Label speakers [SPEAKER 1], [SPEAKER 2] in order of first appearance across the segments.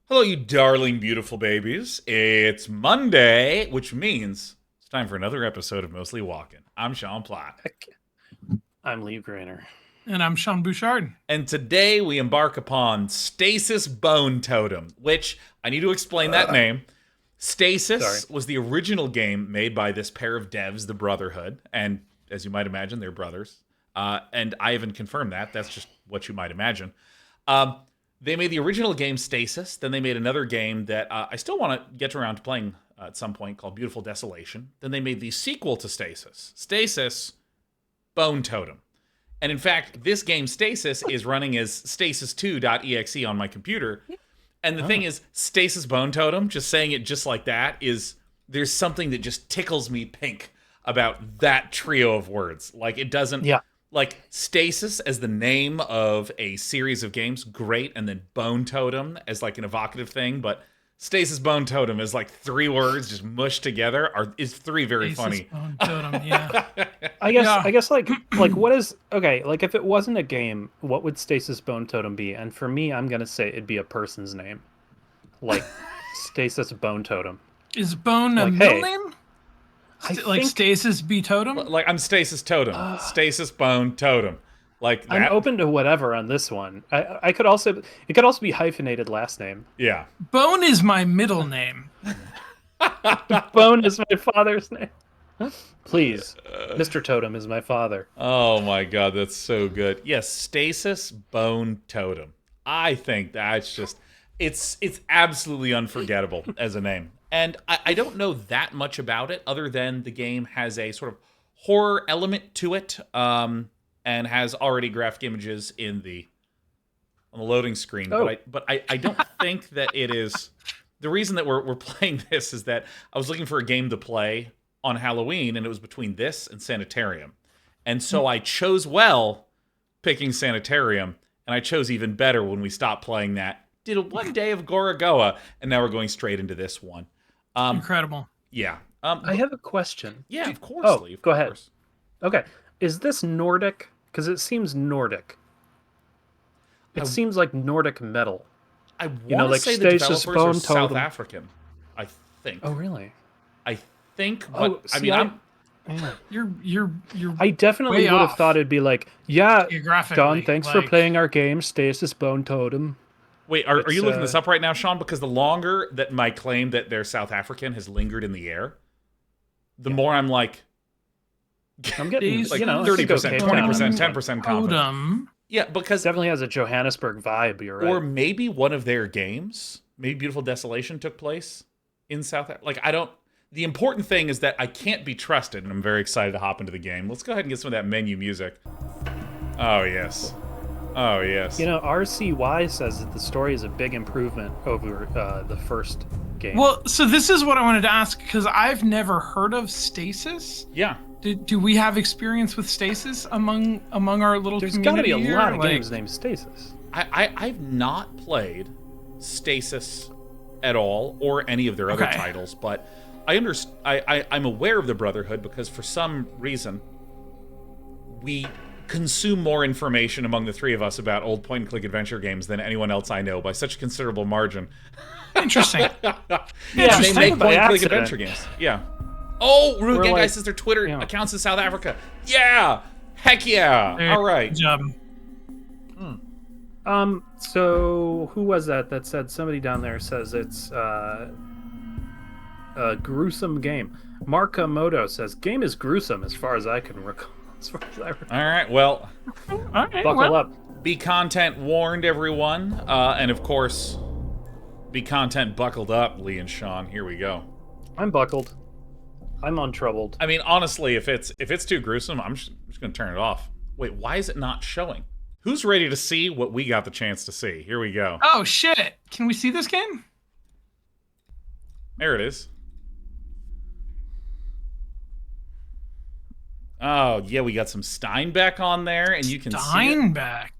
[SPEAKER 1] Hello, you darling, beautiful babies. It's Monday, which means it's time for another episode of Mostly Walking. I'm Sean Platt.
[SPEAKER 2] I'm Lee Grainer.
[SPEAKER 3] And I'm Sean Bouchard.
[SPEAKER 1] And today we embark upon Stasis Bone Totem, which I need to explain that name. Stasis was the original game made by this pair of devs, the Brotherhood. And as you might imagine, they're brothers. And I haven't confirmed that. That's just what you might imagine. They made the original game Stasis. Then they made another game that I still want to get around to playing at some point called Beautiful Desolation. Then they made the sequel to Stasis, Stasis Bone Totem. And in fact, this game Stasis is running as stasis2.exe on my computer. And the thing is, Stasis Bone Totem, just saying it just like that, there's something that just tickles me pink about that trio of words. Like, it doesn't...
[SPEAKER 2] Yeah.
[SPEAKER 1] Like, Stasis as the name of a series of games, great, and then Bone Totem as, like, an evocative thing, but Stasis Bone Totem is, like, three words just mushed together, is three very
[SPEAKER 3] Stasis
[SPEAKER 1] funny.
[SPEAKER 3] Bone Totem, yeah.
[SPEAKER 2] I guess like what is okay, like if it wasn't a game, what would Stasis Bone Totem be? And for me, I'm gonna say it'd be a person's name. Like Stasis Bone Totem.
[SPEAKER 3] Is Bone a
[SPEAKER 2] Like,
[SPEAKER 3] middle
[SPEAKER 2] hey,
[SPEAKER 3] name?
[SPEAKER 2] I think
[SPEAKER 3] Stasis B Totem?
[SPEAKER 1] Like, I'm Stasis Totem. Stasis Bone Totem. Like, that.
[SPEAKER 2] I'm open to whatever on this one. I could also it could also be hyphenated last name.
[SPEAKER 1] Yeah.
[SPEAKER 3] Bone is my middle name.
[SPEAKER 2] Bone is my father's name. Please, Mr. Totem is my father.
[SPEAKER 1] Oh my god, that's so good. Yes, Stasis Bone Totem. I think that's just it's absolutely unforgettable as a name. And I don't know that much about it other than the game has a sort of horror element to it, and has already graphic images on the loading screen.
[SPEAKER 2] Oh.
[SPEAKER 1] But I don't think that it is. The reason that we're playing this is that I was looking for a game to play on Halloween, and it was between this and Sanitarium. And so I chose well picking Sanitarium, and I chose even better when we stopped playing that. Did a one day of Gorogoa, and now we're going straight into this one.
[SPEAKER 3] Incredible.
[SPEAKER 1] Yeah.
[SPEAKER 2] I have a question.
[SPEAKER 1] Yeah, of course,
[SPEAKER 2] Oh,
[SPEAKER 1] Lee, of
[SPEAKER 2] go ahead.
[SPEAKER 1] course.
[SPEAKER 2] Okay. Is this Nordic? Because it seems Nordic. It seems like Nordic metal.
[SPEAKER 1] I want
[SPEAKER 2] know,
[SPEAKER 1] to
[SPEAKER 2] like
[SPEAKER 1] say the
[SPEAKER 2] Stasis
[SPEAKER 1] developers are
[SPEAKER 2] Bone
[SPEAKER 1] South
[SPEAKER 2] Totem.
[SPEAKER 1] African. I think.
[SPEAKER 2] Oh, really?
[SPEAKER 1] I think, but
[SPEAKER 2] Oh,
[SPEAKER 1] I
[SPEAKER 2] see,
[SPEAKER 1] mean,
[SPEAKER 3] You're
[SPEAKER 2] I definitely
[SPEAKER 3] way
[SPEAKER 2] would have
[SPEAKER 3] off
[SPEAKER 2] thought it'd be like, yeah,
[SPEAKER 3] geographically.
[SPEAKER 2] Don, thanks for
[SPEAKER 3] like-
[SPEAKER 2] playing our game, Stasis Bone Totem.
[SPEAKER 1] wait, are you
[SPEAKER 2] It's,
[SPEAKER 1] looking this up right now, Sean? Because the longer that my claim that they're South African has lingered in the air, the more I'm like,
[SPEAKER 2] I'm getting,
[SPEAKER 3] Stasis
[SPEAKER 2] you know,
[SPEAKER 1] 30%, 20%,
[SPEAKER 3] Bone
[SPEAKER 1] 10% confident.
[SPEAKER 3] Totem.
[SPEAKER 1] Yeah, because
[SPEAKER 2] Definitely has a Johannesburg vibe, you're right.
[SPEAKER 1] or maybe one of their games, maybe Beautiful Desolation took place in South Africa. Like, I don't. The important thing is that I can't be trusted, and I'm very excited to hop into the game. Let's go ahead and get some of that menu music. Oh yes. Oh yes.
[SPEAKER 2] You know, RCY says that the story is a big improvement over the first game.
[SPEAKER 3] Well, so this is what I wanted to ask, because I've never heard of Stasis.
[SPEAKER 1] Yeah.
[SPEAKER 3] Do we have experience with Stasis among our little
[SPEAKER 2] There's got to
[SPEAKER 3] community
[SPEAKER 2] be a
[SPEAKER 3] here?
[SPEAKER 2] lot of
[SPEAKER 3] Like-
[SPEAKER 2] games named Stasis.
[SPEAKER 1] I've not played Stasis at all, or any of their other
[SPEAKER 3] Okay.
[SPEAKER 1] titles, but I'm aware of the Brotherhood because for some reason we consume more information among the three of us about old point-and-click adventure games than anyone else I know by such a considerable margin.
[SPEAKER 3] Interesting.
[SPEAKER 1] Yeah, they
[SPEAKER 3] Interesting.
[SPEAKER 1] make
[SPEAKER 2] By
[SPEAKER 1] point-and-click
[SPEAKER 2] accident.
[SPEAKER 1] adventure games. Yeah. Oh, Rude
[SPEAKER 2] We're
[SPEAKER 1] Gang Guy
[SPEAKER 2] like-
[SPEAKER 1] says their Twitter
[SPEAKER 2] yeah.
[SPEAKER 1] accounts in South Africa. Yeah! Heck yeah!
[SPEAKER 3] Very
[SPEAKER 1] All right.
[SPEAKER 3] Good job.
[SPEAKER 2] So who was that said somebody down there says it's a gruesome game. Markamoto says game is gruesome as far as I can recall. As far as I recall.
[SPEAKER 1] All right, well,
[SPEAKER 3] All right,
[SPEAKER 2] Buckle
[SPEAKER 3] well,
[SPEAKER 2] up.
[SPEAKER 1] be content warned, everyone. And of course, be content buckled up, Lee and Sean. Here we go.
[SPEAKER 2] I'm buckled. I'm untroubled.
[SPEAKER 1] I mean, honestly, if it's too gruesome, I'm just going to turn it off. Wait, why is it not showing? Who's ready to see what we got the chance to see? Here we go.
[SPEAKER 3] Oh shit! Can we see this game?
[SPEAKER 1] There it is. Oh, yeah, we got some Steinbeck on there, and you can see it.
[SPEAKER 3] Steinbeck.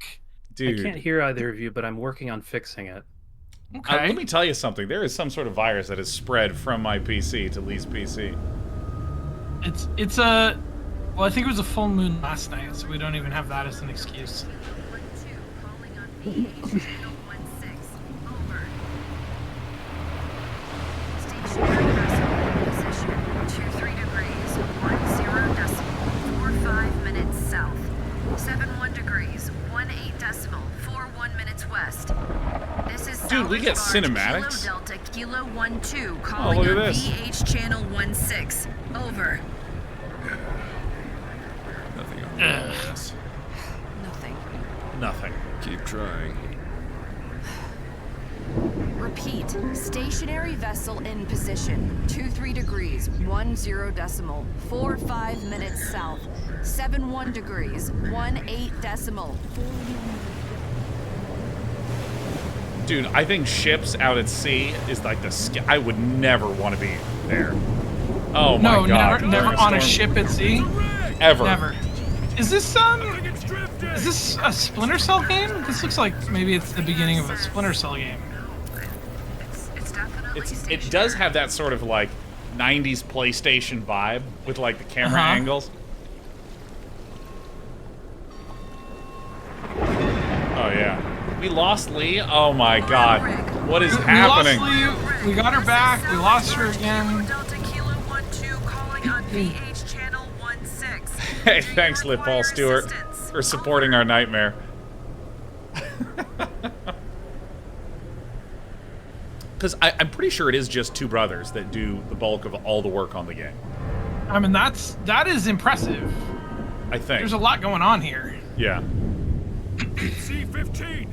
[SPEAKER 1] Dude.
[SPEAKER 2] I can't hear either of you, but I'm working on fixing it.
[SPEAKER 3] Okay.
[SPEAKER 1] Let me tell you something. There is some sort of virus that has spread from my PC to Lee's PC.
[SPEAKER 3] It's a. Well, I think it was a full moon last night, so we don't even have that as an excuse.
[SPEAKER 1] Dude, we get cinematics.
[SPEAKER 4] Kilo Delta Kilo 12
[SPEAKER 1] Oh,
[SPEAKER 4] calling
[SPEAKER 1] look at
[SPEAKER 4] on
[SPEAKER 1] this.
[SPEAKER 4] VH channel 16. Over.
[SPEAKER 5] Nothing on this.
[SPEAKER 4] Nothing.
[SPEAKER 1] Nothing.
[SPEAKER 5] Keep trying.
[SPEAKER 4] Repeat. Stationary vessel in position. 23 degrees, 10 decimal. 45 minutes south. 71 degrees, 18 decimal.
[SPEAKER 1] Dude, I think ships out at sea is like the... I would never want to be there. Oh my
[SPEAKER 3] No,
[SPEAKER 1] god.
[SPEAKER 3] never
[SPEAKER 1] during
[SPEAKER 3] on a
[SPEAKER 1] storm.
[SPEAKER 3] ship at sea.
[SPEAKER 1] Ever.
[SPEAKER 3] Never. Is this a Splinter Cell game? This looks like maybe it's the beginning of a Splinter Cell game.
[SPEAKER 1] It does have that sort of like 90s PlayStation vibe with like the camera angles. Oh yeah. We lost Lee? Oh my god. What is happening?
[SPEAKER 3] We lost Lee. We got her back. We lost her again.
[SPEAKER 4] Delta Kilo 12 calling on VH channel 16.
[SPEAKER 1] Hey, thanks, Lip Paul Stewart, for supporting our nightmare. Because I'm pretty sure it is just two brothers that do the bulk of all the work on the game.
[SPEAKER 3] I mean, that is impressive.
[SPEAKER 1] I think.
[SPEAKER 3] There's a lot going on here.
[SPEAKER 1] Yeah.
[SPEAKER 5] C-15.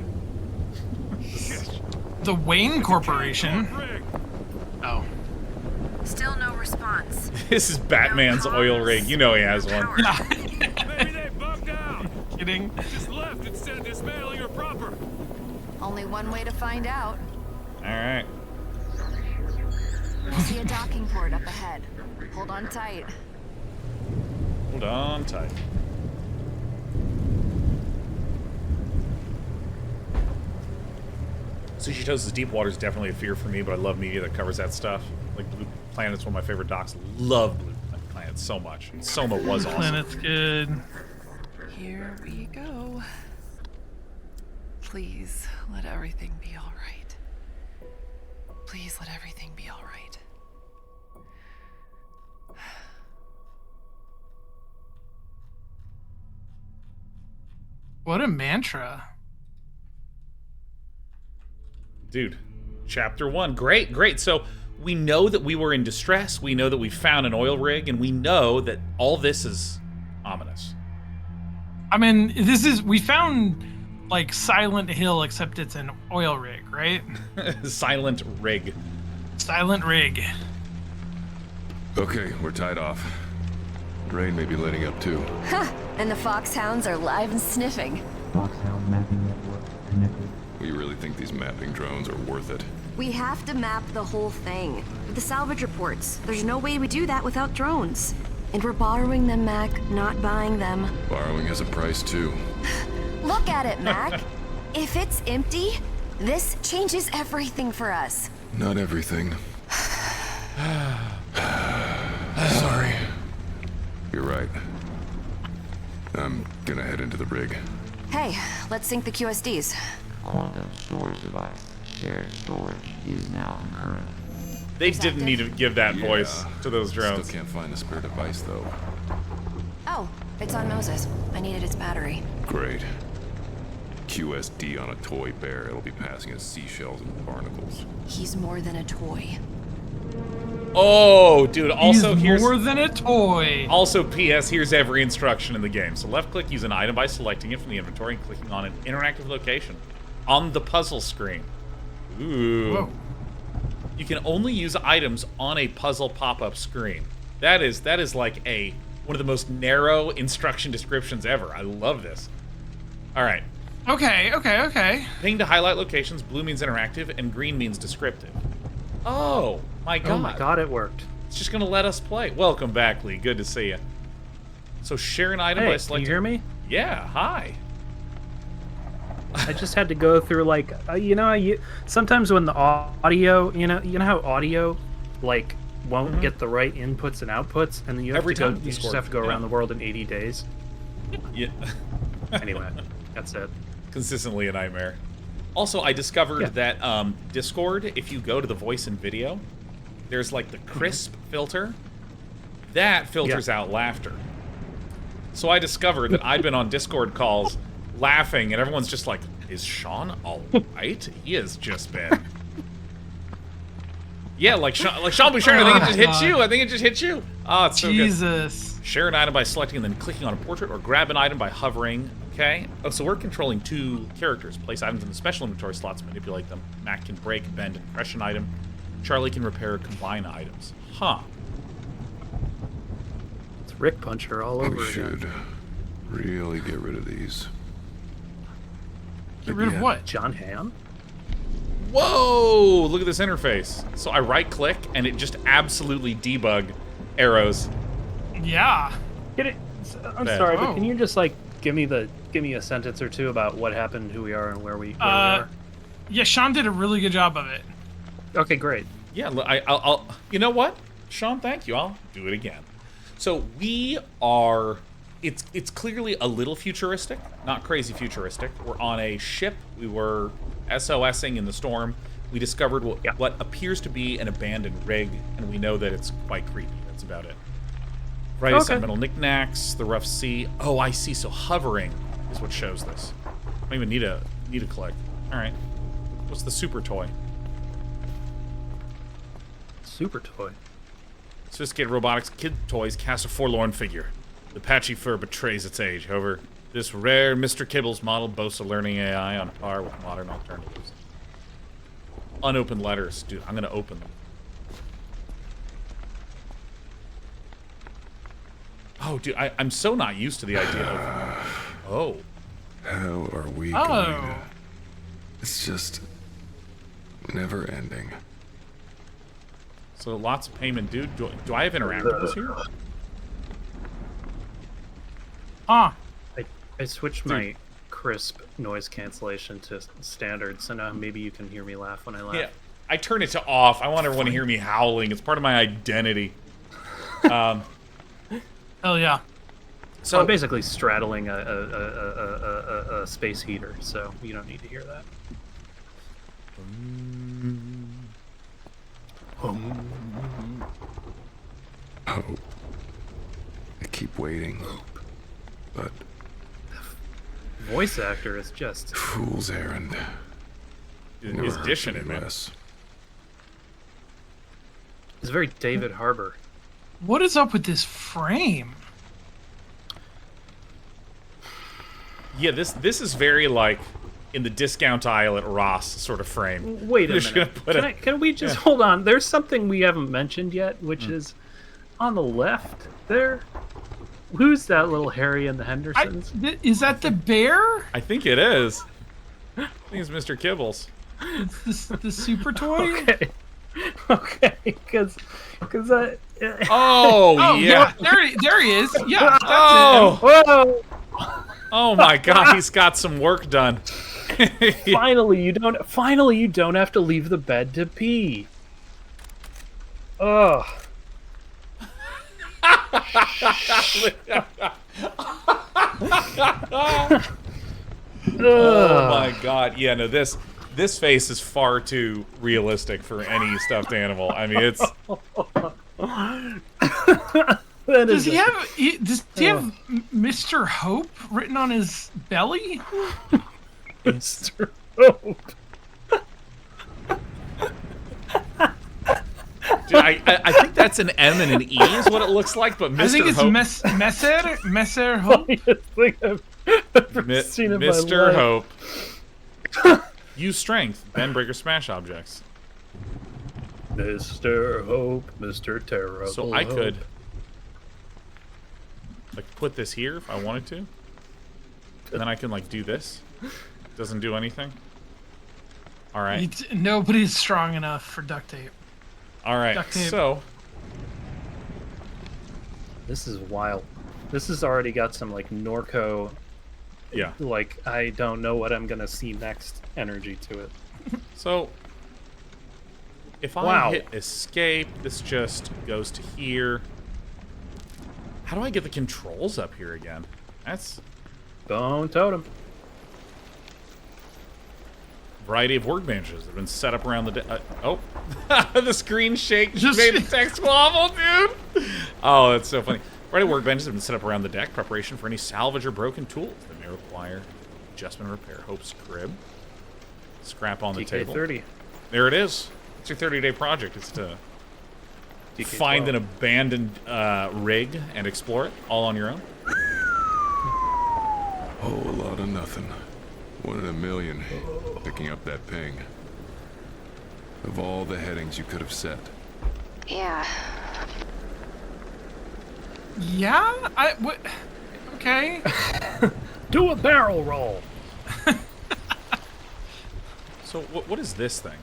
[SPEAKER 3] The Wayne Corporation. Oh.
[SPEAKER 4] Still no response.
[SPEAKER 1] This is Batman's oil rig. You know he has one.
[SPEAKER 3] Yeah.
[SPEAKER 5] Maybe they bugged out.
[SPEAKER 3] Kidding.
[SPEAKER 5] Just left instead of dismantling her proper.
[SPEAKER 4] Only one way to find out.
[SPEAKER 1] Alright.
[SPEAKER 4] See a docking port up ahead. Hold on tight.
[SPEAKER 1] Hold on tight. Sushi Toast's Deep Water is definitely a fear for me, but I love media that covers that stuff. Like Blue Planet's one of my favorite docs. Love Blue Planet so much. And Soma was awesome.
[SPEAKER 3] Planet's good.
[SPEAKER 6] Here we go. Please let everything be all right. Please let everything be all right.
[SPEAKER 3] What a mantra.
[SPEAKER 1] Dude, chapter 1. Great, great. So we know that we were in distress. We know that we found an oil rig, and we know that all this is ominous.
[SPEAKER 3] I mean, we found like Silent Hill, except it's an oil rig, right?
[SPEAKER 1] Silent rig.
[SPEAKER 3] Silent rig.
[SPEAKER 5] Okay, we're tied off. Rain may be letting up too.
[SPEAKER 4] Ha! And the foxhounds are live and sniffing.
[SPEAKER 7] Foxhound mapping network connected.
[SPEAKER 5] We really think these mapping drones are worth it.
[SPEAKER 8] We have to map the whole thing. With the salvage reports, there's no way we do that without drones. And we're borrowing them, Mac, not buying them.
[SPEAKER 5] Borrowing has a price too.
[SPEAKER 8] Look at it, Mac. If it's empty, this changes everything for us.
[SPEAKER 5] Not everything. Sorry. You're right. I'm gonna head into the rig.
[SPEAKER 8] Hey, let's sync the QSDs.
[SPEAKER 7] Quantum storage device. Shared storage is now concurrent.
[SPEAKER 1] They didn't need to give that voice
[SPEAKER 5] Yeah.
[SPEAKER 1] to those drones.
[SPEAKER 5] Still can't find the spare device though.
[SPEAKER 8] Oh, it's on Moses. I needed its battery.
[SPEAKER 5] Great. QSD on a toy bear. It'll be passing as seashells and barnacles.
[SPEAKER 8] He's more than a toy.
[SPEAKER 1] Oh, dude, also
[SPEAKER 3] He's
[SPEAKER 1] here's...
[SPEAKER 3] more than a toy.
[SPEAKER 1] Also, P.S. Here's every instruction in the game. So left-click, use an item by selecting it from the inventory and clicking on an interactive location on the puzzle screen. Ooh.
[SPEAKER 3] Whoa.
[SPEAKER 1] You can only use items on a puzzle pop-up screen. That is like one of the most narrow instruction descriptions ever. I love this. All right.
[SPEAKER 3] Okay.
[SPEAKER 1] Ping to highlight locations. Blue means interactive, and green means descriptive. Oh my god.
[SPEAKER 2] Oh my god, it worked.
[SPEAKER 1] It's just gonna let us play. Welcome back, Lee. Good to see you. So share an item by
[SPEAKER 2] Hey, can
[SPEAKER 1] selecting.
[SPEAKER 2] you hear me?
[SPEAKER 1] Yeah. Hi.
[SPEAKER 2] I just had to go through like sometimes when the audio, you know how audio like won't get the right inputs and outputs, and then you have
[SPEAKER 1] Every
[SPEAKER 2] to go.
[SPEAKER 1] time
[SPEAKER 2] You just
[SPEAKER 1] Discord,
[SPEAKER 2] have to go
[SPEAKER 1] yeah.
[SPEAKER 2] around the world in 80 days.
[SPEAKER 1] Yeah.
[SPEAKER 2] Anyway, that's it.
[SPEAKER 1] Consistently a nightmare. Also, I discovered that Discord, if you go to the voice and video, there's like the crisp filter. That filters out laughter. So I discovered that I've been on Discord calls laughing, and everyone's just like Is Sean all right? He has just been... Yeah, like Sean Bouchard, I think it just hit you. I think it just hit you. Oh, it's so good.
[SPEAKER 3] Jesus.
[SPEAKER 1] Share an item by selecting and then clicking on a portrait, or grab an item by hovering. Okay. Oh, so we're controlling 2 characters. Place items in the special inventory slots, manipulate them. Mac can break, bend, and crush an item. Charlie can repair, combine items. Huh.
[SPEAKER 2] It's Rick Puncher all over
[SPEAKER 5] We
[SPEAKER 2] again.
[SPEAKER 5] should really get rid of these.
[SPEAKER 3] Get rid of what?
[SPEAKER 2] John Hamm?
[SPEAKER 1] Whoa! Look at this interface. So I right-click, and it just absolutely debug arrows.
[SPEAKER 3] Yeah.
[SPEAKER 2] Get it? I'm
[SPEAKER 1] Bad.
[SPEAKER 2] sorry, but
[SPEAKER 3] Oh.
[SPEAKER 2] can you just like give me a sentence or two about what happened, who we are, and where we are?
[SPEAKER 3] Yeah, Sean did a really good job of it.
[SPEAKER 2] Okay, great.
[SPEAKER 1] Yeah, I'll. You know what, Sean? Thank you. I'll do it again. So we are. It's clearly a little futuristic, not crazy futuristic. We're on a ship. We were SOSing in the storm. We discovered what appears to be an abandoned rig, and we know that it's quite creepy. That's about it. Right,
[SPEAKER 2] Okay.
[SPEAKER 1] sentimental knickknacks, the rough sea. Oh, I see. So hovering is what shows this. I don't even need a click. All right. What's the super toy?
[SPEAKER 2] Super toy.
[SPEAKER 1] Sophisticated robotics kid toys cast a forlorn figure. The patchy fur betrays its age. However, this rare Mr. Kibbles model boasts a learning AI on par with modern alternatives. Unopened letters. Dude, I'm going to open them. Oh, dude, I'm so not used to the idea of... Oh.
[SPEAKER 5] How are we
[SPEAKER 3] Oh.
[SPEAKER 5] going? It's just never ending.
[SPEAKER 1] So lots of payment, dude. Do I have interactables here?
[SPEAKER 3] Ah.
[SPEAKER 2] I switched my crisp noise cancellation to standard, so now maybe you can hear me laugh when I laugh.
[SPEAKER 1] Yeah. I turn it to off. I want everyone to hear me howling. It's part of my identity.
[SPEAKER 3] Hell yeah.
[SPEAKER 2] So I'm basically straddling a space heater, so you don't need to hear that.
[SPEAKER 5] Hope. I keep waiting. But
[SPEAKER 2] Voice actor is just
[SPEAKER 5] fool's errand.
[SPEAKER 1] He's
[SPEAKER 5] Never hurts
[SPEAKER 1] dishing
[SPEAKER 5] any
[SPEAKER 1] it, man.
[SPEAKER 5] less.
[SPEAKER 2] it's very David Harbour.
[SPEAKER 3] What is up with this frame?
[SPEAKER 1] Yeah, this is very like in the discount aisle at Ross sort of frame.
[SPEAKER 2] Wait a
[SPEAKER 1] They're just
[SPEAKER 2] minute.
[SPEAKER 1] gonna put
[SPEAKER 2] Can we just hold on? There's something we haven't mentioned yet, which is on the left there. Who's that little Harry and the Hendersons?
[SPEAKER 3] Is that the bear?
[SPEAKER 1] I think it is. I think it's Mr. Kibbles.
[SPEAKER 3] The super toy?
[SPEAKER 2] Okay. Okay, because
[SPEAKER 1] Oh,
[SPEAKER 3] Oh,
[SPEAKER 1] yeah.
[SPEAKER 3] there he is. Yeah, that's
[SPEAKER 1] Oh,
[SPEAKER 2] whoa!
[SPEAKER 1] oh my God, he's got some work done.
[SPEAKER 2] Finally, you don't have to leave the bed to pee. Ugh.
[SPEAKER 1] Oh my God, yeah, no, this face is far too realistic for any stuffed animal. I mean, it's
[SPEAKER 3] Does he have Mr. Hope written on his belly?
[SPEAKER 2] Mr. Hope.
[SPEAKER 1] dude, I think that's an M and an E is what it looks like, but Mr.
[SPEAKER 3] I think it's
[SPEAKER 1] Hope,
[SPEAKER 3] Messer Hope.
[SPEAKER 2] Funniest thing I've ever seen in my
[SPEAKER 1] Mr.
[SPEAKER 2] life.
[SPEAKER 1] Hope. Use strength, bend, break, or smash objects.
[SPEAKER 2] Mr. Hope, Mr. Terrible.
[SPEAKER 1] So I could like put this here if I wanted to, and then I can like do this. Doesn't do anything. All right.
[SPEAKER 3] Nobody's strong enough for duct tape.
[SPEAKER 1] All right.
[SPEAKER 3] Duct tape.
[SPEAKER 1] So
[SPEAKER 2] This is wild. This has already got some like Norco,
[SPEAKER 1] yeah.
[SPEAKER 2] like I don't know what I'm gonna see next energy to it.
[SPEAKER 1] So if I
[SPEAKER 2] Wow.
[SPEAKER 1] hit escape, this just goes to here. How do I get the controls up here again? That's
[SPEAKER 2] Bone Totem.
[SPEAKER 1] variety of workbenches have been set up around the oh, the screen shake just
[SPEAKER 3] Just-
[SPEAKER 1] made the text wobble, dude. Oh, that's so funny. Variety of workbenches have been set up around the deck, preparation for any salvage or broken tools that may require Adjustment repair. Hope's crib. Scrap on the table.
[SPEAKER 2] TK30.
[SPEAKER 1] There it is. It's your 30-day project. It's to find an abandoned rig and explore it all on your own.
[SPEAKER 5] Whole lot of nothing. 1 in a million. Picking up that ping. Of all the headings you could have set.
[SPEAKER 8] Yeah.
[SPEAKER 3] Yeah? What? Okay.
[SPEAKER 2] Do a barrel roll.
[SPEAKER 1] So what is this thing?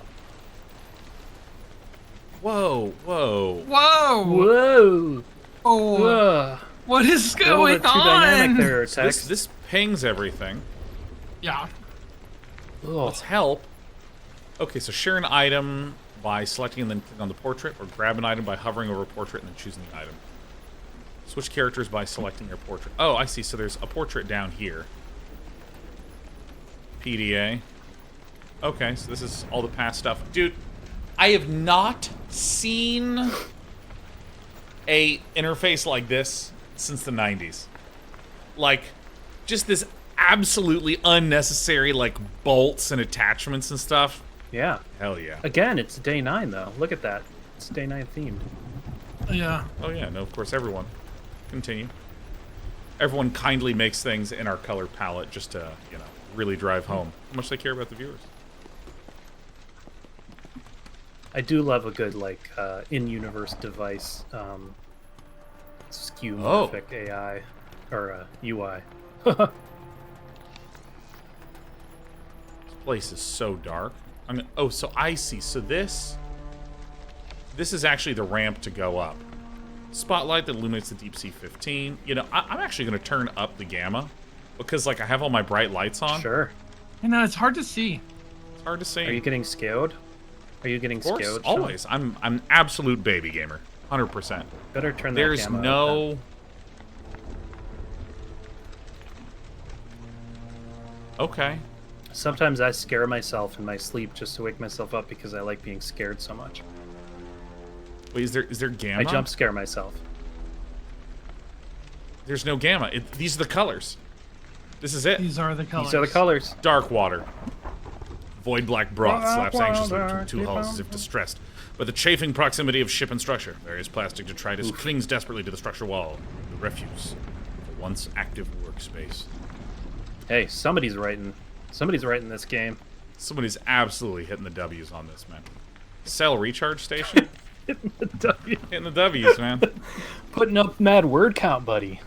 [SPEAKER 1] Whoa, whoa.
[SPEAKER 3] Whoa!
[SPEAKER 2] Whoa.
[SPEAKER 3] Oh,
[SPEAKER 2] Ugh.
[SPEAKER 3] what is
[SPEAKER 2] A little
[SPEAKER 3] going
[SPEAKER 2] bit too dynamic
[SPEAKER 3] on?
[SPEAKER 2] there,
[SPEAKER 1] So
[SPEAKER 2] Tex.
[SPEAKER 1] this pings everything.
[SPEAKER 3] Yeah.
[SPEAKER 2] Ugh.
[SPEAKER 1] Let's help. Okay, so share an item by selecting and then clicking on the portrait, or grab an item by hovering over a portrait and then choosing the item. Switch characters by selecting their portrait. Oh, I see. So there's a portrait down here. PDA. Okay, so this is all the past stuff. Dude, I have not seen a interface like this since the 90s. Like, just this absolutely unnecessary, like, bolts and attachments and stuff.
[SPEAKER 2] Yeah.
[SPEAKER 1] Hell yeah.
[SPEAKER 2] Again, it's day 9 though. Look at that. It's day 9 themed.
[SPEAKER 3] Yeah.
[SPEAKER 1] Oh yeah, no, of course, everyone. Continue. Everyone kindly makes things in our color palette just to, you know, really drive home how much they care about the viewers.
[SPEAKER 2] I do love a good like in-universe device skeuomorphic AI or UI.
[SPEAKER 1] This place is so dark. Oh, so I see. So this is actually the ramp to go up. Spotlight that illuminates the Deep Sea 15. You know, I'm actually going to turn up the gamma because, like, I have all my bright lights on.
[SPEAKER 2] Sure.
[SPEAKER 3] You know, it's hard to see.
[SPEAKER 1] It's hard to see.
[SPEAKER 2] Are you getting scaled? Are you getting
[SPEAKER 1] Of course,
[SPEAKER 2] scaled?
[SPEAKER 1] always. I'm an absolute baby gamer. 100%.
[SPEAKER 2] Better turn that
[SPEAKER 1] There's
[SPEAKER 2] gamma up,
[SPEAKER 1] no...
[SPEAKER 2] then.
[SPEAKER 1] Okay.
[SPEAKER 2] Sometimes I scare myself in my sleep just to wake myself up because I like being scared so much.
[SPEAKER 1] Wait, is there gamma?
[SPEAKER 2] I jump scare myself.
[SPEAKER 1] There's no gamma. These are the colors. This is it.
[SPEAKER 3] These are the colors.
[SPEAKER 2] These are the colors.
[SPEAKER 1] Dark water. Void black broth
[SPEAKER 2] Dark
[SPEAKER 1] slaps anxiously
[SPEAKER 2] water,
[SPEAKER 1] between two hulls as if
[SPEAKER 2] keep on.
[SPEAKER 1] distressed. By the chafing proximity of ship and structure, various plastic detritus clings desperately to the structure wall. The refuse of a once active workspace.
[SPEAKER 2] Hey, somebody's writing this game.
[SPEAKER 1] Somebody's absolutely hitting the W's on this, man. Cell recharge station? Hitting the W's, man.
[SPEAKER 2] Putting up mad word count, buddy.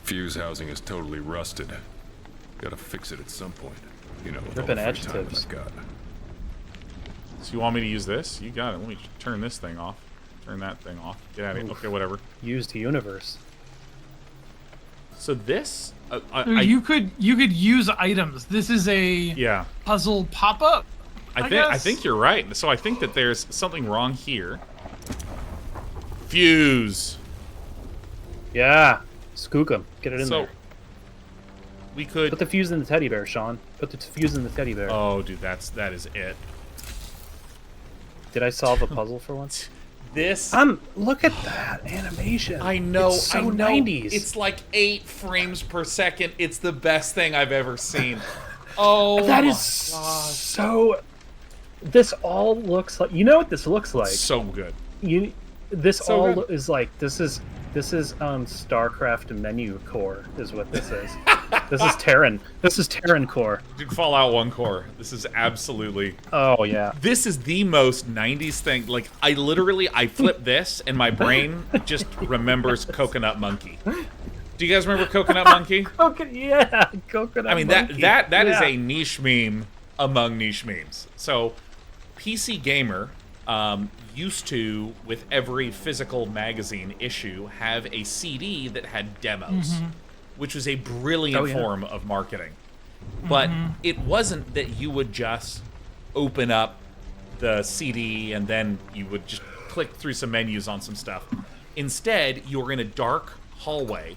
[SPEAKER 5] Fuse housing is totally rusted. Gotta fix it at some point. You know, with all
[SPEAKER 2] Ripping
[SPEAKER 5] the free time that
[SPEAKER 2] adjectives.
[SPEAKER 5] I've got.
[SPEAKER 1] So you want me to use this? You got it. Let me turn this thing off. Turn that thing off. Get out of here. Okay, whatever.
[SPEAKER 2] Used universe.
[SPEAKER 1] So this...
[SPEAKER 3] you could use items. This is a
[SPEAKER 1] yeah.
[SPEAKER 3] puzzle pop-up.
[SPEAKER 1] I think you're right. So I think that there's something wrong here. Fuse.
[SPEAKER 2] Yeah. Skook 'em. Get it in
[SPEAKER 1] So
[SPEAKER 2] there.
[SPEAKER 1] we could.
[SPEAKER 2] Put the fuse in the teddy bear, Sean. Put the fuse in the teddy bear.
[SPEAKER 1] Oh, dude, that is it.
[SPEAKER 2] Did I solve a puzzle for once?
[SPEAKER 1] This.
[SPEAKER 2] Look at that animation.
[SPEAKER 1] I know.
[SPEAKER 2] It's so
[SPEAKER 1] I know.
[SPEAKER 2] 90s.
[SPEAKER 1] It's like 8 frames per second. It's the best thing I've ever seen. Oh,
[SPEAKER 2] that
[SPEAKER 1] my
[SPEAKER 2] is
[SPEAKER 1] gosh.
[SPEAKER 2] so. This all looks like. You know what this looks like?
[SPEAKER 1] So good.
[SPEAKER 2] This
[SPEAKER 1] So
[SPEAKER 2] all
[SPEAKER 1] good.
[SPEAKER 2] is like. This is StarCraft menu core is what this is. This is Terran. This is Terran core.
[SPEAKER 1] Dude, Fallout 1 core. This is absolutely.
[SPEAKER 2] Oh yeah.
[SPEAKER 1] This is the most 90s thing. Like, I flip this and my brain just remembers Coconut Monkey. Do you guys remember Coconut Monkey?
[SPEAKER 2] Yeah, coconut.
[SPEAKER 1] I mean,
[SPEAKER 2] monkey.
[SPEAKER 1] that is
[SPEAKER 2] Yeah.
[SPEAKER 1] a niche meme among niche memes. So, PC Gamer used to, with every physical magazine issue, have a CD that had demos, which was a brilliant form of marketing. But it wasn't that you would just open up the CD and then you would just click through some menus on some stuff. Instead, you were in a dark hallway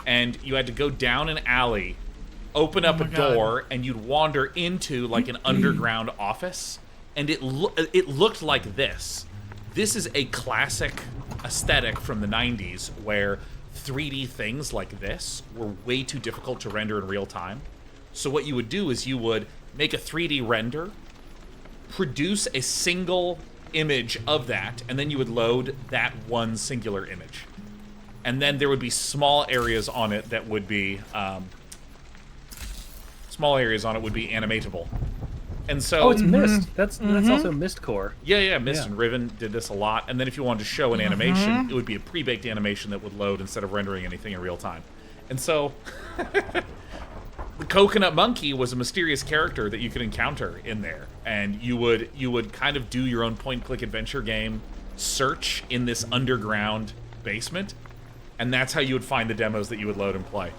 [SPEAKER 1] and you had to go down an alley, open up a door, and you'd wander into like an underground office, and it looked like this. This is a classic aesthetic from the 90s where 3D things like this were way too difficult to render in real time. So what you would do is you would make a 3D render, produce a single image of that, and then you would load that one singular image. And then there would be small areas on it that would be animatable. And so
[SPEAKER 2] it's Myst. That's also Myst core.
[SPEAKER 1] Yeah, Myst and Riven did this a lot. And then if you wanted to show an animation, it would be a pre-baked animation that would load instead of rendering anything in real time. And so the Coconut Monkey was a mysterious character that you could encounter in there, and you would kind of do your own point-click adventure game search in this underground basement, and that's how you would find the demos that you would load and play.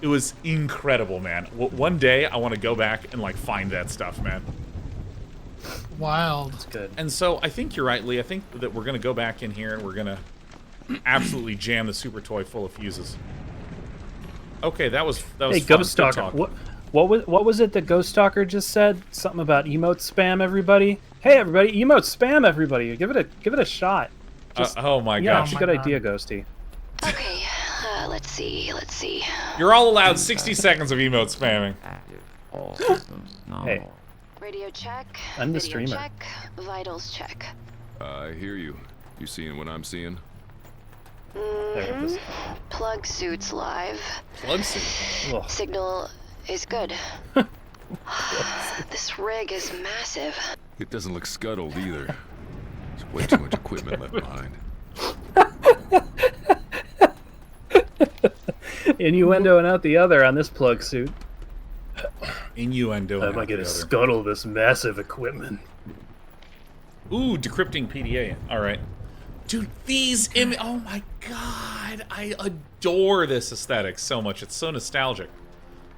[SPEAKER 1] It was incredible, man. One day I want to go back and like find that stuff, man.
[SPEAKER 3] Wild.
[SPEAKER 2] That's good.
[SPEAKER 1] And so I think you're right, Lee. I think that we're gonna go back in here and we're gonna absolutely jam the super toy full of fuses. Okay, that was
[SPEAKER 2] Hey,
[SPEAKER 1] fun.
[SPEAKER 2] Ghost Stalker. What was it that Ghost Stalker just said? Something about emote spam everybody. Hey everybody, emote spam everybody. Give it a shot.
[SPEAKER 1] Oh my
[SPEAKER 2] Yeah,
[SPEAKER 1] gosh.
[SPEAKER 2] it's a good idea, Ghosty.
[SPEAKER 8] Okay, let's see.
[SPEAKER 1] You're all allowed 60 seconds of emote spamming.
[SPEAKER 7] Active. All systems nominal.
[SPEAKER 2] Hey.
[SPEAKER 8] Radio check.
[SPEAKER 2] I'm the
[SPEAKER 8] video
[SPEAKER 2] streamer.
[SPEAKER 8] check. Vitals check.
[SPEAKER 5] I hear you. You seeing what I'm seeing?
[SPEAKER 2] There it is.
[SPEAKER 8] Plug suits live.
[SPEAKER 1] Plug suit.
[SPEAKER 2] Ugh.
[SPEAKER 8] Signal is good. This rig is massive.
[SPEAKER 5] It doesn't look scuttled either. There's way too much equipment left behind.
[SPEAKER 2] Innuendo and out the other on this plug suit.
[SPEAKER 1] Innuendo.
[SPEAKER 2] I'm gonna scuttle this massive equipment.
[SPEAKER 1] Ooh, decrypting PDA. All right. Dude, these oh my god, I adore this aesthetic so much. It's so nostalgic.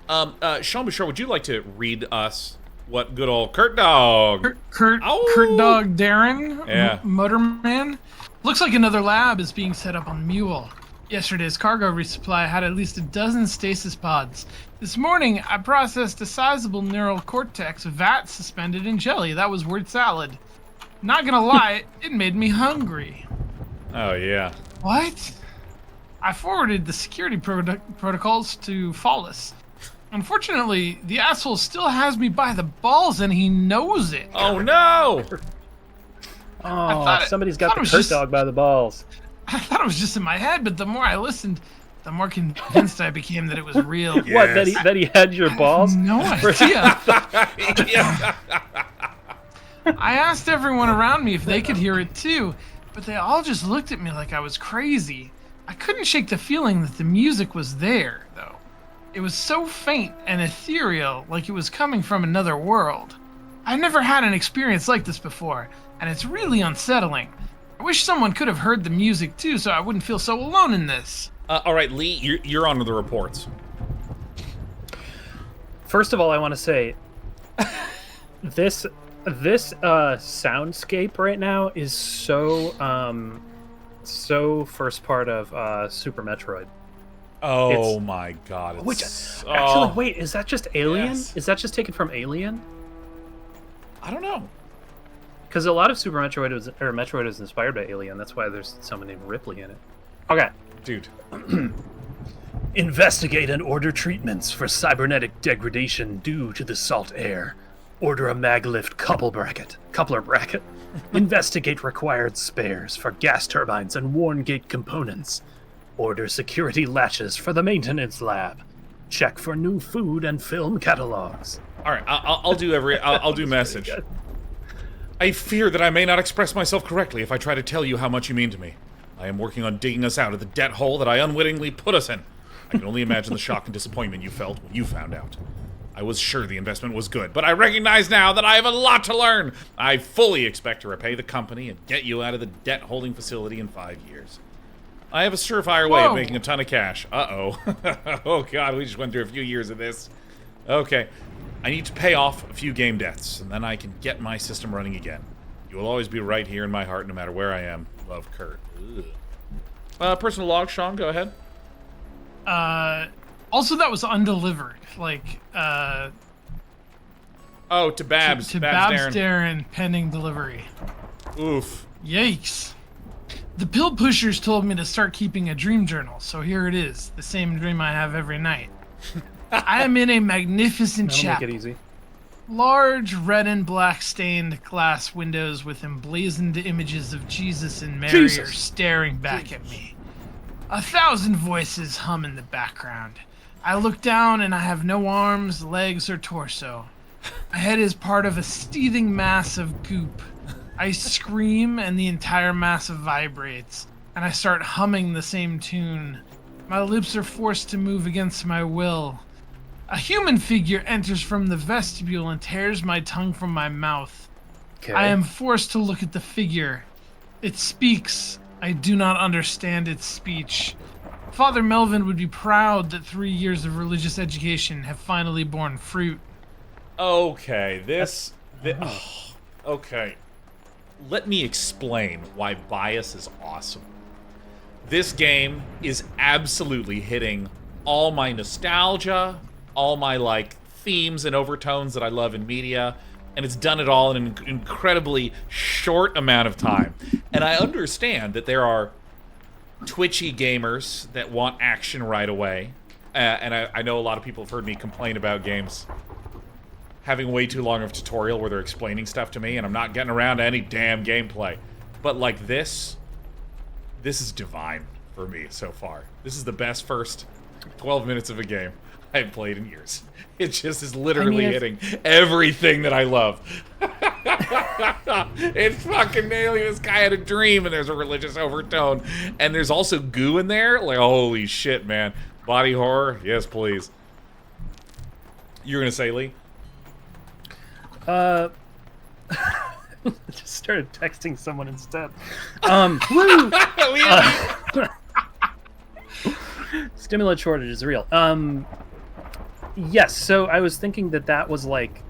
[SPEAKER 1] Sean Bouchard, would you like to read us what good old Kurt Dog?
[SPEAKER 3] Kurt Dog Darren,
[SPEAKER 1] Yeah.
[SPEAKER 3] Motorman. Looks like another lab is being set up on Mule. Yesterday's cargo resupply had at least a dozen stasis pods. This morning, I processed a sizable neural cortex vat suspended in jelly. That was word salad. Not gonna lie, it made me hungry.
[SPEAKER 1] Oh yeah.
[SPEAKER 3] What? I forwarded the security protocols to Follis. Unfortunately, the asshole still has me by the balls and he knows it.
[SPEAKER 1] Oh no!
[SPEAKER 2] Oh, somebody's got
[SPEAKER 3] thought
[SPEAKER 2] the
[SPEAKER 3] it was
[SPEAKER 2] Kurt
[SPEAKER 3] just-
[SPEAKER 2] dog by the balls.
[SPEAKER 3] I thought it was just in my head, but the more I listened, the more convinced I became that it was real.
[SPEAKER 2] What? That he had your balls?
[SPEAKER 3] No idea.
[SPEAKER 1] Yeah.
[SPEAKER 3] I asked everyone around me if they could hear it too, but they all just looked at me like I was crazy. I couldn't shake the feeling that the music was there, though. It was so faint and ethereal, like it was coming from another world. I've never had an experience like this before, and it's really unsettling. I wish someone could have heard the music too, so I wouldn't feel so alone in this.
[SPEAKER 1] All right, Lee, you're on to the reports.
[SPEAKER 2] First of all, I want to say this soundscape right now is so first part of Super Metroid.
[SPEAKER 1] Oh my god.
[SPEAKER 2] Which
[SPEAKER 1] It's,
[SPEAKER 2] actually, wait, is that just Alien?
[SPEAKER 1] Yes.
[SPEAKER 2] Is that just taken from Alien?
[SPEAKER 1] I don't know.
[SPEAKER 2] Because a lot of Super Metroid Metroid is inspired by Alien. That's why there's someone named Ripley in it. Okay.
[SPEAKER 1] Dude.
[SPEAKER 2] Investigate and order treatments for cybernetic degradation due to the salt air. Order a maglift coupler bracket. Investigate required spares for gas turbines and worn gate components. Order security latches for the maintenance lab. Check for new food and film catalogs.
[SPEAKER 1] All right, I'll do message. I fear that I may not express myself correctly if I try to tell you how much you mean to me. I am working on digging us out of the debt hole that I unwittingly put us in. I can only imagine the shock and disappointment you felt when you found out. I was sure the investment was good, but I recognize now that I have a lot to learn. I fully expect to repay the company and get you out of the debt-holding facility in 5 years. I have a surefire way of making a ton of cash. Uh-oh. Oh, God, we just went through a few years of this. Okay. I need to pay off a few game debts, and then I can get my system running again. You will always be right here in my heart, no matter where I am. Love, Kurt. Personal log, Sean, go ahead.
[SPEAKER 3] Also, that was undelivered. Like,
[SPEAKER 1] Oh, to Babs.
[SPEAKER 3] to
[SPEAKER 1] Babs Darren.
[SPEAKER 3] Darren, pending delivery.
[SPEAKER 1] Oof.
[SPEAKER 3] Yikes. The pill pushers told me to start keeping a dream journal, so here it is. The same dream I have every night. I am in a magnificent
[SPEAKER 2] That'll make
[SPEAKER 3] chapel.
[SPEAKER 2] it easy.
[SPEAKER 3] Large red and black stained glass windows with emblazoned images of Jesus and Mary are
[SPEAKER 2] Jesus.
[SPEAKER 3] staring back at me. 1,000 voices hum in the background. I look down and I have no arms, legs, or torso. My head is part of a seething mass of goop. I scream and the entire mass vibrates, and I start humming the same tune. My lips are forced to move against my will. A human figure enters from the vestibule and tears my tongue from my mouth.
[SPEAKER 2] Okay.
[SPEAKER 3] I am forced to look at the figure. It speaks. I do not understand its speech. Father Melvin would be proud that 3 years of religious education have finally borne fruit.
[SPEAKER 1] Okay, okay. Let me explain why bias is awesome. This game is absolutely hitting all my nostalgia, all my like themes and overtones that I love in media, and it's done it all in an incredibly short amount of time. And I understand that there are twitchy gamers that want action right away, and I know a lot of people have heard me complain about games having way too long of a tutorial where they're explaining stuff to me and I'm not getting around to any damn gameplay. But like this is divine for me so far. This is the best first 12 minutes of a game I've played in years. It just is literally hitting everything that I love. It's fucking nailing. This guy had a dream and there's a religious overtone. And there's also goo in there. Like, holy shit, man. Body horror? Yes, please. You were gonna say, Lee?
[SPEAKER 2] Just started texting someone instead. Woo! Stimulant shortage is real. Yes, so I was thinking that was like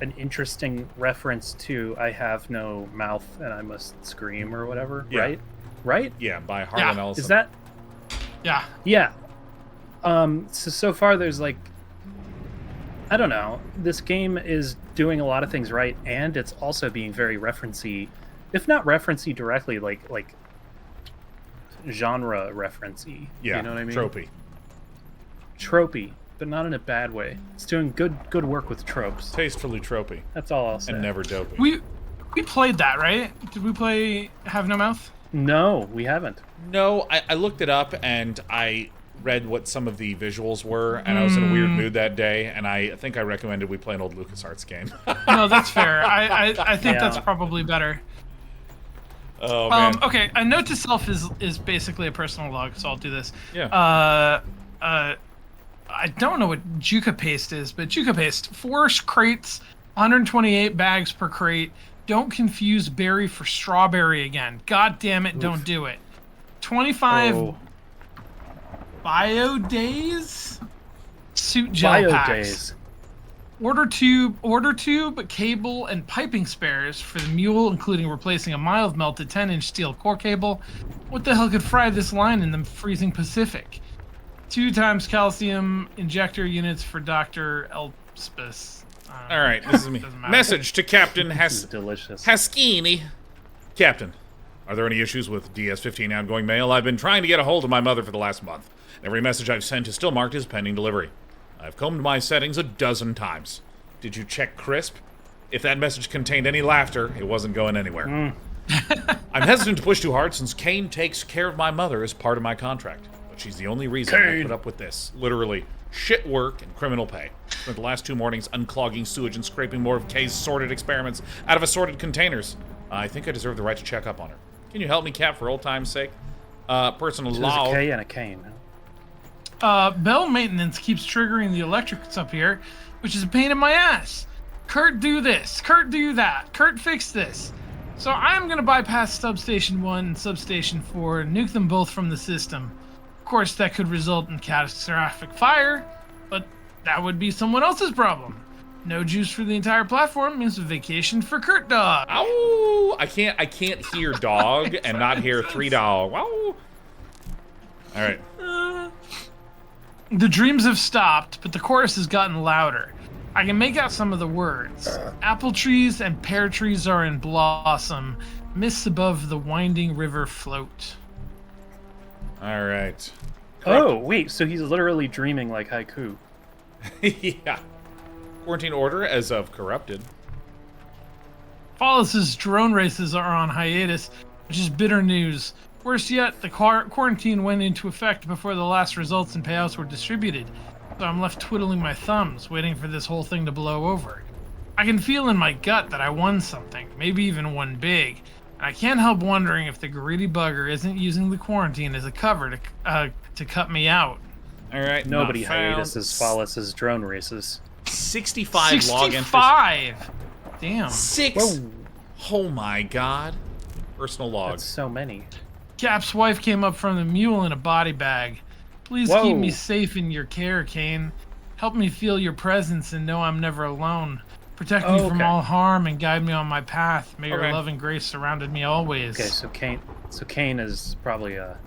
[SPEAKER 2] an interesting reference to I have no mouth and I must scream or whatever,
[SPEAKER 1] Yeah.
[SPEAKER 2] right? Right?
[SPEAKER 1] Yeah, by Harlan Ellison.
[SPEAKER 2] Is that?
[SPEAKER 3] Yeah.
[SPEAKER 2] Yeah. So far there's like, I don't know. This game is doing a lot of things right, and it's also being very referencey, if not referencey directly, like genre referencey.
[SPEAKER 1] Yeah,
[SPEAKER 2] you know what I mean? Tropey, but not in a bad way. It's doing good work with tropes.
[SPEAKER 1] Tastefully tropey.
[SPEAKER 2] That's all I'll say.
[SPEAKER 1] And never dopey.
[SPEAKER 3] We played that, right? Did we play Have No Mouth?
[SPEAKER 2] No, we haven't.
[SPEAKER 1] No, I looked it up and I read what some of the visuals were, and I was in a weird mood that day, and I think I recommended we play an old LucasArts game.
[SPEAKER 3] No, that's fair. I think
[SPEAKER 2] Yeah.
[SPEAKER 3] that's probably better.
[SPEAKER 1] Oh, man.
[SPEAKER 3] Okay, a note to self is basically a personal log, so I'll do this.
[SPEAKER 1] Yeah.
[SPEAKER 3] I don't know what Juca Paste is, but Juca Paste, 4 crates, 128 bags per crate. Don't confuse berry for strawberry again. God damn it, don't do it. 25 bio days? Suit gel
[SPEAKER 2] Bio
[SPEAKER 3] packs.
[SPEAKER 2] days.
[SPEAKER 3] Order tube, cable, and piping spares for the mule, including replacing a mild melted 10-inch steel core cable. What the hell could fry this line in the freezing Pacific? 2 times calcium injector units for Dr. Elspeth.
[SPEAKER 1] All right, this is me.
[SPEAKER 3] Doesn't matter.
[SPEAKER 1] Message to Captain
[SPEAKER 2] This is delicious.
[SPEAKER 1] Haskini. Captain, are there any issues with DS-15 outgoing mail? I've been trying to get a hold of my mother for the last month. Every message I've sent is still marked as pending delivery. I've combed my settings a dozen times. Did you check Crisp? If that message contained any laughter, it wasn't going anywhere. I'm hesitant to push too hard since Kane takes care of my mother as part of my contract. But she's the only reason I put up with this. Literally, shit work and criminal pay. Spent the last 2 mornings unclogging sewage and scraping more of Kay's sorted experiments out of assorted containers. I think I deserve the right to check up on her. Can you help me, Cap, for old time's sake? Personal
[SPEAKER 2] So
[SPEAKER 1] law.
[SPEAKER 2] there's a K and a cane.
[SPEAKER 3] Bell maintenance keeps triggering the electrics up here, which is a pain in my ass. Kurt, do this. Kurt, do that. Kurt, fix this. So I'm going to bypass Substation 1 and Substation 4 and nuke them both from the system. Of course, that could result in catastrophic fire, but that would be someone else's problem. No juice for the entire platform means a vacation for Kurt Dog.
[SPEAKER 1] Ow! I can't hear dog and not hear 3 dog. Wow. All right.
[SPEAKER 3] The dreams have stopped, but the chorus has gotten louder. I can make out some of the words. Apple trees and pear trees are in blossom. Mists above the winding river float.
[SPEAKER 1] All right.
[SPEAKER 2] Oh, wait, so he's literally dreaming like haiku.
[SPEAKER 1] Yeah. Quarantine order as of corrupted.
[SPEAKER 3] Follis's drone races are on hiatus, which is bitter news. Worse yet, the quarantine went into effect before the last results and payouts were distributed, so I'm left twiddling my thumbs, waiting for this whole thing to blow over. I can feel in my gut that I won something, maybe even one big, and I can't help wondering if the greedy bugger isn't using the quarantine as a cover to cut me out.
[SPEAKER 1] All right.
[SPEAKER 2] Nobody
[SPEAKER 1] not found.
[SPEAKER 2] hiatuses Follis's drone races.
[SPEAKER 1] 65 log entries.
[SPEAKER 3] 65! Damn.
[SPEAKER 1] 6.
[SPEAKER 2] Whoa.
[SPEAKER 1] Oh my god. Personal log.
[SPEAKER 2] That's so many.
[SPEAKER 3] Cap's wife came up from the mule in a body bag. Please
[SPEAKER 2] Whoa.
[SPEAKER 3] keep me safe in your care, Kane. Help me feel your presence and know I'm never alone. Protect me from
[SPEAKER 2] okay.
[SPEAKER 3] all harm and guide me on my path. May
[SPEAKER 1] Okay.
[SPEAKER 3] your love and grace surrounded me always.
[SPEAKER 2] Okay, so Kane is probably a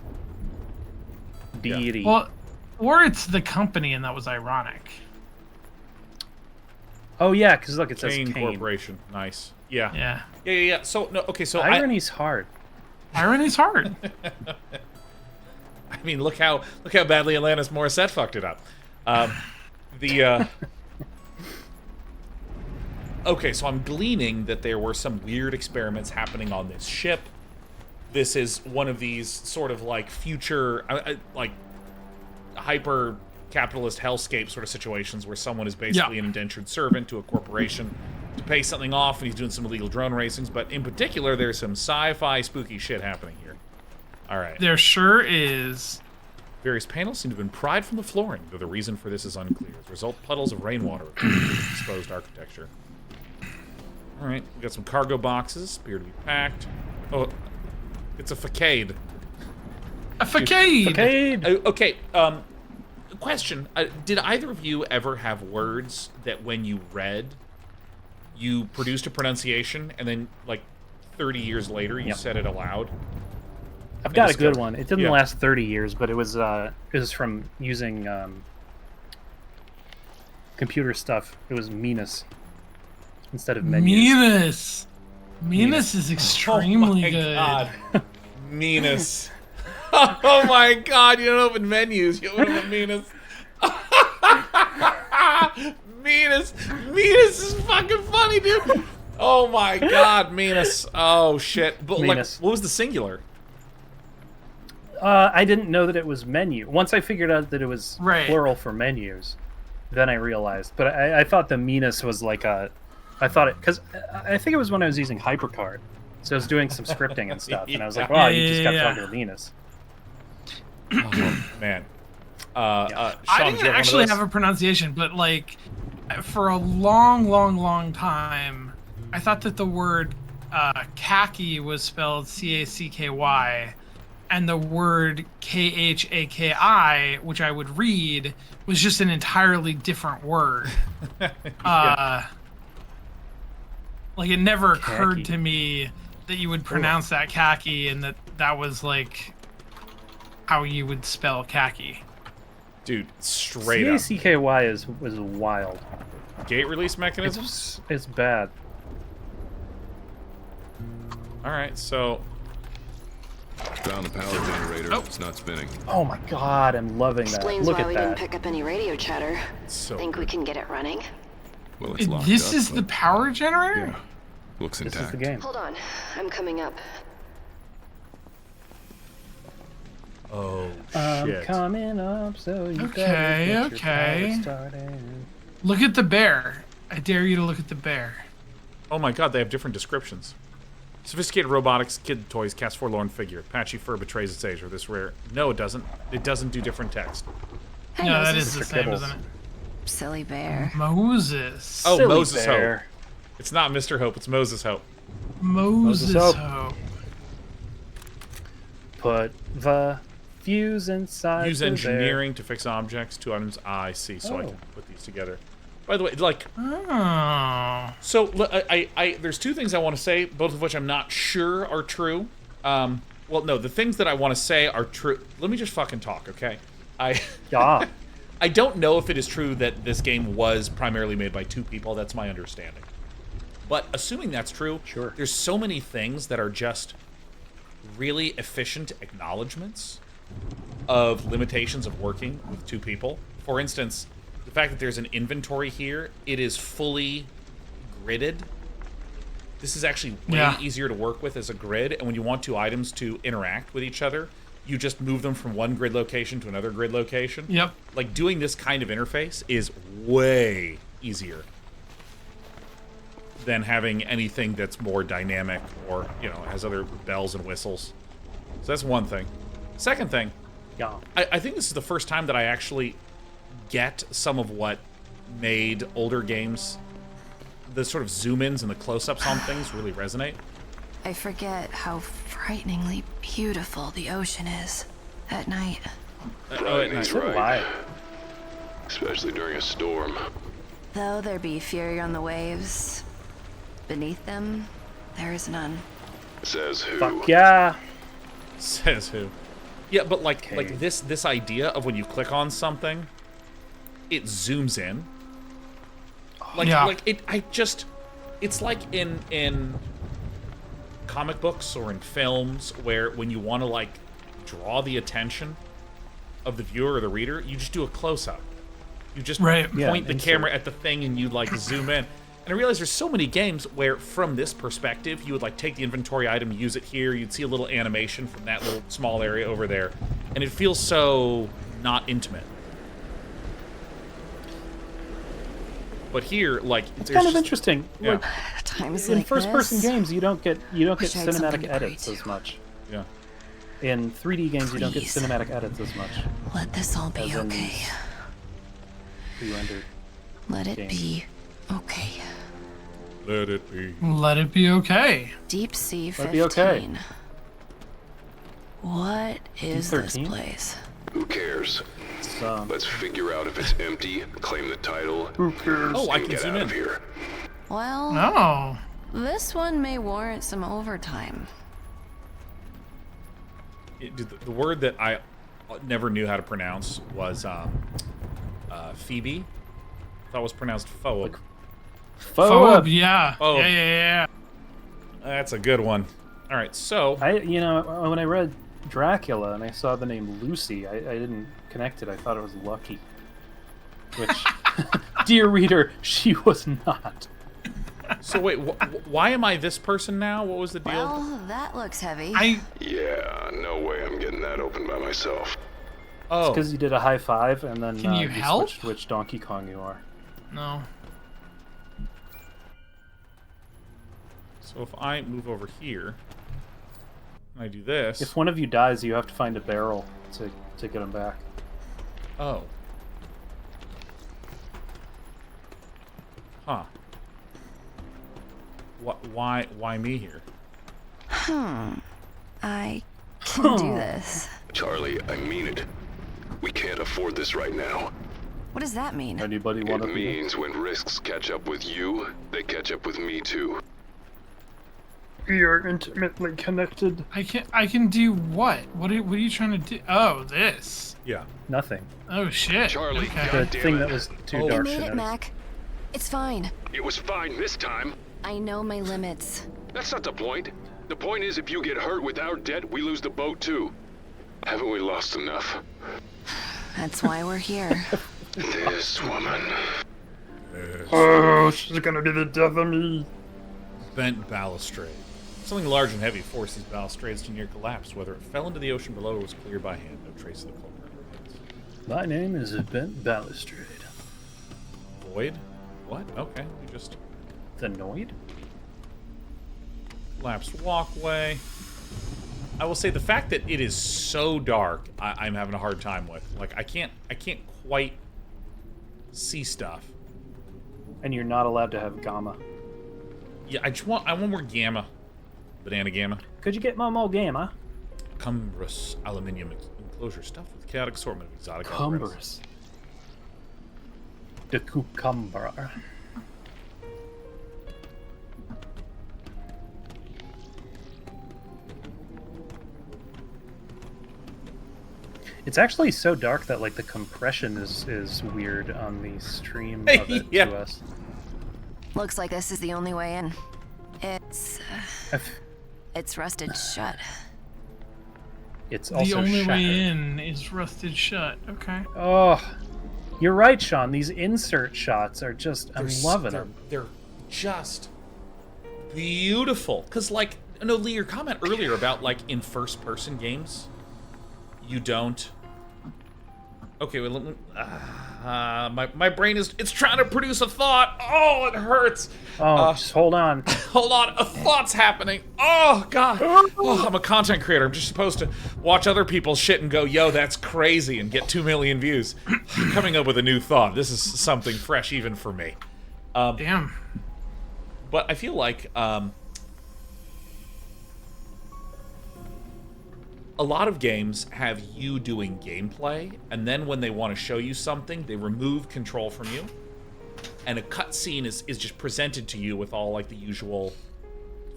[SPEAKER 2] deity.
[SPEAKER 3] Well, or it's the company, and that was ironic.
[SPEAKER 2] Oh yeah, because look, it says
[SPEAKER 1] Kane
[SPEAKER 2] Kane.
[SPEAKER 1] Corporation. Nice. Yeah.
[SPEAKER 3] Yeah.
[SPEAKER 1] Yeah. So no. Okay. So
[SPEAKER 2] Irony's hard.
[SPEAKER 3] Irony's hard.
[SPEAKER 1] I mean, look how badly Alanis Morissette fucked it up. Okay, so I'm gleaning that there were some weird experiments happening on this ship. This is one of these sort of like future, like hyper capitalist hellscape sort of situations where someone is basically an indentured servant to a corporation to pay something off, and he's doing some illegal drone racings. But in particular, there's some sci-fi spooky shit happening here. All right.
[SPEAKER 3] There sure is.
[SPEAKER 1] Various panels seem to have been pried from the flooring, though the reason for this is unclear. As a result, puddles of rainwater appear to be exposed architecture. All right, we got some cargo boxes, appear to be packed. Oh, it's a facade.
[SPEAKER 3] A facade!
[SPEAKER 2] Facade!
[SPEAKER 1] Okay, question. Did either of you ever have words that when you read, you produced a pronunciation, and then, like, 30 years later, you said it aloud?
[SPEAKER 2] I've got a good one. It didn't
[SPEAKER 1] Yeah.
[SPEAKER 2] last 30 years, but it was from using computer stuff. It was Minas instead of menus.
[SPEAKER 3] Minas is extremely good.
[SPEAKER 1] God. Minas. Oh my god, you don't open menus, you open Minas. Minas is fucking funny, dude. Oh my god, Minas. Oh shit. But
[SPEAKER 2] Minas.
[SPEAKER 1] like, what was the singular?
[SPEAKER 2] I didn't know that it was menu. Once I figured out that it was
[SPEAKER 3] Right.
[SPEAKER 2] plural for menus, then I realized. But I thought the Minas was like a... I thought it... Because I think it was when I was using HyperCard. So I was doing some scripting and stuff. And I was like, wow, you just kept talking to Minas.
[SPEAKER 1] Oh, man. Sean,
[SPEAKER 3] I
[SPEAKER 1] do you
[SPEAKER 3] didn't
[SPEAKER 1] have one of
[SPEAKER 3] actually
[SPEAKER 1] those?
[SPEAKER 3] have a pronunciation, but like for a long time, I thought that the word khaki was spelled C-A-C-K-Y, and the word K-H-A-K-I, which I would read, was just an entirely different word. Like it never occurred
[SPEAKER 2] Khaki.
[SPEAKER 3] to me that you would pronounce that khaki, and that was like how you would spell khaki.
[SPEAKER 1] Dude, straight up.
[SPEAKER 2] C-A-C-K-Y was wild.
[SPEAKER 1] Gate release mechanisms?
[SPEAKER 2] It's bad.
[SPEAKER 1] Alright, so...
[SPEAKER 5] Found the power generator.
[SPEAKER 1] Oh.
[SPEAKER 5] It's not spinning.
[SPEAKER 2] Oh my god, I'm loving that.
[SPEAKER 8] Explains
[SPEAKER 2] Look
[SPEAKER 8] why
[SPEAKER 2] at
[SPEAKER 8] we
[SPEAKER 2] that.
[SPEAKER 8] didn't pick up any radio chatter.
[SPEAKER 1] So
[SPEAKER 8] Think we can get it running?
[SPEAKER 5] Well, it's locked
[SPEAKER 3] This
[SPEAKER 5] up,
[SPEAKER 3] is the
[SPEAKER 5] but
[SPEAKER 3] power generator?
[SPEAKER 5] yeah, looks
[SPEAKER 2] This
[SPEAKER 5] intact.
[SPEAKER 2] is the game.
[SPEAKER 8] Hold on, I'm coming up.
[SPEAKER 1] Oh,
[SPEAKER 2] I'm
[SPEAKER 1] shit.
[SPEAKER 2] coming up, so you
[SPEAKER 3] Okay,
[SPEAKER 2] better get your
[SPEAKER 3] okay.
[SPEAKER 2] power started.
[SPEAKER 3] Look at the bear. I dare you to look at the bear.
[SPEAKER 1] Oh my god, they have different descriptions. Sophisticated robotics, kid toys, cast forlorn figure. Patchy fur betrays its age, or this rare. No, it doesn't. It doesn't do different text.
[SPEAKER 8] Hey,
[SPEAKER 3] No, that
[SPEAKER 8] Moses.
[SPEAKER 3] is the
[SPEAKER 2] Mr.
[SPEAKER 3] same,
[SPEAKER 2] Kibbles.
[SPEAKER 3] isn't it?
[SPEAKER 8] Silly bear.
[SPEAKER 3] Moses.
[SPEAKER 1] Oh,
[SPEAKER 2] Silly
[SPEAKER 1] Moses
[SPEAKER 2] bear.
[SPEAKER 1] Hope. It's not Mr. Hope, it's Moses Hope.
[SPEAKER 3] Moses
[SPEAKER 2] Hope.
[SPEAKER 3] Hope.
[SPEAKER 2] Put the fuse inside
[SPEAKER 1] Use
[SPEAKER 2] the
[SPEAKER 1] engineering to fix objects. 2 items. I see, so I
[SPEAKER 2] Oh.
[SPEAKER 1] can put these together. By the way, like,
[SPEAKER 3] Oh.
[SPEAKER 1] so there's 2 things I want to say, both of which I'm not sure are true. Well, no, the things that I want to say are true. Let me just fucking talk, okay?
[SPEAKER 2] Bear. Yeah.
[SPEAKER 1] I don't know if it is true that this game was primarily made by 2 people. That's my understanding. But assuming that's true,
[SPEAKER 2] Sure.
[SPEAKER 1] there's so many things that are just really efficient acknowledgments of limitations of working with 2 people. For instance, the fact that there's an inventory here, it is fully gridded. This is actually way easier to work with as a grid, and when you want two items to interact with each other, you just move them from one grid location to another grid location.
[SPEAKER 3] Yep.
[SPEAKER 1] Like, doing this kind of interface is way easier than having anything that's more dynamic or, you know, has other bells and whistles. So that's one thing. Second thing, I think this is the first time that I actually get some of what made older games, the sort of zoom-ins and the close-ups on things really resonate.
[SPEAKER 8] I forget how frighteningly beautiful the ocean is at night.
[SPEAKER 5] Frightening's right. Especially during a storm.
[SPEAKER 8] Though there be fury on the waves, beneath them, there is none.
[SPEAKER 5] Says who?
[SPEAKER 2] Fuck yeah.
[SPEAKER 1] Says who? Yeah, but like this idea of when you click on something, it zooms in. It's like in comic books or in films where when you want to like draw the attention of the viewer or the reader, you just do a close-up. You just point the camera at the thing and you like zoom in. And I realize there's so many games where from this perspective, you would like take the inventory item, use it here, you'd see a little animation from that little small area over there, and it feels so not intimate. But here, like,
[SPEAKER 2] it's kind of interesting.
[SPEAKER 1] Yeah.
[SPEAKER 2] Like,
[SPEAKER 8] Times
[SPEAKER 2] in
[SPEAKER 8] like
[SPEAKER 2] first-person
[SPEAKER 8] this,
[SPEAKER 2] games, you don't get
[SPEAKER 8] wish I had something
[SPEAKER 2] cinematic
[SPEAKER 8] to
[SPEAKER 2] edits
[SPEAKER 8] pray
[SPEAKER 2] as
[SPEAKER 8] to.
[SPEAKER 2] much.
[SPEAKER 1] Yeah.
[SPEAKER 2] In 3D games, you don't get
[SPEAKER 8] Please.
[SPEAKER 2] cinematic edits as much.
[SPEAKER 8] Let this all be
[SPEAKER 2] As in
[SPEAKER 8] okay.
[SPEAKER 2] Pre-rendered.
[SPEAKER 8] Let it
[SPEAKER 2] games.
[SPEAKER 8] be okay.
[SPEAKER 1] Let it be.
[SPEAKER 3] Let it be okay.
[SPEAKER 8] Deep Sea
[SPEAKER 2] Let
[SPEAKER 8] 15.
[SPEAKER 2] it be okay.
[SPEAKER 8] What is this
[SPEAKER 2] 13?
[SPEAKER 8] place?
[SPEAKER 5] Who cares?
[SPEAKER 2] So,
[SPEAKER 5] Let's figure out if it's empty, claim the title,
[SPEAKER 2] who cares?
[SPEAKER 1] Oh, I
[SPEAKER 5] and
[SPEAKER 1] can
[SPEAKER 5] get
[SPEAKER 1] zoom
[SPEAKER 5] out
[SPEAKER 1] in.
[SPEAKER 5] of here.
[SPEAKER 8] Well,
[SPEAKER 3] Oh.
[SPEAKER 8] this one may warrant some overtime.
[SPEAKER 1] The word that I never knew how to pronounce was Phoebe. I thought it was pronounced phobe.
[SPEAKER 3] Phobe, yeah.
[SPEAKER 1] Oh.
[SPEAKER 3] Yeah.
[SPEAKER 1] That's a good one. All right, so
[SPEAKER 2] When I read Dracula and I saw the name Lucy, I didn't connect it. I thought it was Lucky. Which, dear reader, she was not.
[SPEAKER 1] so wait, why am I this person now? What was the deal?
[SPEAKER 8] Well, that looks heavy.
[SPEAKER 5] Yeah, no way I'm getting that open by myself.
[SPEAKER 1] Oh,
[SPEAKER 2] Because you did a high five and then
[SPEAKER 3] Can you help?
[SPEAKER 2] switched which Donkey Kong you are.
[SPEAKER 3] No.
[SPEAKER 1] so if I move over here and I do this.
[SPEAKER 2] If one of you dies, you have to find a barrel to get him back.
[SPEAKER 1] Oh. Huh. Why me here?
[SPEAKER 8] I can do this.
[SPEAKER 5] Charlie, I mean it. We can't afford this right now.
[SPEAKER 8] What does that mean?
[SPEAKER 2] Anybody want
[SPEAKER 5] It
[SPEAKER 2] to
[SPEAKER 5] means when risks catch up with you, they catch up with me too.
[SPEAKER 2] We are intimately connected.
[SPEAKER 3] I can do what? What are you trying to do? Oh, this.
[SPEAKER 1] Yeah.
[SPEAKER 2] Nothing.
[SPEAKER 3] Oh shit.
[SPEAKER 5] Charlie,
[SPEAKER 3] Okay.
[SPEAKER 2] The
[SPEAKER 5] God damn
[SPEAKER 2] thing
[SPEAKER 5] it.
[SPEAKER 2] that was too
[SPEAKER 1] Oh.
[SPEAKER 2] dark
[SPEAKER 8] You
[SPEAKER 2] to
[SPEAKER 8] made it,
[SPEAKER 2] notice.
[SPEAKER 8] Mac. It's fine.
[SPEAKER 5] It was fine this time.
[SPEAKER 8] I know my limits.
[SPEAKER 5] That's not the point. The point is if you get hurt with our debt, we lose the boat too. Haven't we lost enough?
[SPEAKER 8] That's why we're here.
[SPEAKER 5] This woman.
[SPEAKER 2] Oh, she's gonna be the death of me.
[SPEAKER 1] Bent balustrade. Something large and heavy forced these balustrades to near collapse. Whether it fell into the ocean below or was cleared by hand, no trace of the culprit remains.
[SPEAKER 2] My name is Bent Balustrade.
[SPEAKER 1] Void? What? Okay, we just
[SPEAKER 2] The Noid?
[SPEAKER 1] collapsed walkway. I will say the fact that it is so dark, I'm having a hard time with. Like I can't quite see stuff.
[SPEAKER 2] And you're not allowed to have gamma.
[SPEAKER 1] Yeah, I want more gamma. Banana gamma.
[SPEAKER 2] Could you get more gamma?
[SPEAKER 1] Cumbrous aluminium enclosure stuffed with chaotic assortment of exotic apparatus.
[SPEAKER 2] Cumbrous. The cucumber. It's actually so dark that like the compression is weird on the stream of it
[SPEAKER 1] Yeah.
[SPEAKER 2] to us.
[SPEAKER 8] Looks like this is the only way in. It's rusted shut.
[SPEAKER 2] It's
[SPEAKER 3] The
[SPEAKER 2] also
[SPEAKER 3] only
[SPEAKER 2] shattered.
[SPEAKER 3] way in is rusted shut. Okay.
[SPEAKER 2] Oh, You're right, Sean. These insert shots are just... I'm loving them.
[SPEAKER 1] They're just beautiful. Because, like, no, Lee, your comment earlier about, like, in first-person games, you don't... Okay, well, my brain is... It's trying to produce a thought. Oh, it hurts.
[SPEAKER 2] Oh, just hold on.
[SPEAKER 1] Hold on. A thought's happening. Oh, God. Oh, I'm a content creator. I'm just supposed to watch other people's shit and go, yo, that's crazy, and get 2 million views. Coming up with a new thought. This is something fresh even for me.
[SPEAKER 3] Damn.
[SPEAKER 1] But I feel like... a lot of games have you doing gameplay, and then when they want to show you something, they remove control from you, and a cutscene is just presented to you with all like the usual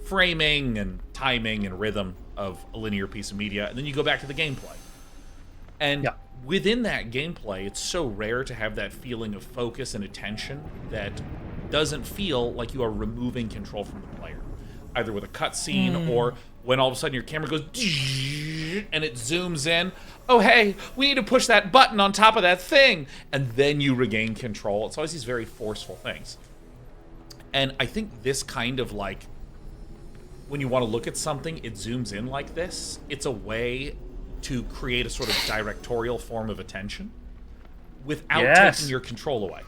[SPEAKER 1] framing and timing and rhythm of a linear piece of media, and then you go back to the gameplay. And within that gameplay, it's so rare to have that feeling of focus and attention that doesn't feel like you are removing control from the player, either with a cutscene or when all of a sudden your camera goes and it zooms in. Oh, hey, we need to push that button on top of that thing. And then you regain control. It's always these very forceful things. And I think this kind of like, when you want to look at something, it zooms in like this. It's a way to create a sort of directorial form of attention without taking your control away.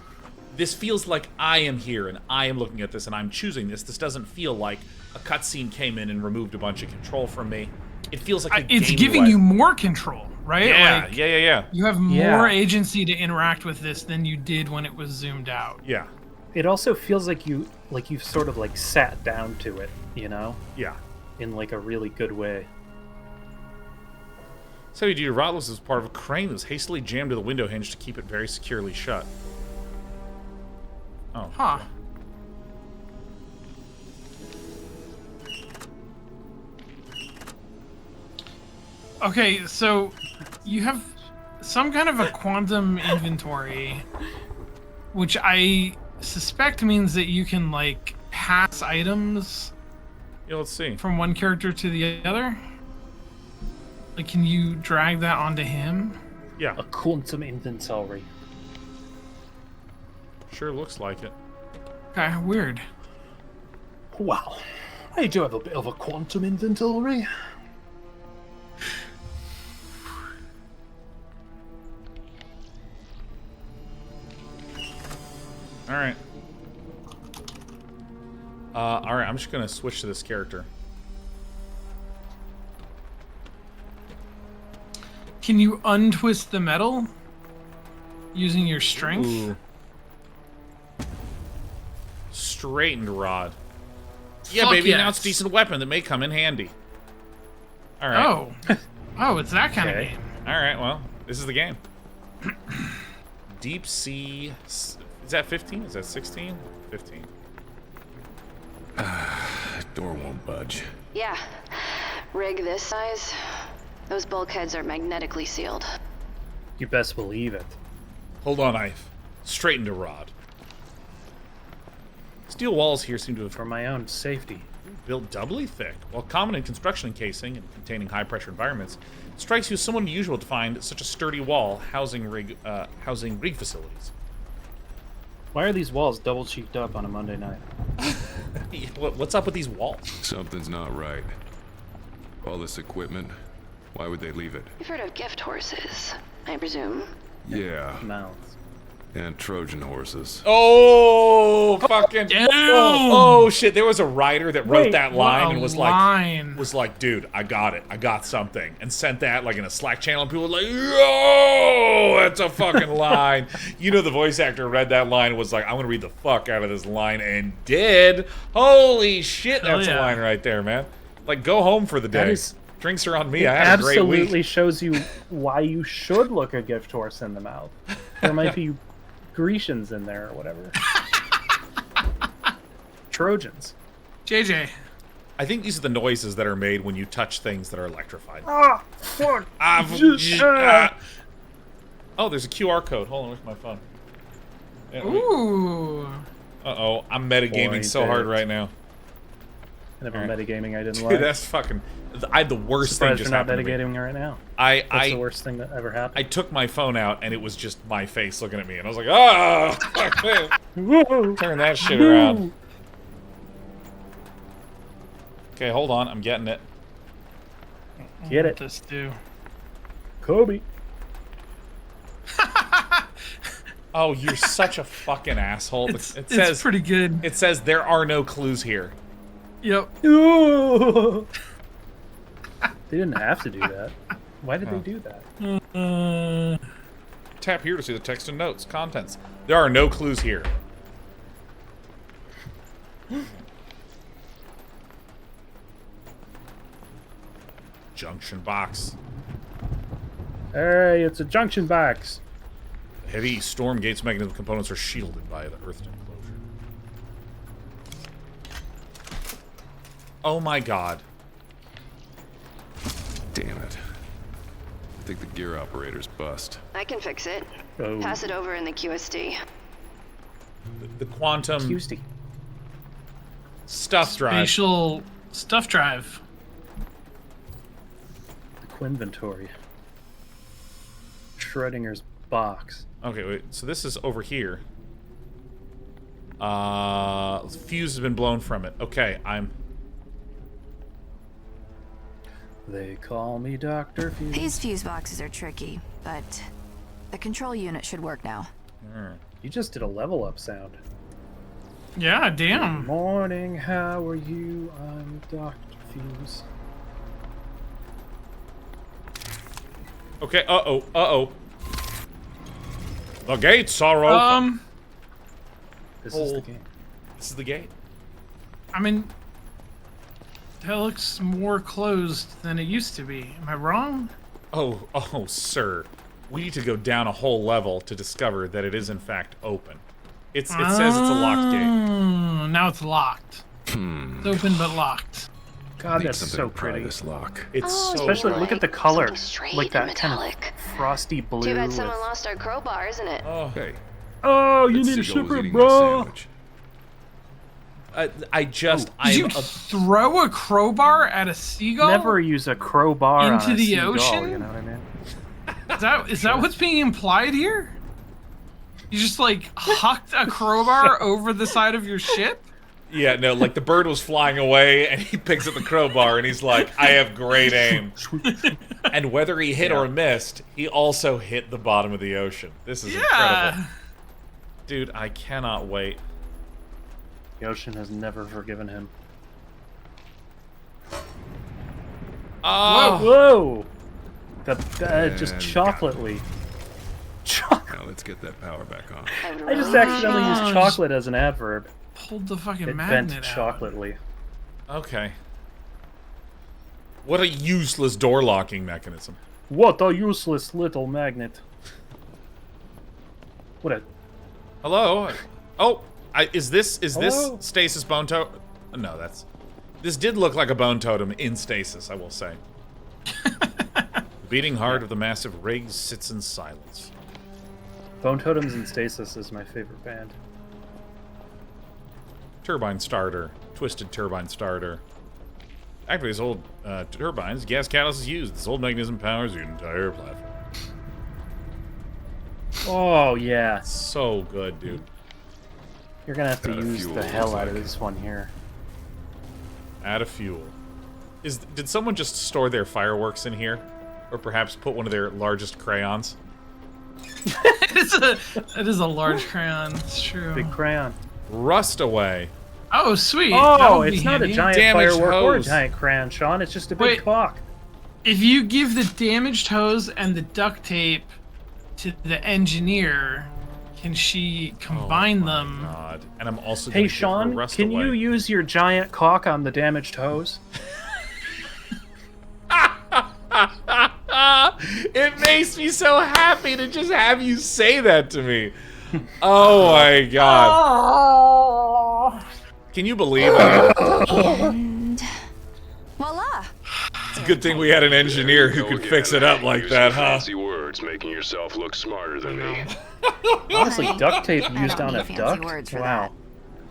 [SPEAKER 1] This feels like I am here and I am looking at this and I'm choosing this. This doesn't feel like a cutscene came in and removed a bunch of control from me. It feels like
[SPEAKER 3] it's giving you more control, right?
[SPEAKER 1] Yeah,
[SPEAKER 3] like,
[SPEAKER 1] yeah.
[SPEAKER 3] You have more agency to interact with this than you did when it was zoomed out.
[SPEAKER 1] Yeah.
[SPEAKER 2] It also feels like you've sort of like sat down to it, you know?
[SPEAKER 1] Yeah.
[SPEAKER 2] In like a really good way.
[SPEAKER 1] So you do Rotless as part of a crane that was hastily jammed to the window hinge to keep it very securely shut. Oh.
[SPEAKER 3] Huh. Okay, so you have some kind of a quantum inventory, which I suspect means that you can, like, pass items
[SPEAKER 1] let's see.
[SPEAKER 3] From one character to the other? Like, can you drag that onto him?
[SPEAKER 1] Yeah.
[SPEAKER 2] A quantum inventory.
[SPEAKER 1] Sure looks like it.
[SPEAKER 3] Okay, weird.
[SPEAKER 2] Wow. I do have a bit of a quantum inventory.
[SPEAKER 1] Alright. Alright, I'm just gonna switch to this character.
[SPEAKER 3] Can you untwist the metal using your strength?
[SPEAKER 1] Ooh. Straightened rod. Yeah, baby, now it's a decent weapon that may come in handy. Alright.
[SPEAKER 3] Oh. Oh, it's that kind of game.
[SPEAKER 1] Alright, well, this is the game. Deep sea... Is that 15? Is that 16? 15.
[SPEAKER 5] Door won't budge.
[SPEAKER 8] Yeah. Rig this size, those bulkheads are magnetically sealed.
[SPEAKER 2] You best believe it.
[SPEAKER 1] Hold on, I've straightened a rod. Steel walls here seem to have
[SPEAKER 2] For my own safety.
[SPEAKER 1] built doubly thick. While common in construction and casing and containing high-pressure environments, it strikes you as somewhat unusual to find such a sturdy wall housing rig facilities.
[SPEAKER 2] Why are these walls double cheeked up on a Monday night?
[SPEAKER 1] What's up with these walls?
[SPEAKER 5] Something's not right. All this equipment, why would they leave it?
[SPEAKER 8] You've heard of gift horses, I presume.
[SPEAKER 5] Yeah,
[SPEAKER 2] Mouths.
[SPEAKER 5] and Trojan horses.
[SPEAKER 1] Oh, fucking!
[SPEAKER 3] Damn!
[SPEAKER 1] Oh shit! There was a writer that wrote that line and was
[SPEAKER 3] line.
[SPEAKER 1] like, "Dude, I got it. I got something," and sent that like in a Slack channel. And people were like, "Yo, that's a fucking line." You know, the voice actor read that line and was like, "I'm gonna read the fuck out of this line," and did. Holy shit! That's a line right there, man. Like, go home for the day. Drinks are on me. I had a great week.
[SPEAKER 2] Absolutely shows you why you should look a gift horse in the mouth. There might be Grecians in there or whatever. Trojans.
[SPEAKER 3] JJ.
[SPEAKER 1] I think these are the noises that are made when you touch things that are electrified.
[SPEAKER 2] Ah, fuck.
[SPEAKER 1] Oh, there's a QR code. Hold on, where's my phone? Yeah,
[SPEAKER 3] Ooh.
[SPEAKER 1] uh-oh, I'm metagaming so hard right now.
[SPEAKER 2] Kind of a metagaming I didn't
[SPEAKER 1] Dude,
[SPEAKER 2] like.
[SPEAKER 1] that's fucking. I had the worst thing
[SPEAKER 2] Surprised
[SPEAKER 1] just
[SPEAKER 2] you're not
[SPEAKER 1] happened to me.
[SPEAKER 2] metagaming right now.
[SPEAKER 1] That's
[SPEAKER 2] That's the worst thing that ever
[SPEAKER 1] I
[SPEAKER 2] happened.
[SPEAKER 1] took my phone out and it was just my face looking at me, and I was like, "Oh, fuck this.
[SPEAKER 2] Whoa!
[SPEAKER 1] Turn that shit around." Okay, hold on, I'm getting it.
[SPEAKER 2] Get it.
[SPEAKER 3] This do.
[SPEAKER 2] Kobe.
[SPEAKER 1] Oh, you're such a fucking asshole.
[SPEAKER 3] It's
[SPEAKER 1] says
[SPEAKER 3] pretty good.
[SPEAKER 1] It says there are no clues here.
[SPEAKER 3] Yep.
[SPEAKER 2] They didn't have to do that. Why did they do that?
[SPEAKER 1] Tap here to see the text and notes. Contents. There are no clues here. Junction box.
[SPEAKER 2] Hey, it's a junction box.
[SPEAKER 1] Heavy storm gates mechanism components are shielded by the earth enclosure. Oh my god.
[SPEAKER 5] Damn it. I think the gear operator's bust.
[SPEAKER 8] I can fix it.
[SPEAKER 2] Oh.
[SPEAKER 8] Pass it over in the QSD.
[SPEAKER 1] The quantum
[SPEAKER 2] Tuesday.
[SPEAKER 1] stuff drive.
[SPEAKER 3] Spatial stuff drive.
[SPEAKER 2] The Quinventory. Schrodinger's box.
[SPEAKER 1] Okay, wait. So this is over here. Fuse has been blown from it. Okay, I'm.
[SPEAKER 2] They call me Dr. Fuse.
[SPEAKER 9] These fuse boxes are tricky, but the control unit should work now.
[SPEAKER 2] You just did a level up sound.
[SPEAKER 3] Yeah,
[SPEAKER 2] Good
[SPEAKER 3] damn.
[SPEAKER 2] morning, how are you? I'm Dr. Fuse.
[SPEAKER 1] Okay. Uh-oh. The gates are open.
[SPEAKER 2] This is the game.
[SPEAKER 1] This is the gate.
[SPEAKER 3] I mean, that looks more closed than it used to be. Am I wrong?
[SPEAKER 1] Oh, sir. We need to go down a whole level to discover that it is in fact open. It says it's a locked gate.
[SPEAKER 3] Now it's locked. It's open but locked.
[SPEAKER 2] God,
[SPEAKER 5] Need
[SPEAKER 2] that's
[SPEAKER 5] something
[SPEAKER 2] so
[SPEAKER 5] to pry
[SPEAKER 2] pretty.
[SPEAKER 5] this lock.
[SPEAKER 1] It's so
[SPEAKER 2] Especially
[SPEAKER 1] bright.
[SPEAKER 2] look at the color,
[SPEAKER 8] Something straight
[SPEAKER 2] like that
[SPEAKER 8] and
[SPEAKER 2] kind
[SPEAKER 8] metallic.
[SPEAKER 2] of frosty blue.
[SPEAKER 8] Too bad
[SPEAKER 2] with...
[SPEAKER 8] someone lost our crowbar, isn't it?
[SPEAKER 1] Oh,
[SPEAKER 5] Hey,
[SPEAKER 2] Oh, you
[SPEAKER 5] that
[SPEAKER 2] need a
[SPEAKER 5] seagull was
[SPEAKER 2] shipper,
[SPEAKER 5] eating my
[SPEAKER 2] bro.
[SPEAKER 5] sandwich.
[SPEAKER 3] Did
[SPEAKER 1] I'm
[SPEAKER 3] you throw a crowbar at a seagull?
[SPEAKER 2] Never use a crowbar
[SPEAKER 3] Into
[SPEAKER 2] on a
[SPEAKER 3] the
[SPEAKER 2] seagull,
[SPEAKER 3] ocean?
[SPEAKER 2] You know what I mean?
[SPEAKER 3] Is that what's being implied here? You just like hucked a crowbar over the side of your ship?
[SPEAKER 1] Yeah, no, like the bird was flying away and he picks up the crowbar and he's like, I have great aim. And whether he hit or missed, he also hit the bottom of the ocean. This is incredible. Dude, I cannot wait.
[SPEAKER 2] The ocean has never forgiven him.
[SPEAKER 1] Oh,
[SPEAKER 2] Whoa! Just
[SPEAKER 5] And
[SPEAKER 2] chocolately.
[SPEAKER 5] Now let's get that power back on.
[SPEAKER 2] I just accidentally
[SPEAKER 3] Oh,
[SPEAKER 2] used chocolate as an adverb.
[SPEAKER 3] Pulled the fucking
[SPEAKER 2] It
[SPEAKER 3] magnet
[SPEAKER 2] bent
[SPEAKER 3] out.
[SPEAKER 2] chocolately.
[SPEAKER 1] okay. What a useless door locking mechanism.
[SPEAKER 2] What a useless little magnet. What a...
[SPEAKER 1] Hello? Oh, is this
[SPEAKER 2] Hello?
[SPEAKER 1] stasis bone totem? No, this did look like a bone totem in stasis, I will say. The beating heart of the massive rig sits in silence.
[SPEAKER 2] Bone Totems and Stasis is my favorite band.
[SPEAKER 1] Turbine starter. Twisted turbine starter. Activate these old turbines. Gas catalyst is used. This old mechanism powers the entire platform.
[SPEAKER 2] Oh, yeah.
[SPEAKER 1] So good, dude.
[SPEAKER 2] You're gonna have to
[SPEAKER 5] Out of
[SPEAKER 2] use
[SPEAKER 5] fuel,
[SPEAKER 2] the hell
[SPEAKER 5] looks
[SPEAKER 2] out of
[SPEAKER 5] like.
[SPEAKER 2] this one here.
[SPEAKER 1] Add a fuel. Did someone just store their fireworks in here? Or perhaps put one of their largest crayons?
[SPEAKER 3] It is a large crayon. It's true.
[SPEAKER 2] Big crayon.
[SPEAKER 1] Rust away.
[SPEAKER 3] Oh, sweet.
[SPEAKER 2] Oh,
[SPEAKER 3] That'll be
[SPEAKER 2] it's not a
[SPEAKER 3] handy.
[SPEAKER 2] giant
[SPEAKER 1] Damaged
[SPEAKER 2] firework or a
[SPEAKER 1] hose.
[SPEAKER 2] giant crayon, Sean. It's just a big
[SPEAKER 3] Wait.
[SPEAKER 2] cock.
[SPEAKER 3] If you give the damaged hose and the duct tape to the engineer, can she combine
[SPEAKER 1] Oh my
[SPEAKER 3] them?
[SPEAKER 1] God. And I'm also
[SPEAKER 2] Hey,
[SPEAKER 1] gonna give her
[SPEAKER 2] Sean,
[SPEAKER 1] rust
[SPEAKER 2] can
[SPEAKER 1] away.
[SPEAKER 2] you use your giant cock on the damaged hose?
[SPEAKER 1] It makes me so happy to just have you say that to me. Oh my God. Can you believe it?
[SPEAKER 9] And voila!
[SPEAKER 1] It's a good thing we had an engineer who could fix it up like that, huh?
[SPEAKER 10] Fancy words, making yourself look smarter than me.
[SPEAKER 2] Honestly, duct tape
[SPEAKER 9] I
[SPEAKER 2] used
[SPEAKER 9] don't
[SPEAKER 2] on
[SPEAKER 9] need
[SPEAKER 2] a
[SPEAKER 9] fancy
[SPEAKER 2] duct?
[SPEAKER 9] words for
[SPEAKER 2] Wow.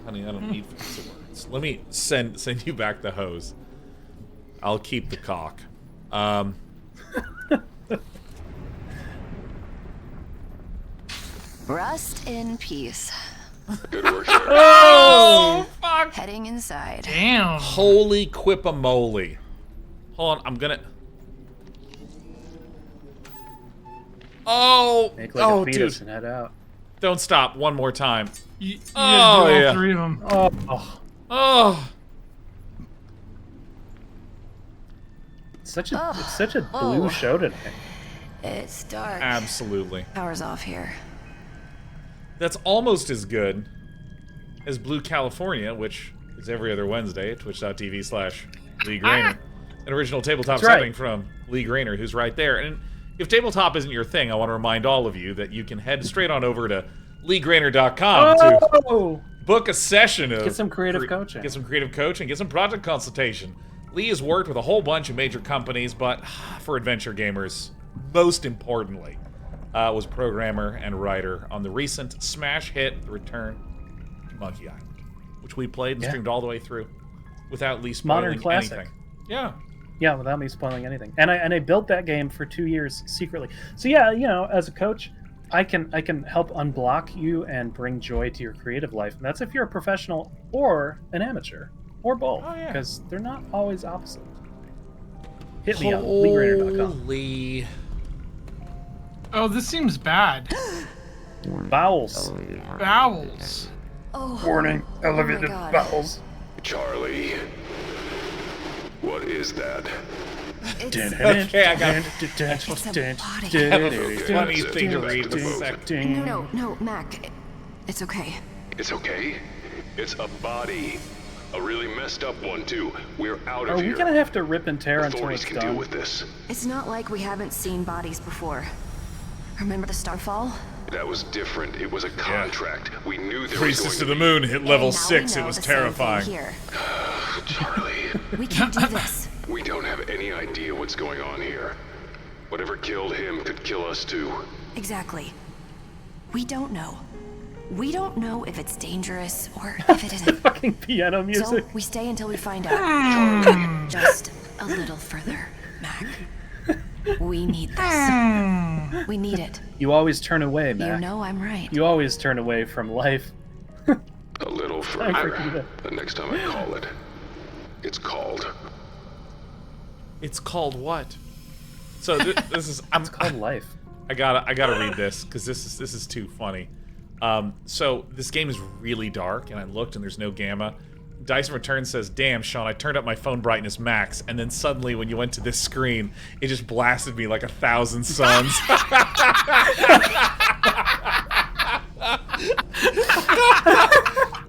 [SPEAKER 1] Honey, I don't need fancy words. So let me send you back the hose. I'll keep the cock.
[SPEAKER 9] Rust in peace.
[SPEAKER 10] Good work there.
[SPEAKER 1] Oh, fuck!
[SPEAKER 9] Heading inside.
[SPEAKER 3] Damn.
[SPEAKER 1] Holy quipamole. Hold on, I'm gonna... Oh!
[SPEAKER 2] Make like a fetus and head out.
[SPEAKER 1] Don't stop. One more time.
[SPEAKER 3] You gotta do all 3 of them.
[SPEAKER 1] Oh!
[SPEAKER 2] It's such a blue show today.
[SPEAKER 9] It's dark.
[SPEAKER 1] Absolutely.
[SPEAKER 9] Power's off here.
[SPEAKER 1] That's almost as good as Blue California, which is every other Wednesday at twitch.tv/Lee Grainer. An original tabletop setting from Lee Grainer, who's right there. And if tabletop isn't your thing, I want to remind all of you that you can head straight on over to leegrainer.com to book a session of...
[SPEAKER 2] Get some creative coaching.
[SPEAKER 1] Get some creative coaching, get some project consultation. Lee has worked with a whole bunch of major companies, but for adventure gamers, most importantly, was programmer and writer on the recent smash hit, The Return to Monkey Island, which we played and streamed all the way through without Lee spoiling
[SPEAKER 2] Modern classic.
[SPEAKER 1] anything. Yeah.
[SPEAKER 2] Yeah, without me spoiling anything. And I built that game for 2 years secretly. So yeah, you know, as a coach, I can help unblock you and bring joy to your creative life. And that's if you're a professional or an amateur. Or both. Because they're not always opposite. Hit me up, leegrainer.com.
[SPEAKER 1] Holy...
[SPEAKER 3] Oh, this seems bad.
[SPEAKER 2] Bowels.
[SPEAKER 3] Bowels.
[SPEAKER 8] Oh.
[SPEAKER 2] Warning, elevated bowels.
[SPEAKER 10] Charlie. What is that?
[SPEAKER 1] Okay, I got
[SPEAKER 8] It's a
[SPEAKER 1] funny thing to read in a second.
[SPEAKER 8] No, Mac. It's okay.
[SPEAKER 10] It's okay? It's a body. A really messed up one, too. We're out of
[SPEAKER 2] Are
[SPEAKER 10] here.
[SPEAKER 2] we gonna have to rip and tear until
[SPEAKER 10] Authorities
[SPEAKER 2] it's
[SPEAKER 10] can
[SPEAKER 2] done?
[SPEAKER 10] deal with this.
[SPEAKER 8] It's not like we haven't seen bodies before. Remember the Starfall?
[SPEAKER 10] That was different. It was a contract. We knew there
[SPEAKER 1] Priestess
[SPEAKER 10] was
[SPEAKER 1] to
[SPEAKER 10] going
[SPEAKER 1] the Moon hit level
[SPEAKER 8] And now
[SPEAKER 1] 6.
[SPEAKER 8] we
[SPEAKER 1] It
[SPEAKER 8] know
[SPEAKER 1] was
[SPEAKER 8] the same thing
[SPEAKER 1] terrifying.
[SPEAKER 8] here.
[SPEAKER 10] Charlie.
[SPEAKER 8] We can do this.
[SPEAKER 10] We don't have any idea what's going on here. Whatever killed him could kill us too.
[SPEAKER 8] Exactly. We don't know. We don't know if it's dangerous or if it isn't.
[SPEAKER 2] Fucking piano music.
[SPEAKER 8] So we stay until we find out. Just a little further, Mac. We need this. We need it.
[SPEAKER 2] You always turn away, Mac.
[SPEAKER 8] You know I'm right.
[SPEAKER 2] You always turn away from life.
[SPEAKER 10] A little further. The next time I call it, it's called.
[SPEAKER 1] It's called what? So this is...
[SPEAKER 2] It's called life.
[SPEAKER 1] I gotta read this because this is too funny. So this game is really dark, and I looked, and there's no gamma. Dyson Return says, "Damn, Sean, I turned up my phone brightness max, and then suddenly, when you went to this screen, it just blasted me like 1,000 suns."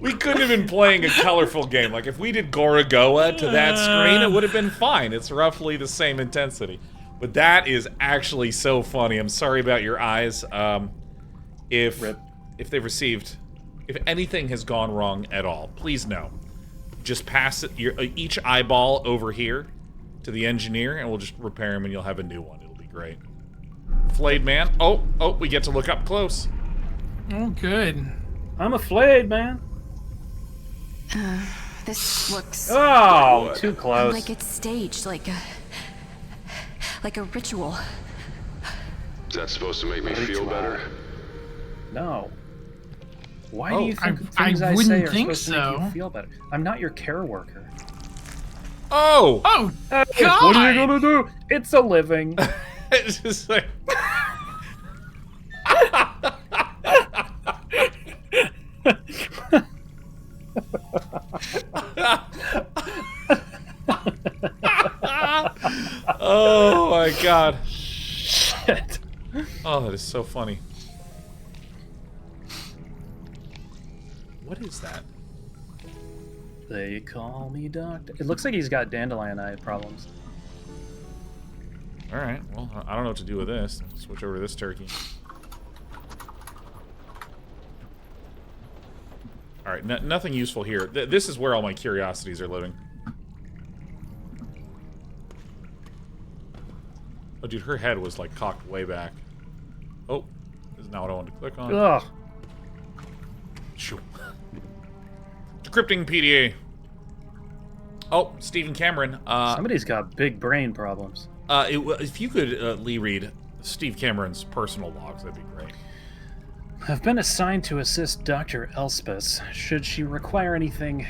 [SPEAKER 1] We couldn't have been playing a colorful game. Like, if we did Gorogoa to that screen, it would have been fine. It's roughly the same intensity. But that is actually so funny. I'm sorry about your eyes. If they've received... If anything has gone wrong at all, please know. Just pass it, each eyeball over here to the engineer, and we'll just repair him, and you'll have a new one. It'll be great. Flayed man. Oh, we get to look up close.
[SPEAKER 3] Oh, good.
[SPEAKER 2] I'm a flayed man.
[SPEAKER 8] This looks...
[SPEAKER 2] Oh, too close.
[SPEAKER 8] Like it's staged, like a ritual.
[SPEAKER 10] Is that supposed to make me feel better?
[SPEAKER 2] No. Why do you think
[SPEAKER 3] I
[SPEAKER 2] things I say
[SPEAKER 3] wouldn't
[SPEAKER 2] are
[SPEAKER 3] think
[SPEAKER 2] supposed to make
[SPEAKER 3] so.
[SPEAKER 2] you feel better? I'm not your care worker.
[SPEAKER 1] Oh!
[SPEAKER 3] Oh,
[SPEAKER 2] Hey,
[SPEAKER 3] God!
[SPEAKER 2] what are you gonna do? It's a living.
[SPEAKER 1] It's just like... Oh my god.
[SPEAKER 2] Shit.
[SPEAKER 1] Oh, that is so funny. What is that?
[SPEAKER 2] They call me doctor. It looks like he's got dandelion eye problems.
[SPEAKER 1] Alright, well, I don't know what to do with this. Switch over to this turkey. Alright, nothing useful here. This is where all my curiosities are living. Oh, dude, her head was, like, cocked way back. Oh, this is not what I wanted to click on.
[SPEAKER 2] Ugh.
[SPEAKER 1] Shoo. Decrypting PDA. Oh, Stephen Cameron.
[SPEAKER 2] Somebody's got big brain problems.
[SPEAKER 1] If you could, Lee, read Steve Cameron's personal logs, that'd be great.
[SPEAKER 2] I've been assigned to assist Dr. Elspeth should she require anything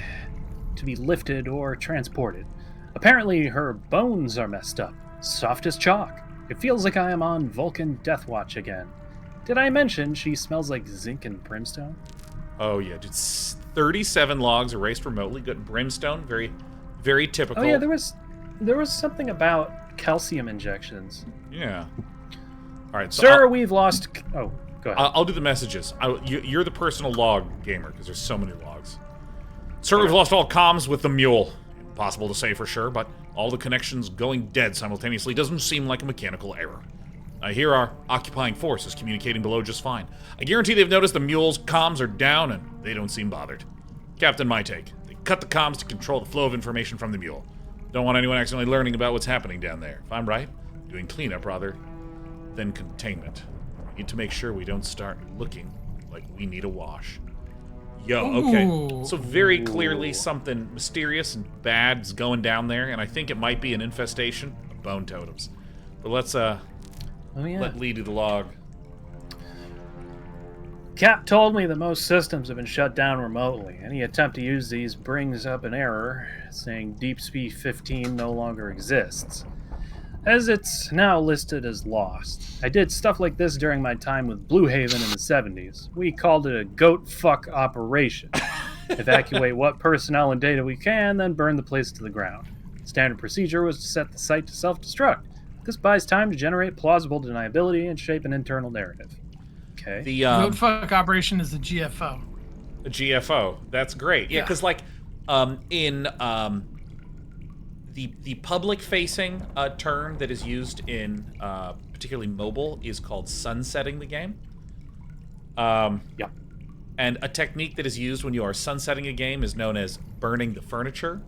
[SPEAKER 2] to be lifted or transported. Apparently, her bones are messed up, soft as chalk. It feels like I am on Vulcan Death Watch again. Did I mention she smells like zinc and brimstone?
[SPEAKER 1] Oh, yeah, dude. 37 logs erased remotely. Good brimstone. Very, very typical.
[SPEAKER 2] Oh, yeah, there was something about calcium injections.
[SPEAKER 1] Yeah. All right, so
[SPEAKER 2] Sir, we've lost... Oh, go ahead.
[SPEAKER 1] I'll do the messages. You're the personal log gamer, because there's so many logs. Sir, we've lost all comms with the mule. Impossible to say for sure, but all the connections going dead simultaneously doesn't seem like a mechanical error. I hear our occupying force is communicating below just fine. I guarantee they've noticed the mule's comms are down, and they don't seem bothered. Captain, my take. They cut the comms to control the flow of information from the mule. Don't want anyone accidentally learning about what's happening down there. If I'm right, doing cleanup rather than containment. We need to make sure we don't start looking like we need a wash. Yo, okay.
[SPEAKER 3] Ooh.
[SPEAKER 1] So very clearly something mysterious and bad's going down there, and I think it might be an infestation of bone totems. But let's let Lee do the log.
[SPEAKER 2] Cap told me that most systems have been shut down remotely. Any attempt to use these brings up an error saying Deep Speed 15 no longer exists, as it's now listed as lost. I did stuff like this during my time with Blue Haven in the 70s. We called it a goat fuck operation. Evacuate what personnel and data we can, then burn the place to the ground. Standard procedure was to set the site to self-destruct. This buys time to generate plausible deniability and shape an internal narrative. Okay.
[SPEAKER 1] The
[SPEAKER 3] Goat fuck operation is a GFO.
[SPEAKER 1] A GFO. That's great. Yeah, because in the public-facing term that is used in particularly mobile is called sunsetting the game.
[SPEAKER 2] Yeah.
[SPEAKER 1] And a technique that is used when you are sunsetting a game is known as burning the furniture,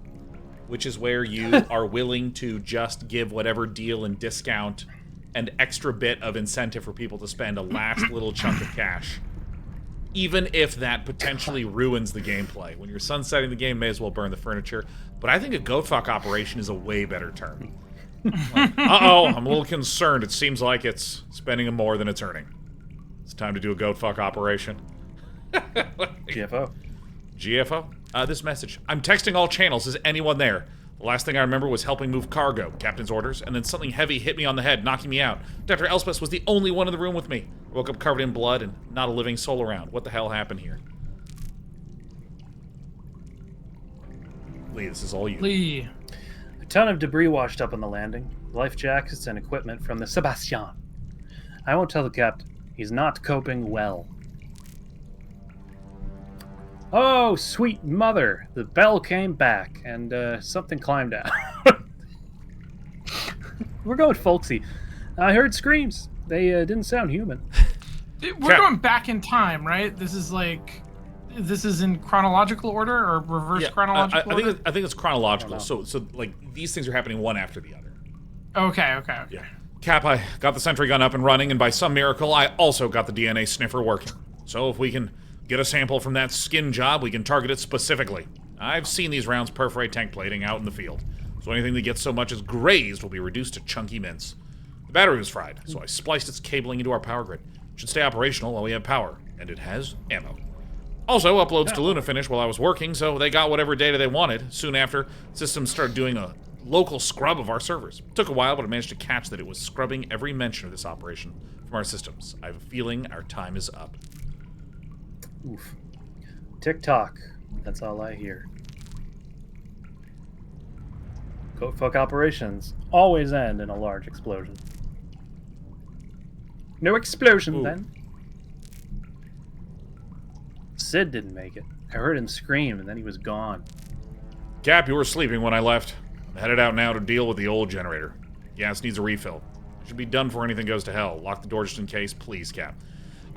[SPEAKER 1] which is where you are willing to just give whatever deal and discount and extra bit of incentive for people to spend a last little chunk of cash, even if that potentially ruins the gameplay. When you're sunsetting the game, may as well burn the furniture. But I think a goat fuck operation is a way better term. Like, uh-oh, I'm a little concerned. It seems like it's spending more than it's earning. It's time to do a goat fuck operation.
[SPEAKER 2] GFO.
[SPEAKER 1] GFO? This message. I'm texting all channels. Is anyone there? The last thing I remember was helping move cargo, captain's orders, and then something heavy hit me on the head, knocking me out. Dr. Elspeth was the only one in the room with me. I woke up covered in blood and not a living soul around. What the hell happened here? Lee, this is all you.
[SPEAKER 3] Lee.
[SPEAKER 2] A ton of debris washed up on the landing. Life jackets and equipment from the Sebastian. I won't tell the captain. He's not coping well. Oh, sweet mother! The bell came back, and something climbed out. We're going folksy. I heard screams. They didn't sound human.
[SPEAKER 3] We're going back in time, right? This is in chronological order or reverse chronological order?
[SPEAKER 1] I think it's chronological. So like these things are happening one after the other.
[SPEAKER 3] Okay.
[SPEAKER 1] Yeah. Cap, I got the sentry gun up and running, and by some miracle, I also got the DNA sniffer working. So if we can get a sample from that skin job, we can target it specifically. I've seen these rounds perforate tank plating out in the field, so anything that gets so much as grazed will be reduced to chunky mince. The battery was fried, so I spliced its cabling into our power grid. It should stay operational while we have power, and it has ammo. Also, uploads to Luna finished while I was working, so they got whatever data they wanted. Soon after, systems started doing a local scrub of our servers. It took a while, but I managed to catch that it was scrubbing every mention of this operation from our systems. I have a feeling our time is up.
[SPEAKER 2] Oof. Tick-tock. That's all I hear. Goat fuck operations always end in a large explosion. No explosion, then. Sid didn't make it. I heard him scream, and then he was gone.
[SPEAKER 1] Cap, you were sleeping when I left. I'm headed out now to deal with the old generator. Gas needs a refill. It should be done before anything goes to hell. Lock the door just in case, please, Cap.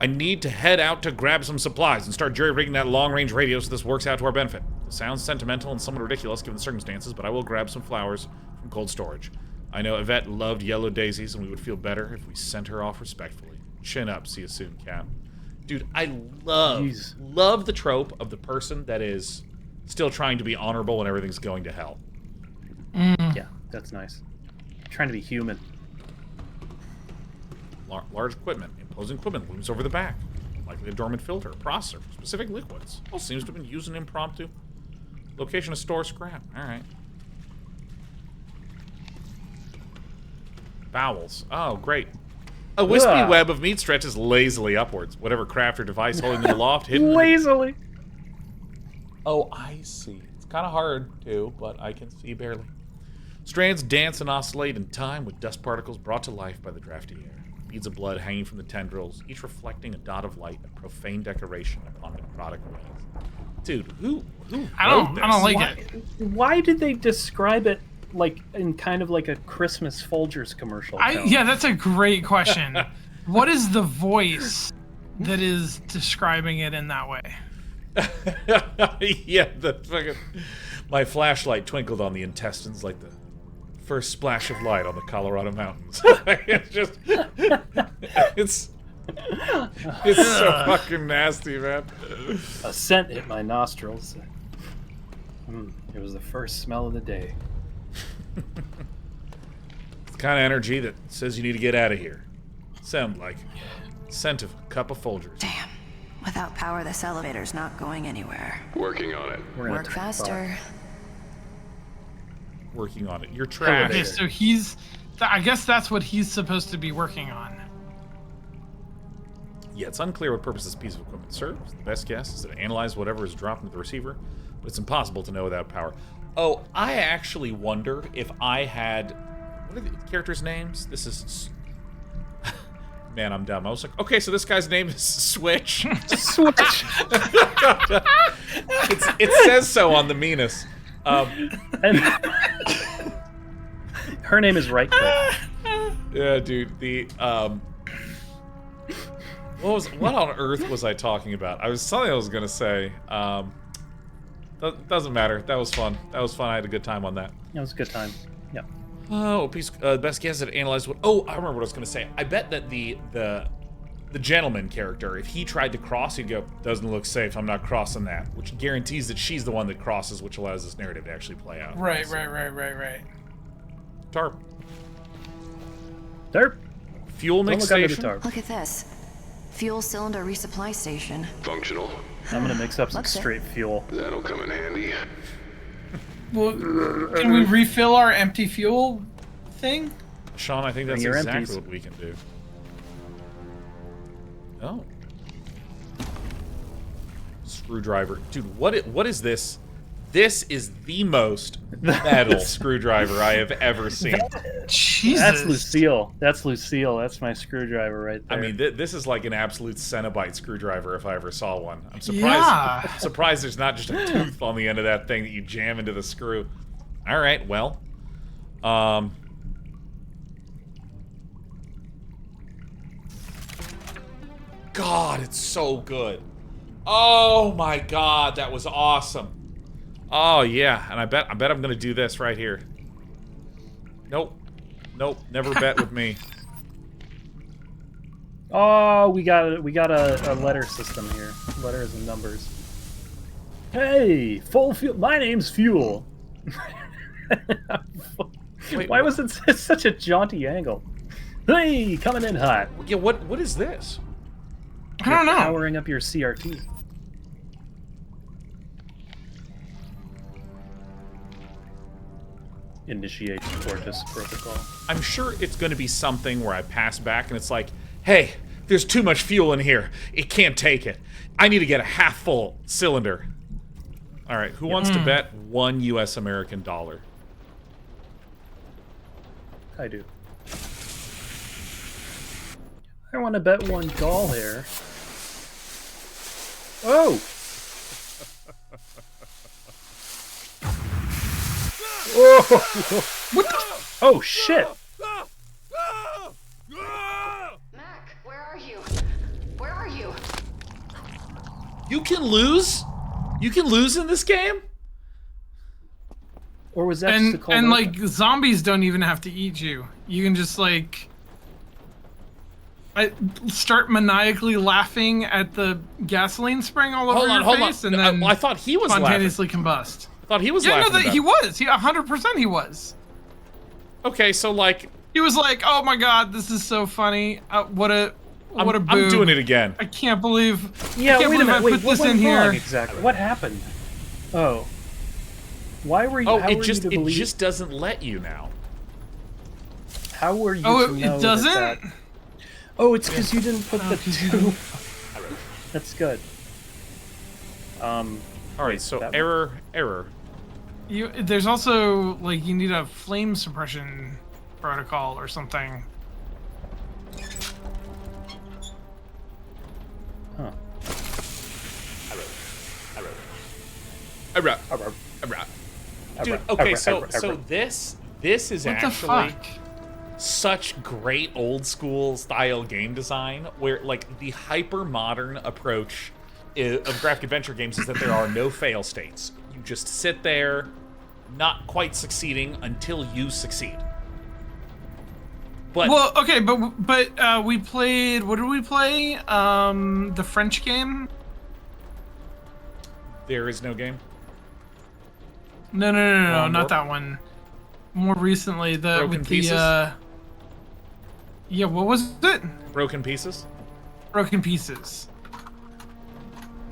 [SPEAKER 1] I need to head out to grab some supplies and start jury-rigging that long-range radio so this works out to our benefit. It sounds sentimental and somewhat ridiculous given the circumstances, but I will grab some flowers from cold storage. I know Yvette loved yellow daisies, and we would feel better if we sent her off respectfully. Chin up. See you soon, Cap. Dude, I love the trope of the person that is still trying to be honorable when everything's going to hell.
[SPEAKER 2] Yeah, that's nice. Trying to be human.
[SPEAKER 1] Large equipment. Imposing equipment looms over the back. Likely a dormant filter, processor for specific liquids. All seems to have been used in impromptu. Location to store scrap. Alright. Bowels. Oh, great. A wispy web of meat stretches lazily upwards. Whatever craft or device holding them aloft, hidden.
[SPEAKER 2] Lazily.
[SPEAKER 1] Oh, I see. It's kind of hard to, but I can see barely. Strands dance and oscillate in time with dust particles brought to life by the drafty air. Beads of blood hanging from the tendrils, each reflecting a dot of light, a profane decoration upon the product wheels. Dude, who
[SPEAKER 3] I don't like it.
[SPEAKER 2] Why did they describe it like in kind of like a Christmas Folgers commercial?
[SPEAKER 3] Yeah, that's a great question. What is the voice that is describing it in that way?
[SPEAKER 1] Yeah, the fucking... My flashlight twinkled on the intestines like the first splash of light on the Colorado mountains. It's just... It's so fucking nasty, man.
[SPEAKER 2] A scent hit my nostrils. It was the first smell of the day.
[SPEAKER 1] It's the kind of energy that says you need to get out of here. Sound like scent of a cup of Folgers.
[SPEAKER 9] Damn. Without power, this elevator's not going anywhere.
[SPEAKER 10] Working on it.
[SPEAKER 9] Work faster.
[SPEAKER 1] Working on it. You're trash.
[SPEAKER 3] Okay, so he's... I guess that's what he's supposed to be working on.
[SPEAKER 1] Yeah, it's unclear what purpose this piece of equipment serves. The best guess is to analyze whatever is dropped into the receiver, but it's impossible to know without power. Oh, I actually wonder if I had... What are the characters' names? This is... Man, I'm dumb. I was like, okay, so this guy's name is Switch.
[SPEAKER 2] Switch.
[SPEAKER 1] It says so on the Minas.
[SPEAKER 2] And her name is Right Click.
[SPEAKER 1] Yeah, dude. The what on earth was I talking about? I was something I was gonna say. Doesn't matter. That was fun. I had a good time on that.
[SPEAKER 2] It was a good time. Yeah.
[SPEAKER 1] Oh, best guess at analyze what. Oh, I remember what I was gonna say. I bet that the gentleman character, if he tried to cross, he'd go, "Doesn't look safe. I'm not crossing that," which guarantees that she's the one that crosses, which allows this narrative to actually play out.
[SPEAKER 3] Right.
[SPEAKER 1] Tarp. Fuel mix station.
[SPEAKER 9] Look at this. Fuel cylinder resupply station.
[SPEAKER 10] Functional.
[SPEAKER 2] I'm gonna mix up some
[SPEAKER 9] Looks it.
[SPEAKER 2] straight fuel.
[SPEAKER 10] That'll come in handy.
[SPEAKER 3] Well, can we refill our empty fuel thing?
[SPEAKER 1] Sean, I think that's
[SPEAKER 2] Bring your
[SPEAKER 1] exactly
[SPEAKER 2] empties.
[SPEAKER 1] what we can do. Oh. Screwdriver. Dude, what is this? This is the most metal screwdriver I have ever seen.
[SPEAKER 3] Jesus.
[SPEAKER 2] That's Lucille. That's my screwdriver right there.
[SPEAKER 1] I mean, this is like an absolute Cenobite screwdriver if I ever saw one. I'm surprised. Surprised there's not just a tooth on the end of that thing that you jam into the screw. All right, well, God, it's so good. Oh my God, that was awesome. Oh yeah, and I bet I'm gonna do this right here. Nope, never bet with me.
[SPEAKER 2] Oh, we got a letter system here. Letters and numbers. Hey, full fuel. My name's Fuel.
[SPEAKER 1] Wait,
[SPEAKER 2] Why was it such a jaunty angle? Hey, coming in hot.
[SPEAKER 1] Yeah, what is this?
[SPEAKER 3] I don't know.
[SPEAKER 2] Powering up your CRT. Initiate Fortis protocol.
[SPEAKER 1] I'm sure it's going to be something where I pass back and it's like, hey, there's too much fuel in here. It can't take it. I need to get a half full cylinder. All right, who wants to bet $1 US American dollar?
[SPEAKER 2] I do. I want to bet one doll here. Oh! Oh! What the? Oh shit!
[SPEAKER 8] Mac, where are you? Where are you?
[SPEAKER 1] You can lose? You can lose in this game?
[SPEAKER 2] Or was that just a cold
[SPEAKER 3] and
[SPEAKER 2] open?
[SPEAKER 3] like zombies don't even have to eat you. You can just like start maniacally laughing at the gasoline spraying all over your face, and then
[SPEAKER 1] I thought he was
[SPEAKER 3] spontaneously combust.
[SPEAKER 1] Thought he was
[SPEAKER 3] Yeah,
[SPEAKER 1] laughing
[SPEAKER 3] no,
[SPEAKER 1] about
[SPEAKER 3] he
[SPEAKER 1] it.
[SPEAKER 3] was. He 100% he was.
[SPEAKER 1] Okay, so like
[SPEAKER 3] He was like, "Oh my god, this is so funny. What a boob.
[SPEAKER 1] I'm doing it again.
[SPEAKER 3] I can't believe.
[SPEAKER 2] Yeah,
[SPEAKER 3] I can't
[SPEAKER 2] wait a
[SPEAKER 3] believe
[SPEAKER 2] minute.
[SPEAKER 3] I
[SPEAKER 2] Wait,
[SPEAKER 3] put
[SPEAKER 2] what
[SPEAKER 3] this in
[SPEAKER 2] went wrong
[SPEAKER 3] here."
[SPEAKER 2] exactly? What happened? Oh. Why were you?
[SPEAKER 1] Oh,
[SPEAKER 2] how
[SPEAKER 1] it
[SPEAKER 2] were
[SPEAKER 1] just
[SPEAKER 2] you to believe?
[SPEAKER 1] just doesn't let you now.
[SPEAKER 2] How were you
[SPEAKER 3] Oh,
[SPEAKER 2] to
[SPEAKER 3] it
[SPEAKER 2] know
[SPEAKER 3] doesn't?
[SPEAKER 2] that? Oh, it's because you didn't put the two. That's good.
[SPEAKER 1] All right, so
[SPEAKER 2] that
[SPEAKER 1] error.
[SPEAKER 3] There's also like you need a flame suppression protocol or something.
[SPEAKER 2] Huh.
[SPEAKER 1] Dude, okay, so this is
[SPEAKER 3] What the
[SPEAKER 1] actually
[SPEAKER 3] fuck?
[SPEAKER 1] such great old school style game design where like the hyper modern approach of graphic adventure games is that there are no fail states. You just sit there, not quite succeeding until you succeed. But
[SPEAKER 3] Well, okay, but we played. What did we play? The French game.
[SPEAKER 1] there is no game.
[SPEAKER 3] No,
[SPEAKER 1] More?
[SPEAKER 3] not that one. More recently, the
[SPEAKER 1] Broken
[SPEAKER 3] with
[SPEAKER 1] Pieces?
[SPEAKER 3] the. Yeah, what was it?
[SPEAKER 1] Broken Pieces?
[SPEAKER 3] Broken Pieces.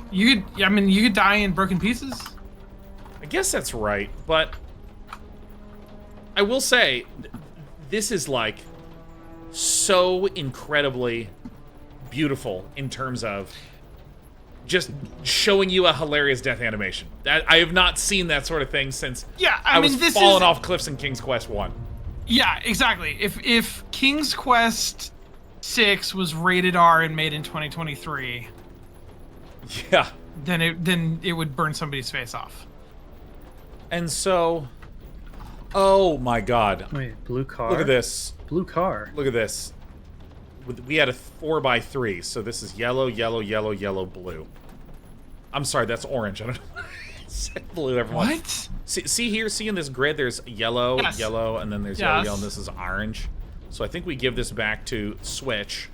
[SPEAKER 3] You could die in Broken Pieces.
[SPEAKER 1] I guess that's right, but I will say this is like so incredibly beautiful in terms of just showing you a hilarious death animation. That I have not seen that sort of thing since I was
[SPEAKER 3] this
[SPEAKER 1] falling
[SPEAKER 3] is,
[SPEAKER 1] off cliffs in King's Quest 1.
[SPEAKER 3] Yeah, exactly. If King's Quest 6 was rated R and made in 2023,
[SPEAKER 1] Yeah.
[SPEAKER 3] then it would burn somebody's face off.
[SPEAKER 1] And so, oh my god.
[SPEAKER 2] Wait, blue car.
[SPEAKER 1] Look at this.
[SPEAKER 2] Blue car.
[SPEAKER 1] Look at this. We had a 4x3, so this is yellow, yellow, yellow, yellow, blue. I'm sorry, that's orange. I don't know. I said blue, everyone.
[SPEAKER 3] What?
[SPEAKER 1] See here, see in this grid, there's yellow,
[SPEAKER 3] Yes.
[SPEAKER 1] yellow, and then there's yellow,
[SPEAKER 3] Yes.
[SPEAKER 1] yellow, and this is orange. So I think we give this back to Switch,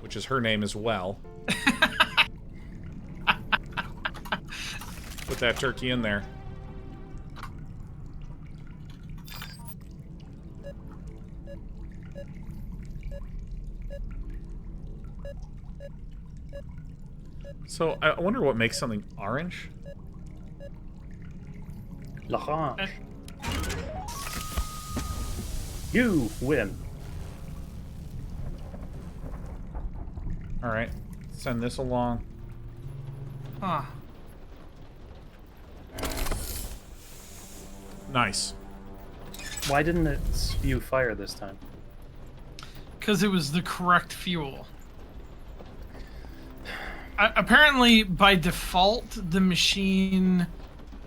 [SPEAKER 1] which is her name as well. Put that turkey in there. So I wonder what makes something orange.
[SPEAKER 2] L'orange. You win.
[SPEAKER 1] All right, send this along.
[SPEAKER 3] Huh.
[SPEAKER 1] Nice.
[SPEAKER 2] Why didn't it spew fire this time?
[SPEAKER 3] Because it was the correct fuel. Apparently, by default, the machine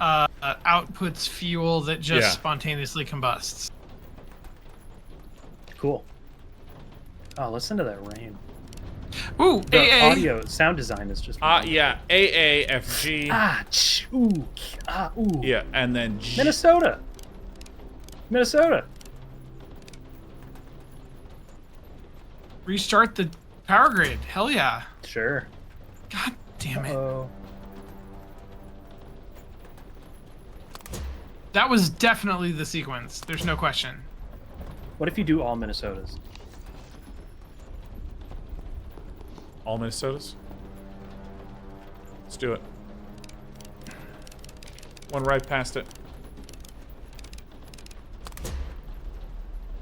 [SPEAKER 3] outputs fuel that just spontaneously combusts.
[SPEAKER 2] Cool. Oh, listen to that rain.
[SPEAKER 3] Ooh,
[SPEAKER 2] The
[SPEAKER 3] AA.
[SPEAKER 2] audio sound design is just.
[SPEAKER 1] Yeah, AAFG.
[SPEAKER 2] Ah, ooh, ah, ooh.
[SPEAKER 1] Yeah, and then G.
[SPEAKER 2] Minnesota. Minnesota.
[SPEAKER 3] Restart the power grid. Hell yeah.
[SPEAKER 2] Sure.
[SPEAKER 3] God damn it.
[SPEAKER 2] Oh.
[SPEAKER 3] That was definitely the sequence. There's no question.
[SPEAKER 2] What if you do all Minnesotas?
[SPEAKER 1] All Minnesotas? Let's do it. One right past it.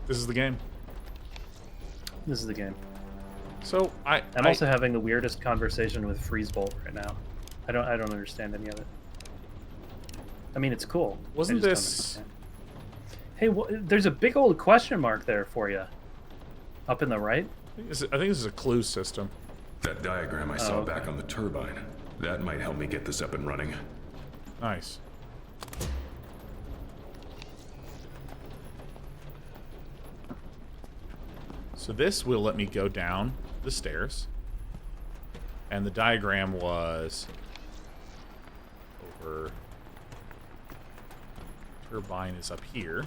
[SPEAKER 1] This is the game.
[SPEAKER 2] This is the game.
[SPEAKER 1] So I'm
[SPEAKER 2] also having the weirdest conversation with Freezebolt right now. I don't understand any of it. I mean, it's cool.
[SPEAKER 1] Wasn't
[SPEAKER 2] I just
[SPEAKER 1] this?
[SPEAKER 2] don't understand. Hey, there's a big old question mark there for you. Up in the right?
[SPEAKER 1] I think this is a clue system.
[SPEAKER 5] That diagram I saw back on the turbine. That might help me get this up and running.
[SPEAKER 1] Nice. So this will let me go down the stairs. And the diagram was over. Turbine is up here.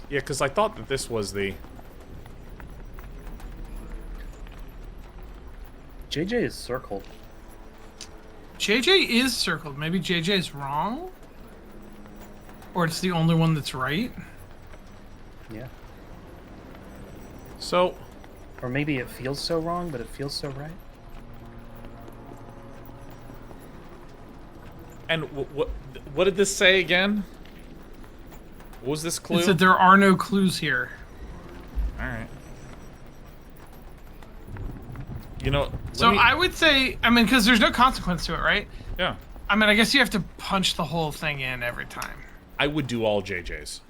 [SPEAKER 1] Yeah, because I thought that this was the...
[SPEAKER 2] JJ is circled.
[SPEAKER 3] JJ is circled. Maybe JJ's wrong? Or it's the only one that's right?
[SPEAKER 2] Yeah.
[SPEAKER 1] So...
[SPEAKER 2] Or maybe it feels so wrong, but it feels so right.
[SPEAKER 1] And what did this say again? What was this clue?
[SPEAKER 3] It said there are no clues here.
[SPEAKER 1] Alright. You know...
[SPEAKER 3] So I would say, I mean, because there's no consequence to it, right?
[SPEAKER 1] Yeah.
[SPEAKER 3] I mean, I guess you have to punch the whole thing in every time.
[SPEAKER 1] I would do all JJs.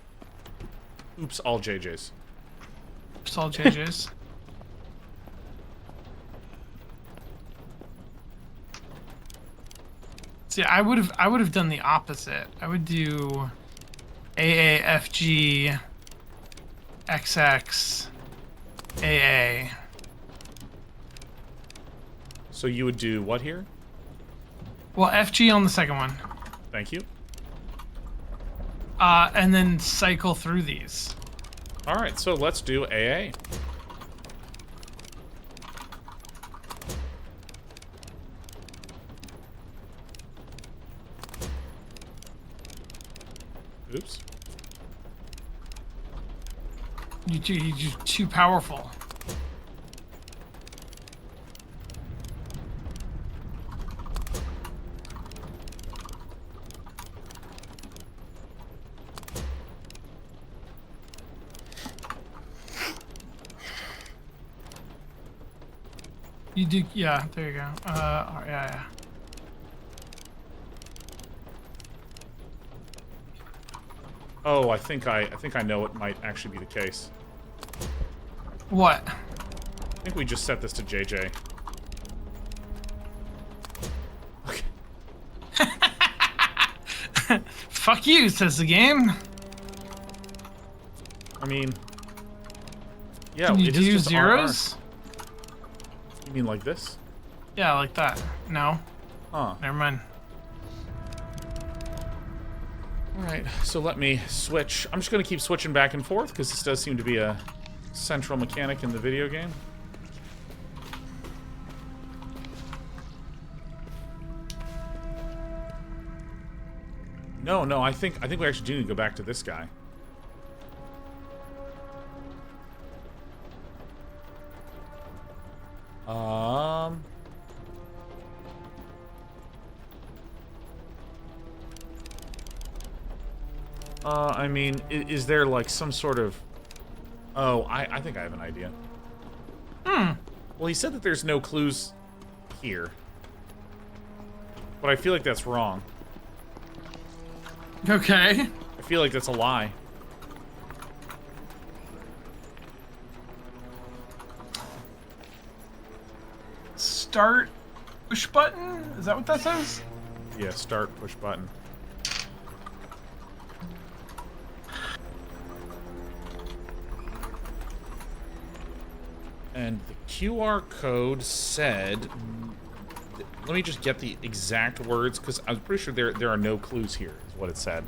[SPEAKER 1] Oops, all JJs.
[SPEAKER 3] Oops, all JJs. See, I would have done the opposite. I would do AAFG XX AA.
[SPEAKER 1] So you would do what here?
[SPEAKER 3] Well, FG on the second one.
[SPEAKER 1] Thank you.
[SPEAKER 3] And then cycle through these.
[SPEAKER 1] All right, so let's do AA. Oops.
[SPEAKER 3] You're too powerful. You do, yeah, there you go. Yeah.
[SPEAKER 1] Oh, I think I know what might actually be the case.
[SPEAKER 3] What?
[SPEAKER 1] I think we just set this to JJ. Okay.
[SPEAKER 3] Fuck you, says the game.
[SPEAKER 1] I mean, yeah,
[SPEAKER 3] Can you
[SPEAKER 1] it is
[SPEAKER 3] do
[SPEAKER 1] just
[SPEAKER 3] zeros?
[SPEAKER 1] RR. You mean like this?
[SPEAKER 3] Yeah, like that. No.
[SPEAKER 1] Huh.
[SPEAKER 3] Never mind.
[SPEAKER 1] Alright, so let me switch. I'm just going to keep switching back and forth because this does seem to be a central mechanic in the video game. No, I think we actually do need to go back to this guy. I mean, is there like some sort of... Oh, I think I have an idea. Well, he said that there's no clues here. But I feel like that's wrong.
[SPEAKER 3] Okay.
[SPEAKER 1] I feel like that's a lie.
[SPEAKER 3] Start push button? Is that what that says?
[SPEAKER 1] Yeah, start push button. And the QR code said... Let me just get the exact words, because I'm pretty sure there are no clues here, is what it said.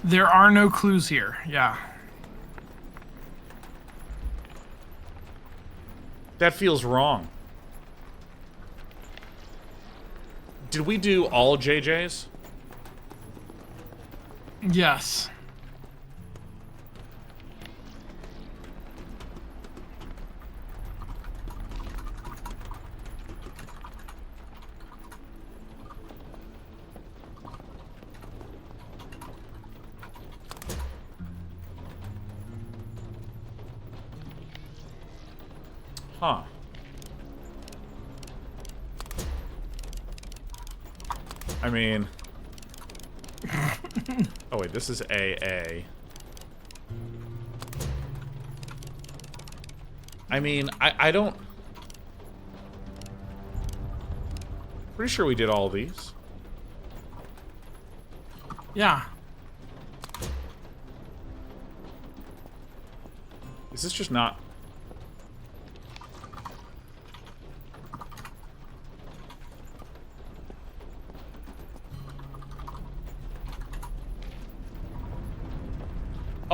[SPEAKER 3] There are no clues here, yeah.
[SPEAKER 1] That feels wrong. Did we do all JJs?
[SPEAKER 3] Yes.
[SPEAKER 1] Huh. I mean... Oh wait, this is AA. I mean, I don't... Pretty sure we did all these.
[SPEAKER 3] Yeah.
[SPEAKER 1] Is this just not...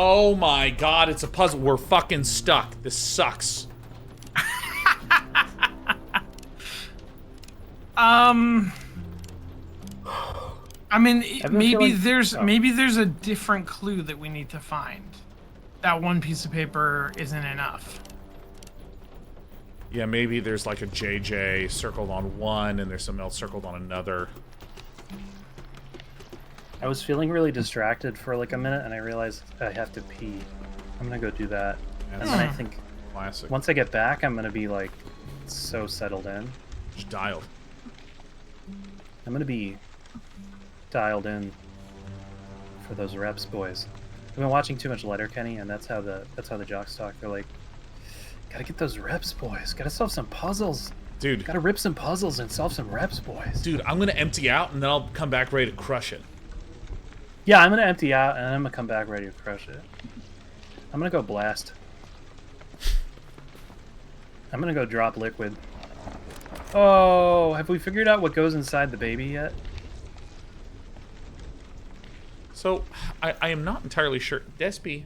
[SPEAKER 1] Oh my god, it's a puzzle. We're fucking stuck. This sucks.
[SPEAKER 3] I mean,
[SPEAKER 2] have a
[SPEAKER 3] maybe
[SPEAKER 2] feeling-
[SPEAKER 3] maybe there's a different clue that we need to find. That one piece of paper isn't enough.
[SPEAKER 1] Yeah, maybe there's like a JJ circled on one and there's something else circled on another.
[SPEAKER 2] I was feeling really distracted for like a minute, and I realized I have to pee. I'm gonna go do that, and then I think
[SPEAKER 1] Classic.
[SPEAKER 2] once I get back, I'm gonna be like so settled in.
[SPEAKER 1] Just dialed.
[SPEAKER 2] I'm gonna be dialed in for those reps, boys. I've been watching too much Letterkenny, and that's how the jocks talk. They're like, gotta get those reps, boys. Gotta solve some puzzles.
[SPEAKER 1] Dude.
[SPEAKER 2] Gotta rip some puzzles and solve some reps, boys.
[SPEAKER 1] Dude, I'm gonna empty out and then I'll come back ready to crush it.
[SPEAKER 2] Yeah, I'm gonna empty out and I'm gonna come back ready to crush it. I'm gonna go blast. I'm gonna go drop liquid. Oh, have we figured out what goes inside the baby yet?
[SPEAKER 1] So, I am not entirely sure. Despy,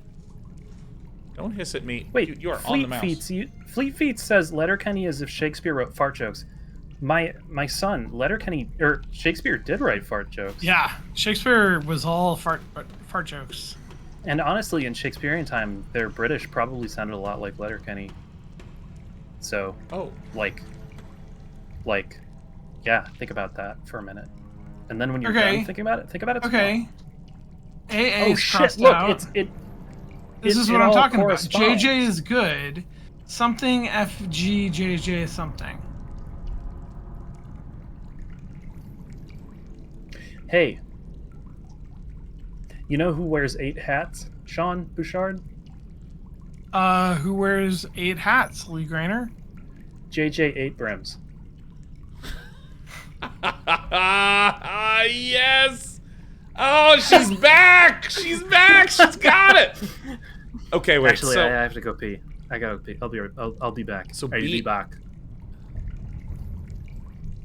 [SPEAKER 1] don't hiss at me.
[SPEAKER 2] Wait,
[SPEAKER 1] you are on the mouse.
[SPEAKER 2] Fleet Feet says Letterkenny as if Shakespeare wrote fart jokes. My son, Letterkenny, or Shakespeare did write fart jokes.
[SPEAKER 3] Yeah, Shakespeare was all fart jokes.
[SPEAKER 2] And honestly, in Shakespearean time, their British probably sounded a lot like Letterkenny. So, like, yeah, think about that for a minute. And then when you're done thinking about it, think about it.
[SPEAKER 3] Okay. AA
[SPEAKER 2] Oh
[SPEAKER 3] is
[SPEAKER 2] shit!
[SPEAKER 3] crossed
[SPEAKER 2] Look,
[SPEAKER 3] out. This is what I'm talking about. JJ is good. Something FG JJ something.
[SPEAKER 2] Hey, you know who wears 8 hats? Sean Bouchard?
[SPEAKER 3] Who wears 8 hats? Lee Grainer?
[SPEAKER 2] JJ 8 Brims.
[SPEAKER 1] Yes! Oh, she's back! She's back! She's got it! Okay, wait,
[SPEAKER 2] Actually,
[SPEAKER 1] so...
[SPEAKER 2] I have to go pee. I gotta pee. I'll be back.
[SPEAKER 1] So
[SPEAKER 2] be back.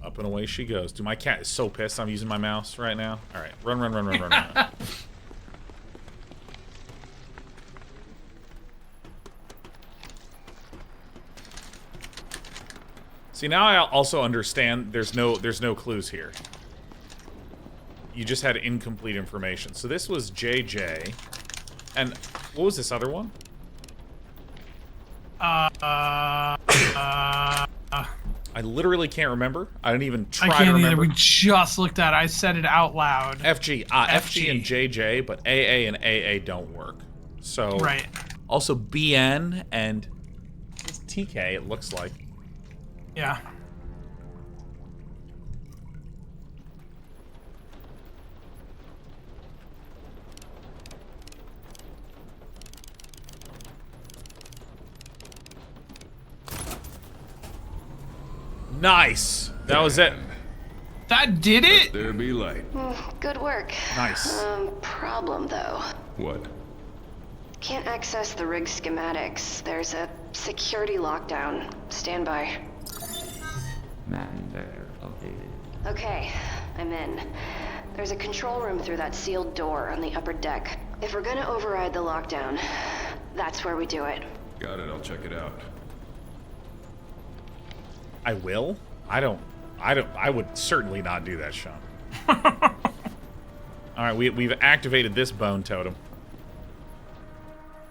[SPEAKER 1] Up and away she goes. Dude, my cat is so pissed I'm using my mouse right now. Alright, run. See, now I also understand there's no clues here. You just had incomplete information. So this was JJ. And what was this other one?
[SPEAKER 3] I
[SPEAKER 1] literally can't remember. I didn't even try
[SPEAKER 3] I
[SPEAKER 1] to
[SPEAKER 3] can't
[SPEAKER 1] remember.
[SPEAKER 3] either. We just looked at it. I said it out loud.
[SPEAKER 1] FG. FG and JJ, but AA and AA don't work. So
[SPEAKER 3] right.
[SPEAKER 1] Also BN and it's TK, it looks like.
[SPEAKER 3] Yeah.
[SPEAKER 1] Nice. That was it.
[SPEAKER 3] That did it?
[SPEAKER 5] Let there be light.
[SPEAKER 8] Good work.
[SPEAKER 1] Nice.
[SPEAKER 8] Problem though.
[SPEAKER 5] What?
[SPEAKER 8] Can't access the rig schematics. There's a security lockdown. Stand by.
[SPEAKER 7] Mapping vector updated.
[SPEAKER 8] Okay, I'm in. There's a control room through that sealed door on the upper deck. If we're gonna override the lockdown, that's where we do it.
[SPEAKER 5] Got it, I'll check it out.
[SPEAKER 1] I will? I would certainly not do that, Sean. Alright, we've activated this bone totem.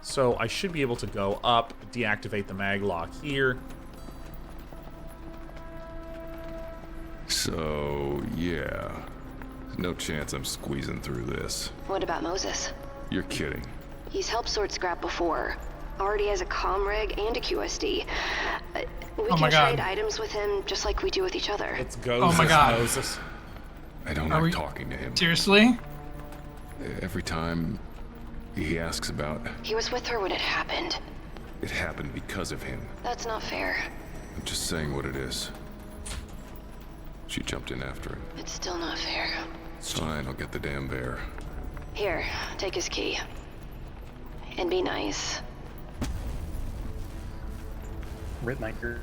[SPEAKER 1] So I should be able to go up, deactivate the mag lock here.
[SPEAKER 5] So, yeah. There's no chance I'm squeezing through this.
[SPEAKER 8] What about Moses?
[SPEAKER 5] You're kidding.
[SPEAKER 8] He's helped sort scrap before. Already has a comm rig and a QSD. We can trade items with him just like we do with each other.
[SPEAKER 1] Let's go,
[SPEAKER 5] Moses. I don't like talking to him.
[SPEAKER 3] Seriously?
[SPEAKER 5] Every time he asks about...
[SPEAKER 8] He was with her when it happened.
[SPEAKER 5] It happened because of him.
[SPEAKER 8] That's not fair.
[SPEAKER 5] I'm just saying what it is. She jumped in after him.
[SPEAKER 8] It's still not fair.
[SPEAKER 5] It's fine, I'll get the damn bear.
[SPEAKER 8] Here, take his key. And be nice.
[SPEAKER 2] Rip my ear.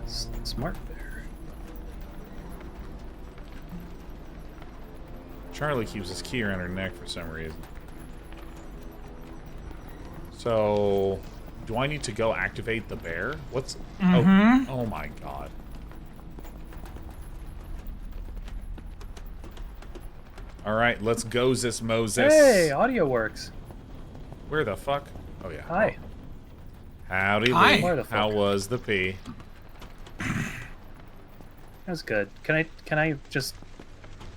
[SPEAKER 2] Smart bear.
[SPEAKER 1] Charlie keeps his key around her neck for some reason. So, do I need to go activate the bear? What's... Oh my god. All right, let's go, this Moses.
[SPEAKER 2] Hey, audio works.
[SPEAKER 1] Where the fuck? Oh yeah.
[SPEAKER 2] Hi.
[SPEAKER 1] Howdy,
[SPEAKER 3] Hi.
[SPEAKER 1] Lee.
[SPEAKER 2] Where the fuck?
[SPEAKER 1] How was the pee?
[SPEAKER 2] That's good. Can I just?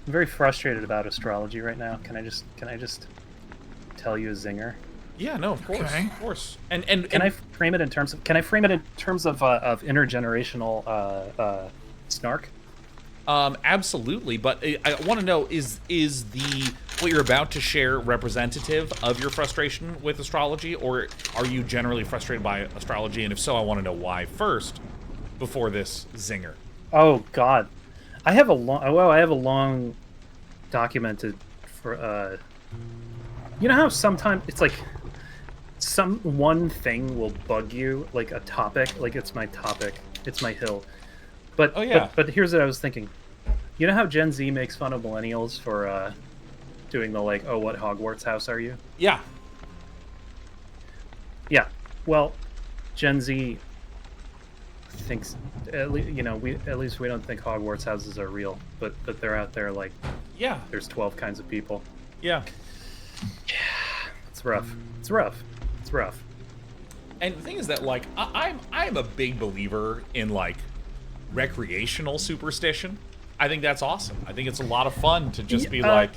[SPEAKER 2] I'm very frustrated about astrology right now. Can I just tell you a zinger?
[SPEAKER 1] Yeah, no, of course,
[SPEAKER 3] Okay.
[SPEAKER 1] of course. And
[SPEAKER 2] Can I frame it in terms of? Can I frame it in terms of intergenerational snark?
[SPEAKER 1] Absolutely, but I want to know, is the what you're about to share representative of your frustration with astrology, or are you generally frustrated by astrology? And if so, I want to know why first, before this zinger.
[SPEAKER 2] Oh God, I have a long documented for. You know how sometimes it's like some one thing will bug you, like a topic, like it's my topic, it's my hill. But
[SPEAKER 1] Oh, yeah.
[SPEAKER 2] but here's what I was thinking. You know how Gen Z makes fun of millennials for doing the like, oh, what Hogwarts house are you?
[SPEAKER 1] Yeah.
[SPEAKER 2] Yeah. Well, Gen Z thinks at least we don't think Hogwarts houses are real, but they're out there like
[SPEAKER 1] Yeah.
[SPEAKER 2] there's 12 kinds of people.
[SPEAKER 1] Yeah.
[SPEAKER 2] It's rough. It's rough. It's rough.
[SPEAKER 1] And the thing is that, like, I'm a big believer in, like, recreational superstition. I think that's awesome. I think it's a lot of fun to just be like,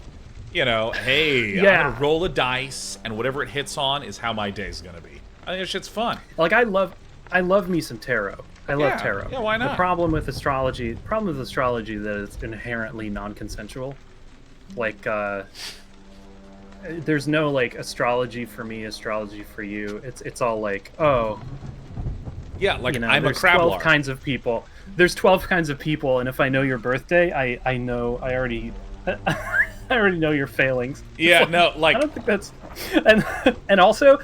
[SPEAKER 1] you know, hey, I'm gonna roll a dice, and whatever it hits on is how my day's gonna be. I think that shit's fun.
[SPEAKER 2] Like I love me some tarot. I love tarot.
[SPEAKER 1] Yeah, why not?
[SPEAKER 2] The problem with astrology that it's inherently non-consensual. Like there's no like astrology for me, astrology for you. It's all like, oh,
[SPEAKER 1] yeah, like,
[SPEAKER 2] you know,
[SPEAKER 1] I'm a
[SPEAKER 2] there's
[SPEAKER 1] crab
[SPEAKER 2] 12
[SPEAKER 1] lark.
[SPEAKER 2] kinds of people. There's 12 kinds of people, and if I know your birthday, I know I already know your failings.
[SPEAKER 1] Yeah, no, like,
[SPEAKER 2] I don't think that's and also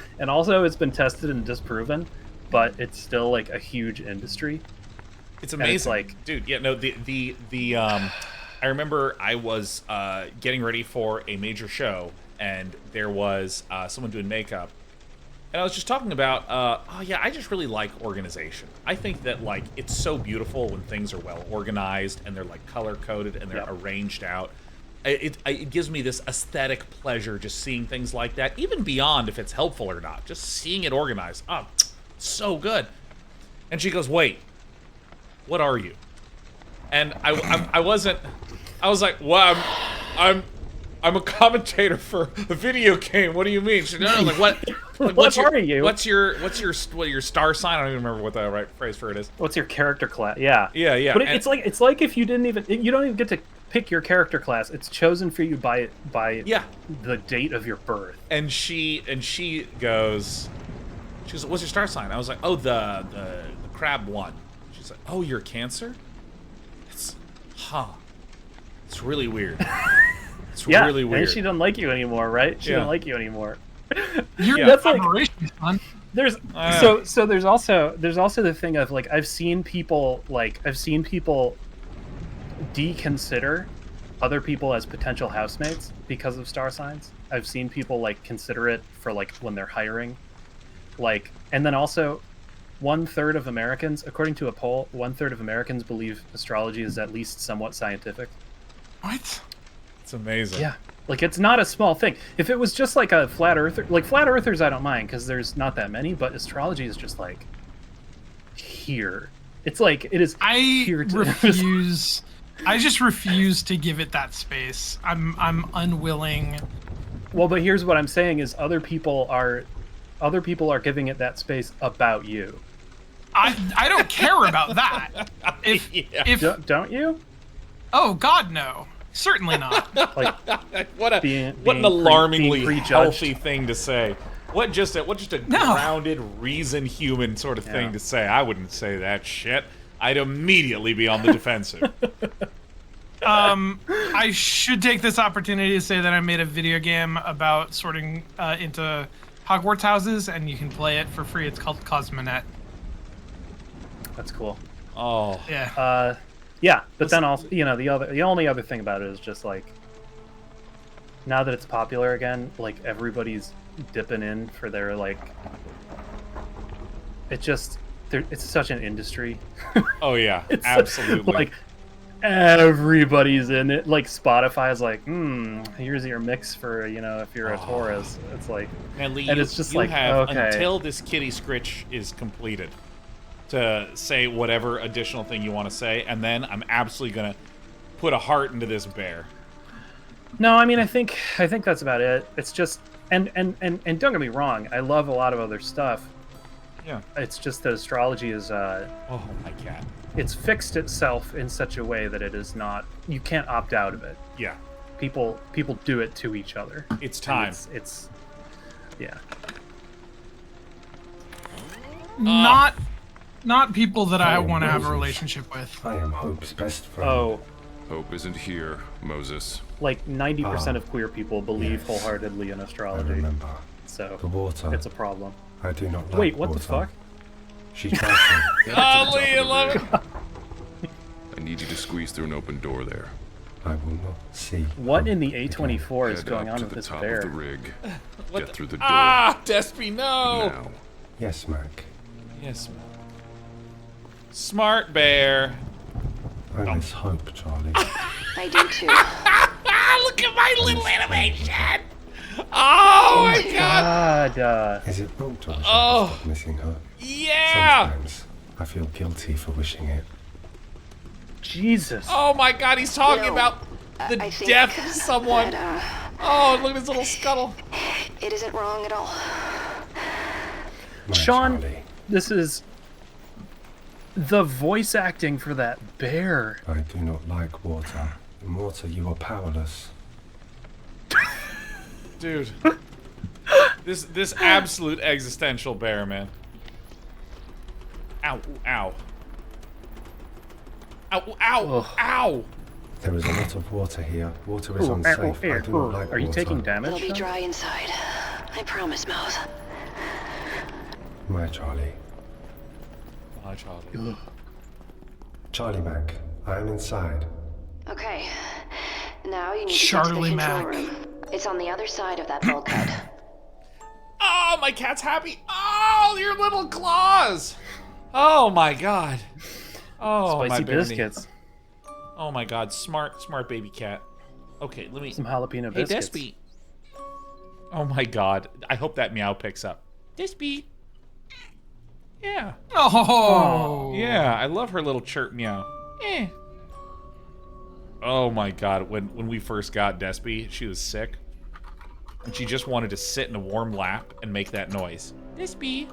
[SPEAKER 2] it's been tested and disproven, but it's still like a huge industry.
[SPEAKER 1] It's
[SPEAKER 2] And
[SPEAKER 1] amazing.
[SPEAKER 2] it's like,
[SPEAKER 1] dude, yeah, no, the I remember I was getting ready for a major show, and there was someone doing makeup, and I was just talking about, oh yeah, I just really like organization. I think that, like, it's so beautiful when things are well organized and they're like color coded and they're arranged out. It gives me this aesthetic pleasure just seeing things like that, even beyond if it's helpful or not. Just seeing it organized, oh, so good. And she goes, "Wait, what are you?" And I wasn't. I was like, "Well, I'm a commentator for a video game. What do you mean?" She, no, like, what? Like,
[SPEAKER 2] What are you?
[SPEAKER 1] What's your star sign? I don't even remember what the right phrase for it is.
[SPEAKER 2] What's your character class? Yeah.
[SPEAKER 1] Yeah.
[SPEAKER 2] But it's like if you don't even get to pick your character class. It's chosen for you by the date of your birth.
[SPEAKER 1] And she goes, "What's your star sign?" I was like, "Oh, the crab one." She's like, "Oh, you're Cancer?" It's really weird. It's really weird.
[SPEAKER 2] And she doesn't like you anymore, right? She
[SPEAKER 1] Yeah.
[SPEAKER 2] doesn't like you anymore.
[SPEAKER 3] You're
[SPEAKER 2] That's
[SPEAKER 3] an
[SPEAKER 2] like,
[SPEAKER 3] operation, son.
[SPEAKER 2] there's so there's also the thing of like I've seen people deconsider other people as potential housemates because of star signs. I've seen people like consider it for like when they're hiring, like, and then also 1/3 of Americans, according to a poll, 1/3 of Americans believe astrology is at least somewhat scientific.
[SPEAKER 3] What?
[SPEAKER 1] It's amazing.
[SPEAKER 2] Yeah. Like, it's not a small thing. If it was just like a flat earther, like flat earthers, I don't mind because there's not that many, but astrology is just like here. It's like, it is here to
[SPEAKER 3] refuse. I just refuse to give it that space. I'm unwilling.
[SPEAKER 2] Well, but here's what I'm saying is other people are giving it that space about you.
[SPEAKER 3] I don't care about that. If
[SPEAKER 2] Don't you?
[SPEAKER 3] Oh God, no. Certainly not.
[SPEAKER 2] Like,
[SPEAKER 1] what an alarmingly healthy thing to say. What just a grounded, reasoned human sort of thing to say. I wouldn't say that shit. I'd immediately be on the defensive.
[SPEAKER 3] I should take this opportunity to say that I made a video game about sorting into Hogwarts houses, and you can play it for free. It's called Cosmonet.
[SPEAKER 2] That's cool.
[SPEAKER 1] Oh.
[SPEAKER 3] Yeah.
[SPEAKER 2] Yeah, but then also, you know, the only other thing about it is just like, now that it's popular again, like everybody's dipping in for their like, it's such an industry.
[SPEAKER 1] Oh yeah,
[SPEAKER 2] It's
[SPEAKER 1] absolutely.
[SPEAKER 2] like, everybody's in it. Like Spotify's like, here's your mix for if you're a Taurus. It's like,
[SPEAKER 1] And Lee,
[SPEAKER 2] and it's just
[SPEAKER 1] you
[SPEAKER 2] like,
[SPEAKER 1] have
[SPEAKER 2] okay,
[SPEAKER 1] until this kitty scritch is completed to say whatever additional thing you want to say, and then I'm absolutely gonna put a heart into this bear.
[SPEAKER 2] No, I mean, I think that's about it. It's just, and don't get me wrong, I love a lot of other stuff.
[SPEAKER 1] Yeah.
[SPEAKER 2] It's just that astrology is
[SPEAKER 1] oh my cat.
[SPEAKER 2] It's fixed itself in such a way that it is not. You can't opt out of it.
[SPEAKER 1] Yeah.
[SPEAKER 2] People do it to each other.
[SPEAKER 1] It's time.
[SPEAKER 2] It's yeah.
[SPEAKER 3] Not people that I want to have a relationship with.
[SPEAKER 11] I am Hope's best friend.
[SPEAKER 2] Oh.
[SPEAKER 5] Hope isn't here, Moses.
[SPEAKER 2] Like 90% of queer people believe wholeheartedly in astrology.
[SPEAKER 11] I remember.
[SPEAKER 2] So
[SPEAKER 11] the water.
[SPEAKER 2] It's a problem.
[SPEAKER 11] I do not like
[SPEAKER 2] Wait, what
[SPEAKER 11] water.
[SPEAKER 2] the fuck?
[SPEAKER 11] She tries to.
[SPEAKER 1] Oh, Lee, I love it.
[SPEAKER 5] I need you to squeeze through an open door there.
[SPEAKER 11] I will not see.
[SPEAKER 2] What in the A24 is
[SPEAKER 5] Head
[SPEAKER 2] going
[SPEAKER 5] up
[SPEAKER 2] on
[SPEAKER 5] to
[SPEAKER 2] with
[SPEAKER 5] the
[SPEAKER 2] this
[SPEAKER 5] top
[SPEAKER 2] bear?
[SPEAKER 5] of the rig. Get through the door.
[SPEAKER 1] Ah, Despy, no.
[SPEAKER 5] Now.
[SPEAKER 11] Yes, Mac.
[SPEAKER 1] Yes, Mac. Smart bear.
[SPEAKER 11] I miss Hope, Charlie.
[SPEAKER 8] I do too.
[SPEAKER 1] Look at my little animation. Oh my god.
[SPEAKER 11] Is it wrong to wish I
[SPEAKER 1] Oh.
[SPEAKER 11] could stop missing her?
[SPEAKER 1] Yeah.
[SPEAKER 11] Sometimes I feel guilty for wishing it.
[SPEAKER 2] Jesus.
[SPEAKER 1] Oh my god, he's talking about the
[SPEAKER 8] I think
[SPEAKER 1] death of someone. Oh, look at his little scuttle.
[SPEAKER 8] It isn't wrong at all.
[SPEAKER 11] My
[SPEAKER 2] Sean,
[SPEAKER 11] Charlie,
[SPEAKER 2] this is the voice acting for that bear.
[SPEAKER 11] I do not like water. In water, you are powerless.
[SPEAKER 1] Dude. This absolute existential bear, man. Ow, ow. Ow, ow, ow.
[SPEAKER 11] There is a lot of water here. Water is unsafe. I do not like
[SPEAKER 2] Are you
[SPEAKER 11] water.
[SPEAKER 2] taking damage?
[SPEAKER 8] It'll be
[SPEAKER 2] Sean?
[SPEAKER 8] dry inside. I promise, Mouse.
[SPEAKER 11] My Charlie.
[SPEAKER 1] Hi, Charlie.
[SPEAKER 11] Charlie Mac, I am inside.
[SPEAKER 8] Okay. Now you need to
[SPEAKER 3] Charlie
[SPEAKER 8] get to the control
[SPEAKER 3] Mac.
[SPEAKER 8] room. It's on the other side of that bulkhead.
[SPEAKER 1] Oh, my cat's happy. Oh, your little claws. Oh my god. Oh,
[SPEAKER 2] Spicy
[SPEAKER 1] my baby.
[SPEAKER 2] biscuits.
[SPEAKER 1] Oh my god, smart baby cat. Okay, let me.
[SPEAKER 2] Some jalapeno
[SPEAKER 1] Hey,
[SPEAKER 2] biscuits.
[SPEAKER 1] Despy. Oh my god, I hope that meow picks up. Despy. Yeah.
[SPEAKER 3] Oh.
[SPEAKER 1] Yeah, I love her little chirp meow. Eh. Oh my god, when we first got Despy, she was sick. And she just wanted to sit in a warm lap and make that noise. Despy.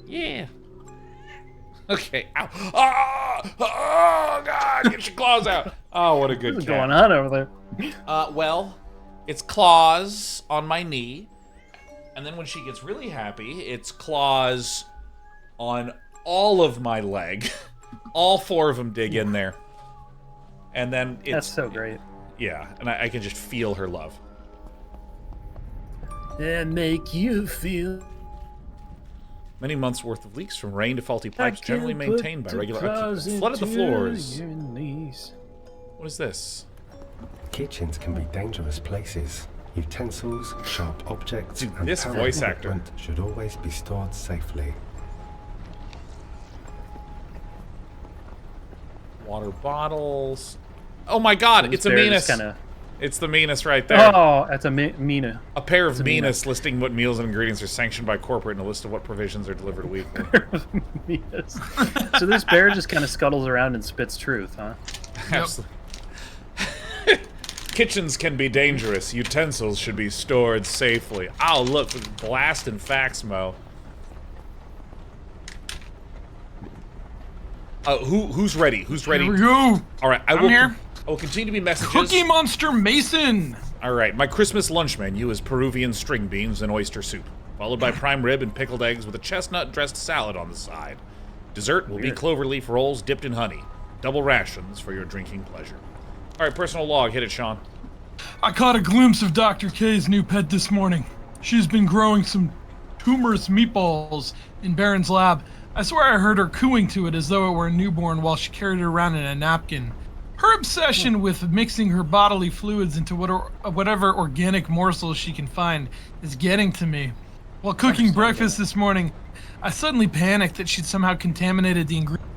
[SPEAKER 1] Yeah. Okay. Ow. Oh god, get your claws out. Oh, what a good
[SPEAKER 2] What's
[SPEAKER 1] cat.
[SPEAKER 2] going on over there?
[SPEAKER 1] Well, it's claws on my knee. And then when she gets really happy, it's claws on all of my leg. All four of them dig in there. And then it's...
[SPEAKER 2] That's so great.
[SPEAKER 1] Yeah, and I can just feel her love.
[SPEAKER 2] And make you feel...
[SPEAKER 1] Many months' worth of leaks from rain to faulty pipes, generally maintained by regular upkeep, flooded the floors. What is this?
[SPEAKER 11] Kitchens can be dangerous places. Utensils, sharp objects,
[SPEAKER 1] Dude,
[SPEAKER 11] and
[SPEAKER 1] this
[SPEAKER 11] power
[SPEAKER 1] voice actor.
[SPEAKER 11] equipment should always be stored safely.
[SPEAKER 1] Water bottles. Oh my god, it's a meanest. It's the meanest right there.
[SPEAKER 2] Oh, that's a Mina.
[SPEAKER 1] A pair of meanest listing what meals and ingredients are sanctioned by corporate and a list of what provisions are delivered weekly.
[SPEAKER 2] Minas. So this bear just kind of scuttles around and spits truth, huh?
[SPEAKER 1] Absolutely. Kitchens can be dangerous. Utensils should be stored safely. Oh, look, blasting facts, Mo. Who's ready? Who's ready?
[SPEAKER 3] Here we go.
[SPEAKER 1] All right,
[SPEAKER 3] I'm here.
[SPEAKER 1] I will continue to be messages.
[SPEAKER 3] Cookie Monster Mason.
[SPEAKER 1] All right, my Christmas lunch menu is Peruvian string beans and oyster soup, followed by prime rib and pickled eggs with a chestnut-dressed salad on the side. Dessert will be cloverleaf rolls dipped in honey. Double rations for your drinking pleasure. All right, personal log. Hit it, Sean.
[SPEAKER 3] I caught a glimpse of Dr. K's new pet this morning. She's been growing some tumorous meatballs in Baron's lab. I swear I heard her cooing to it as though it were a newborn while she carried it around in a napkin. Her obsession with mixing her bodily fluids into whatever organic morsels she can find is getting to me. While cooking breakfast this morning, I suddenly panicked that she'd somehow contaminated the ingredients.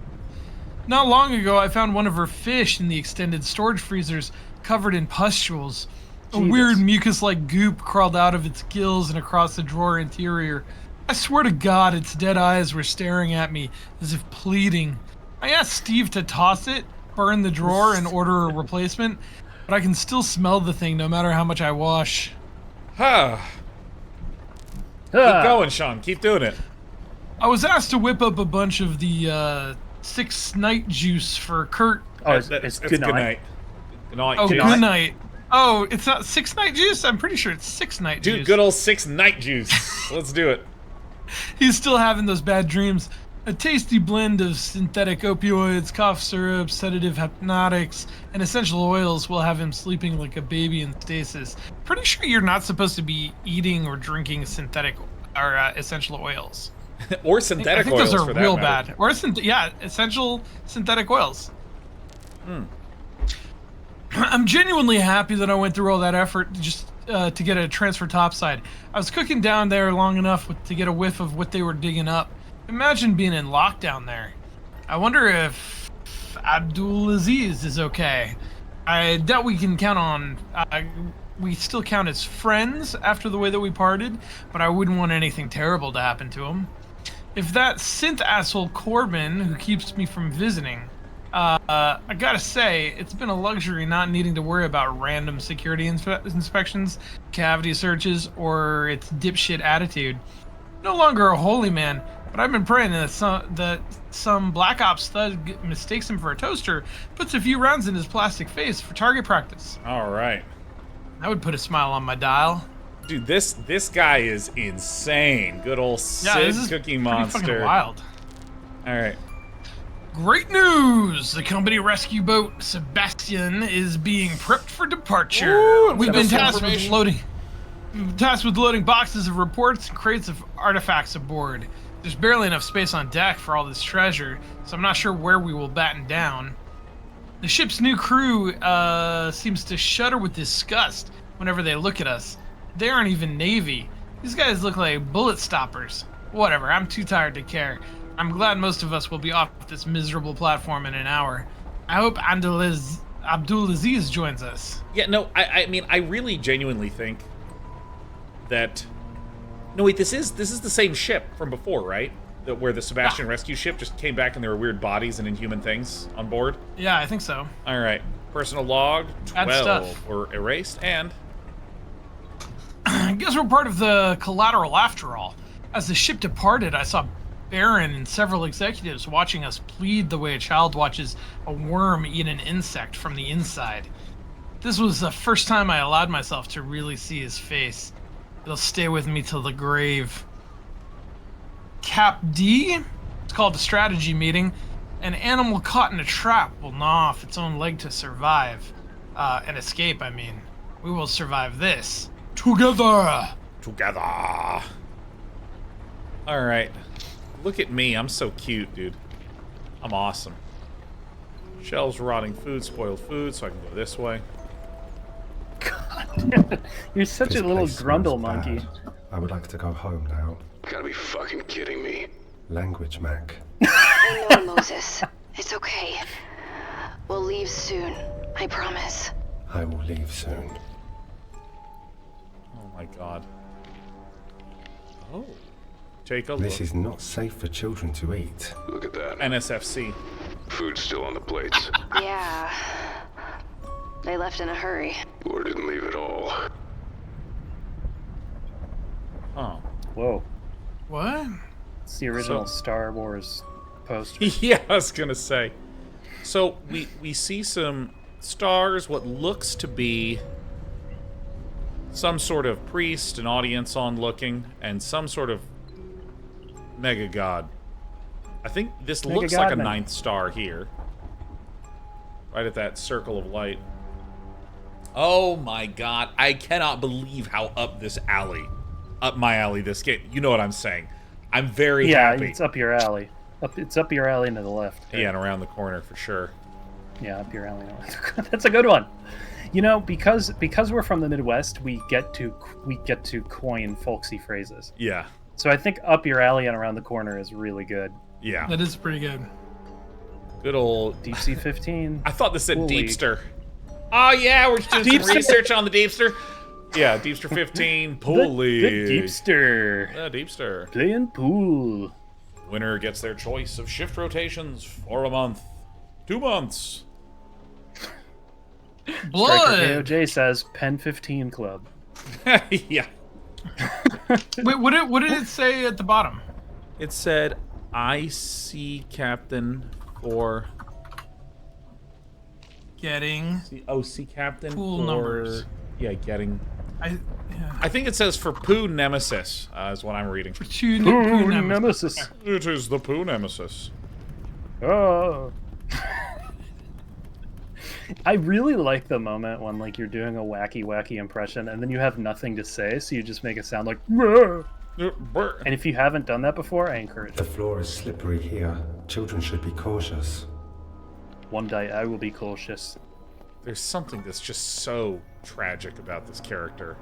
[SPEAKER 3] Not long ago, I found one of her fish in the extended storage freezers covered in pustules. A weird mucus-like goop crawled out of its gills and across the drawer interior. I swear to God, its dead eyes were staring at me as if pleading. I asked Steve to toss it, burn the drawer, and order a replacement, but I can still smell the thing no matter how much I wash.
[SPEAKER 1] Keep going, Sean. Keep doing it.
[SPEAKER 3] I was asked to whip up a bunch of the 6 night juice for Kurt.
[SPEAKER 2] Oh, it's good night.
[SPEAKER 1] Good night.
[SPEAKER 3] Oh,
[SPEAKER 1] juice.
[SPEAKER 3] good night. Oh, it's not 6 night juice? I'm pretty sure it's 6 night juice.
[SPEAKER 1] Dude, good old 6 night juice. Let's do it.
[SPEAKER 3] He's still having those bad dreams. A tasty blend of synthetic opioids, cough syrup, sedative hypnotics, and essential oils will have him sleeping like a baby in stasis. Pretty sure you're not supposed to be eating or drinking synthetic or essential oils.
[SPEAKER 1] Or synthetic
[SPEAKER 3] I think
[SPEAKER 1] oils,
[SPEAKER 3] those are
[SPEAKER 1] for that
[SPEAKER 3] real
[SPEAKER 1] matter.
[SPEAKER 3] bad. Or essential synthetic oils. I'm genuinely happy that I went through all that effort just to get a transfer topside. I was cooking down there long enough to get a whiff of what they were digging up. Imagine being in lockdown there. I wonder if Abdulaziz is okay. I doubt we can count on... we still count as friends after the way that we parted, but I wouldn't want anything terrible to happen to him. If that synth asshole Corbin, who keeps me from visiting... I gotta say, it's been a luxury not needing to worry about random security inspections, cavity searches, or its dipshit attitude. No longer a holy man, but I've been praying that some Black Ops thug mistakes him for a toaster, puts a few rounds in his plastic face for target practice.
[SPEAKER 1] All right.
[SPEAKER 3] That would put a smile on my dial.
[SPEAKER 1] Dude, this guy is insane. Good old Sid Cookie Monster.
[SPEAKER 3] Fucking wild.
[SPEAKER 1] All right.
[SPEAKER 3] Great news! The company rescue boat Sebastian is being prepped for departure.
[SPEAKER 1] Ooh,
[SPEAKER 3] We've been tasked with loading boxes of reports and crates of artifacts aboard. There's barely enough space on deck for all this treasure, so I'm not sure where we will batten down. The ship's new crew seems to shudder with disgust whenever they look at us. They aren't even Navy. These guys look like bullet stoppers. Whatever, I'm too tired to care. I'm glad most of us will be off this miserable platform in an hour. I hope Abdulaziz joins us.
[SPEAKER 1] Yeah, no, I mean, I really genuinely think that... No, wait, this is the same ship from before, right? Where the Sebastian rescue ship just came back and there were weird bodies and inhuman things on board?
[SPEAKER 3] Yeah, I think so.
[SPEAKER 1] All right. Personal log, 12 were erased, and...
[SPEAKER 3] I guess we're part of the collateral after all. As the ship departed, I saw Baron and several executives watching us plead the way a child watches a worm eat an insect from the inside. This was the first time I allowed myself to really see his face. It'll stay with me till the grave. Cap D? It's called a strategy meeting. An animal caught in a trap will gnaw off its own leg to survive. And escape, I mean. We will survive this. Together!
[SPEAKER 1] Together! Alright. Look at me, I'm so cute, dude. I'm awesome. Shelves, rotting food, spoiled food, so I can go this way.
[SPEAKER 2] God, you're such a little grundle monkey.
[SPEAKER 11] I would like to go home now.
[SPEAKER 10] Gotta be fucking kidding me.
[SPEAKER 11] Language, Mac.
[SPEAKER 8] I know, Moses. It's okay. We'll leave soon. I promise.
[SPEAKER 11] I will leave soon.
[SPEAKER 1] Oh my god. Oh. Take a look.
[SPEAKER 11] This is not safe for children to eat.
[SPEAKER 10] Look at that.
[SPEAKER 1] NSFC.
[SPEAKER 10] Food's still on the plates.
[SPEAKER 8] Yeah. They left in a hurry.
[SPEAKER 10] Or didn't leave at all.
[SPEAKER 1] Oh.
[SPEAKER 2] Whoa.
[SPEAKER 3] What?
[SPEAKER 2] It's the original Star Wars poster.
[SPEAKER 1] Yeah, I was gonna say. So we see some stars, what looks to be some sort of priest, an audience onlooking, and some sort of mega god. I think this looks like a ninth star here. Right at that circle of light. Oh my god, I cannot believe how up my alley this game. You know what I'm saying. I'm very happy.
[SPEAKER 2] Yeah, it's up your alley. It's up your alley and to the left.
[SPEAKER 1] Yeah, and around the corner for sure.
[SPEAKER 2] Yeah, up your alley. That's a good one. You know, because we're from the Midwest, we get to coin folksy phrases.
[SPEAKER 1] Yeah.
[SPEAKER 2] So I think up your alley and around the corner is really good.
[SPEAKER 1] Yeah.
[SPEAKER 3] That is pretty good.
[SPEAKER 1] Good old
[SPEAKER 2] Deep Sea 15.
[SPEAKER 1] I thought this said
[SPEAKER 2] Pool League.
[SPEAKER 1] Deepster. Oh yeah, we're doing
[SPEAKER 2] Deepster.
[SPEAKER 1] some research on the Deepster. Yeah, Deepster 15 pool league.
[SPEAKER 2] The Deepster.
[SPEAKER 1] The Deepster.
[SPEAKER 2] Playing pool.
[SPEAKER 1] Winner gets their choice of shift rotations for a month, 2 months.
[SPEAKER 3] Blood.
[SPEAKER 2] Striker AOJ says Pen 15 Club.
[SPEAKER 1] Yeah.
[SPEAKER 3] Wait, what did it say at the bottom?
[SPEAKER 1] It said IC captain for
[SPEAKER 3] Getting
[SPEAKER 1] the OC captain
[SPEAKER 3] pool
[SPEAKER 1] for
[SPEAKER 3] numbers.
[SPEAKER 1] Yeah, getting.
[SPEAKER 3] Yeah.
[SPEAKER 1] I think it says for Poo Nemesis, is what I'm reading.
[SPEAKER 3] Poo
[SPEAKER 2] Nemesis.
[SPEAKER 1] It is the Poo Nemesis.
[SPEAKER 2] Oh. I really like the moment when like you're doing a wacky impression and then you have nothing to say, so you just make it sound like "Rah." And if you haven't done that before, I encourage
[SPEAKER 11] The
[SPEAKER 2] it.
[SPEAKER 11] floor is slippery here. Children should be cautious.
[SPEAKER 2] One day I will be cautious.
[SPEAKER 1] There's something that's just so tragic about this character.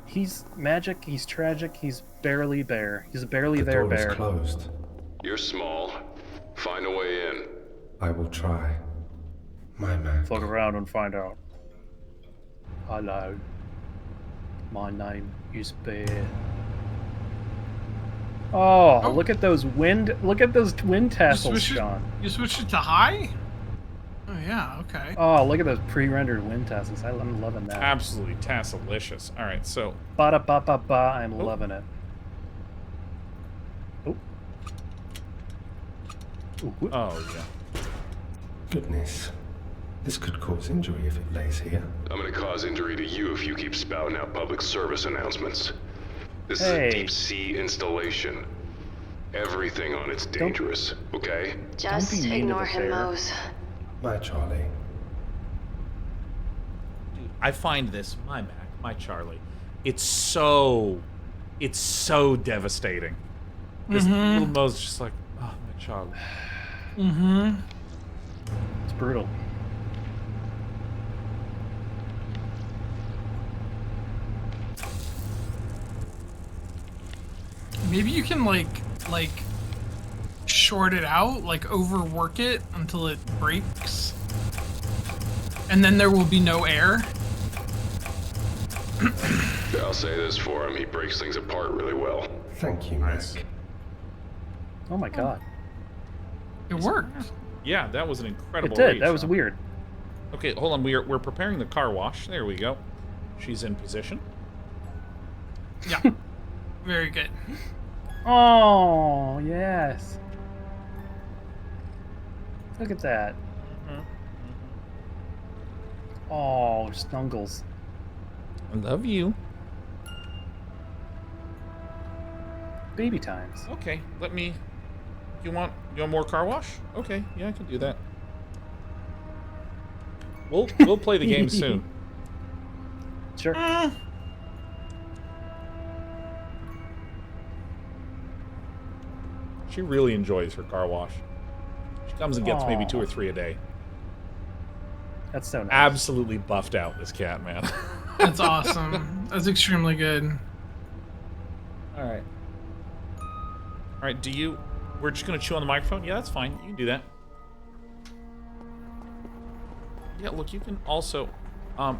[SPEAKER 2] He's magic, he's tragic, he's barely there. He's a barely
[SPEAKER 11] The
[SPEAKER 2] there
[SPEAKER 11] door is
[SPEAKER 2] bear.
[SPEAKER 11] closed.
[SPEAKER 10] You're small. Find a way in.
[SPEAKER 11] I will try. My man.
[SPEAKER 2] Look around and find out. Hello. My name is Bear. Oh, look at those wind tassels, Sean.
[SPEAKER 3] You switched it to high? Oh yeah, okay.
[SPEAKER 2] Oh, look at those pre-rendered wind tassels. I'm loving that.
[SPEAKER 1] Absolutely tasselicious. All right, so
[SPEAKER 2] Ba ba ba ba. I'm loving it. Oh. Ooh.
[SPEAKER 1] oh yeah.
[SPEAKER 11] Goodness. This could cause injury if it lays here.
[SPEAKER 10] I'm gonna cause injury to you if you keep spouting out public service announcements. This is
[SPEAKER 2] Hey.
[SPEAKER 10] a deep sea installation. Everything on it's dangerous, okay?
[SPEAKER 9] Just
[SPEAKER 2] be mean to
[SPEAKER 9] ignore
[SPEAKER 2] the
[SPEAKER 9] him,
[SPEAKER 2] bear.
[SPEAKER 9] Mose.
[SPEAKER 11] My Charlie.
[SPEAKER 1] Dude, I find this my Mac, my Charlie. It's so devastating. This little Mo's just like, oh my Charlie.
[SPEAKER 2] It's brutal.
[SPEAKER 3] Maybe you can like short it out, like overwork it until it breaks. And then there will be no air.
[SPEAKER 10] I'll say this for him, he breaks things apart really well.
[SPEAKER 11] Thank you, Mac.
[SPEAKER 2] Oh my god.
[SPEAKER 3] It worked.
[SPEAKER 1] Yeah, that was an
[SPEAKER 2] It
[SPEAKER 1] incredible
[SPEAKER 2] did.
[SPEAKER 1] read,
[SPEAKER 2] That was
[SPEAKER 1] Sean.
[SPEAKER 2] weird.
[SPEAKER 1] Okay, hold on. We're preparing the car wash. There we go. She's in position.
[SPEAKER 3] Yeah. Very good.
[SPEAKER 2] Oh, yes. Look at that. Oh, snuggles.
[SPEAKER 1] I love you.
[SPEAKER 2] Baby times.
[SPEAKER 1] Okay, let me. You want more car wash? Okay, yeah, I can do that. We'll play the game soon.
[SPEAKER 2] Sure.
[SPEAKER 1] She really enjoys her car wash. She comes and gets maybe
[SPEAKER 2] Aw.
[SPEAKER 1] 2 or 3 a day.
[SPEAKER 2] That's so nice.
[SPEAKER 1] Absolutely buffed out, this cat, man.
[SPEAKER 3] That's awesome. That's extremely good.
[SPEAKER 1] All right. All right, we're just going to chew on the microphone? Yeah, that's fine. You can do that. Yeah, look, you can also,
[SPEAKER 11] I'm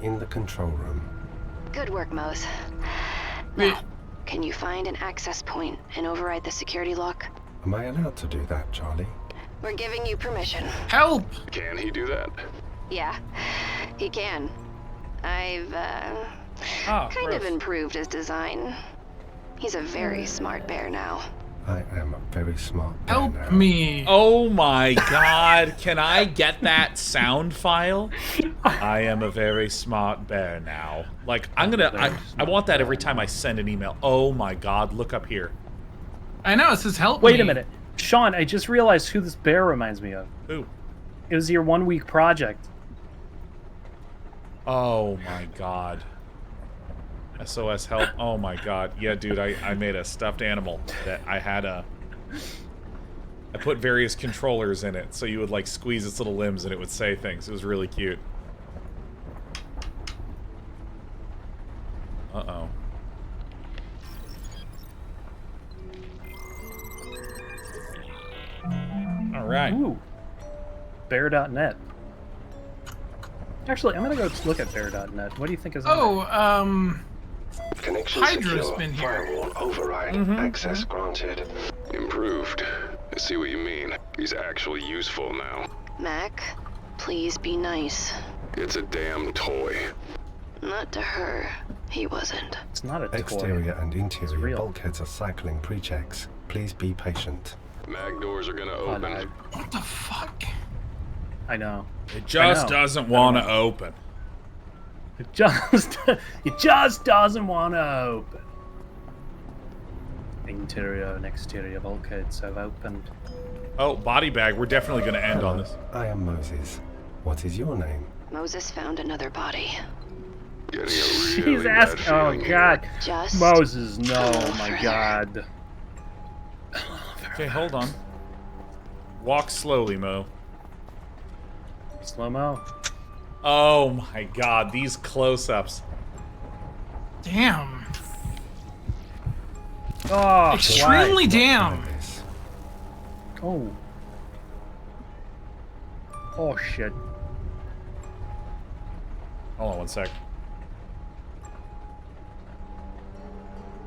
[SPEAKER 11] in the control room.
[SPEAKER 9] Good work, Mose.
[SPEAKER 3] Wait.
[SPEAKER 9] Now, can you find an access point and override the security lock?
[SPEAKER 11] Am I allowed to do that, Charlie?
[SPEAKER 9] We're giving you permission.
[SPEAKER 3] Help!
[SPEAKER 10] Can he do that?
[SPEAKER 9] Yeah, he can. I've,
[SPEAKER 1] Ah,
[SPEAKER 9] kind of
[SPEAKER 1] gross.
[SPEAKER 9] improved his design. He's a very smart bear now.
[SPEAKER 11] I am a very smart bear
[SPEAKER 3] Help
[SPEAKER 11] now.
[SPEAKER 3] me.
[SPEAKER 1] Oh my god, can I get that sound file? I am a very smart bear now. Like, I want that every time I send an email. Oh my god, look up here.
[SPEAKER 3] I know, it says help
[SPEAKER 2] Wait
[SPEAKER 3] me.
[SPEAKER 2] a minute. Sean, I just realized who this bear reminds me of.
[SPEAKER 1] Ooh.
[SPEAKER 2] It was your 1 week project.
[SPEAKER 1] Oh my god. SOS help. Oh my god. Yeah, dude, I made a stuffed animal that I put various controllers in it so you would like squeeze its little limbs and it would say things. It was really cute. Uh-oh. right.
[SPEAKER 2] Ooh. Bear.net. Actually, I'm gonna go look at Bear.net. What do you think is on
[SPEAKER 10] Connection
[SPEAKER 3] Hydra's
[SPEAKER 10] secure.
[SPEAKER 3] been here.
[SPEAKER 10] Firewall override. Access granted. Improved. I see what you mean. He's actually useful now.
[SPEAKER 8] Mac, please be nice.
[SPEAKER 10] It's a damn toy.
[SPEAKER 8] Not to her. He wasn't.
[SPEAKER 2] It's not a toy.
[SPEAKER 11] Exterior and interior
[SPEAKER 2] real.
[SPEAKER 11] bulkheads are cycling pre-checks. Please be patient.
[SPEAKER 10] Mag doors are gonna open.
[SPEAKER 2] no.
[SPEAKER 3] What the fuck?
[SPEAKER 2] I know.
[SPEAKER 1] It just doesn't want to open.
[SPEAKER 2] It just doesn't want to open. Interior and exterior bulkheads have opened.
[SPEAKER 1] Oh, body bag. We're definitely going to end on this.
[SPEAKER 11] I am Moses. What is your name?
[SPEAKER 8] Moses found another body.
[SPEAKER 10] Getting a
[SPEAKER 2] She's
[SPEAKER 10] really bad
[SPEAKER 2] asking. Oh
[SPEAKER 10] feeling here.
[SPEAKER 2] God.
[SPEAKER 8] Just
[SPEAKER 2] Moses, no.
[SPEAKER 8] a
[SPEAKER 2] Oh
[SPEAKER 8] little
[SPEAKER 2] my
[SPEAKER 8] further.
[SPEAKER 2] God.
[SPEAKER 1] Okay, hold on. Walk slowly, Mo.
[SPEAKER 2] Slow mo.
[SPEAKER 1] Oh my God, these close-ups.
[SPEAKER 3] Damn.
[SPEAKER 2] Oh,
[SPEAKER 3] Extremely damn.
[SPEAKER 2] Oh. Oh shit.
[SPEAKER 1] Hold on one sec.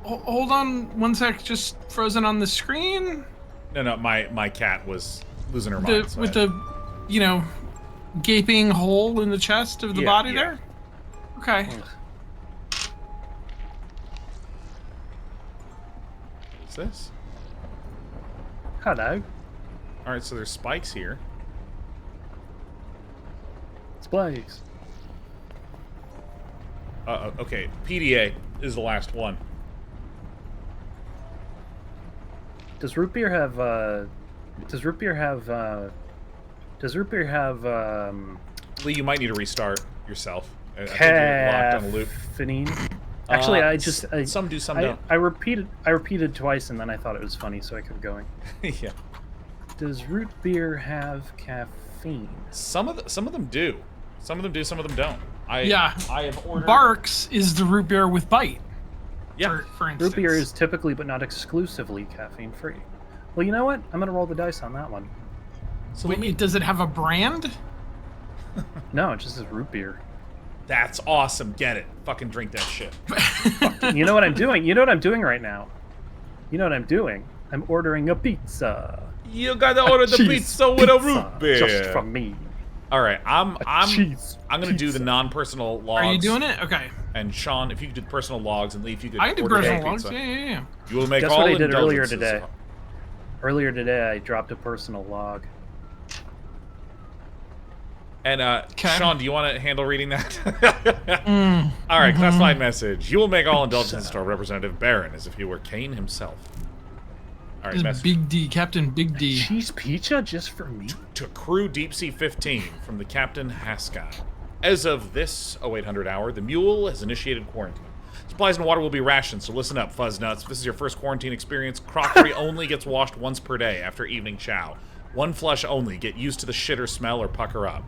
[SPEAKER 3] Hold on one sec. Just frozen on the screen.
[SPEAKER 1] No, my cat was losing her mind.
[SPEAKER 3] With the, gaping hole in the chest of the body there. Okay.
[SPEAKER 1] What's this?
[SPEAKER 2] Hello.
[SPEAKER 1] All right, so there's spikes here.
[SPEAKER 2] Spikes.
[SPEAKER 1] Okay, PDA is the last one.
[SPEAKER 2] Does root beer have? Does root beer have?
[SPEAKER 1] Lee, you might need to restart yourself. I think you're locked on a loop.
[SPEAKER 2] Caffeine. Actually,
[SPEAKER 1] some do, some don't.
[SPEAKER 2] I repeated twice, and then I thought it was funny, so I kept going.
[SPEAKER 1] Yeah.
[SPEAKER 2] Does root beer have caffeine?
[SPEAKER 1] Some of them do. Some of them do. Some of them don't. I have ordered.
[SPEAKER 3] Barks is the root beer with bite.
[SPEAKER 1] Yeah.
[SPEAKER 3] For instance.
[SPEAKER 2] Root beer is typically, but not exclusively, caffeine free. Well, you know what? I'm gonna roll the dice on that one.
[SPEAKER 3] So wait, does it have a brand?
[SPEAKER 2] No, it just says root beer.
[SPEAKER 1] That's awesome. Get it. Fucking drink that shit.
[SPEAKER 2] You know what I'm doing? You know what I'm doing right now? You know what I'm doing? I'm ordering a pizza.
[SPEAKER 1] You gotta order the pizza with a root beer.
[SPEAKER 2] Just from me.
[SPEAKER 1] All right, I'm gonna do the
[SPEAKER 2] pizza.
[SPEAKER 1] non-personal logs.
[SPEAKER 3] Are you doing it? Okay.
[SPEAKER 1] And Sean, if you could do the personal logs, and Lee, if you could
[SPEAKER 3] I can do
[SPEAKER 1] order
[SPEAKER 3] personal
[SPEAKER 1] the
[SPEAKER 3] logs.
[SPEAKER 1] pizza.
[SPEAKER 3] Yeah.
[SPEAKER 1] You will make
[SPEAKER 2] Guess
[SPEAKER 1] all
[SPEAKER 2] what I did earlier
[SPEAKER 1] indulgences.
[SPEAKER 2] today? Earlier today, I dropped a personal log.
[SPEAKER 1] And Sean, do you want to handle reading that? All right, classified message. You will make all indulgences to our representative Baron as if he were Kane himself. All right,
[SPEAKER 3] Just
[SPEAKER 1] message.
[SPEAKER 3] Big D, Captain Big D.
[SPEAKER 2] Cheese pizza just for me?
[SPEAKER 1] To crew Deep Sea 15 from the Captain Haskell. As of this 0800 hour, the Mule has initiated quarantine. Supplies and water will be rationed, so listen up, fuzz nuts. If this is your first quarantine experience, crockery only gets washed once per day after evening chow. One flush only. Get used to the shitter smell or pucker up.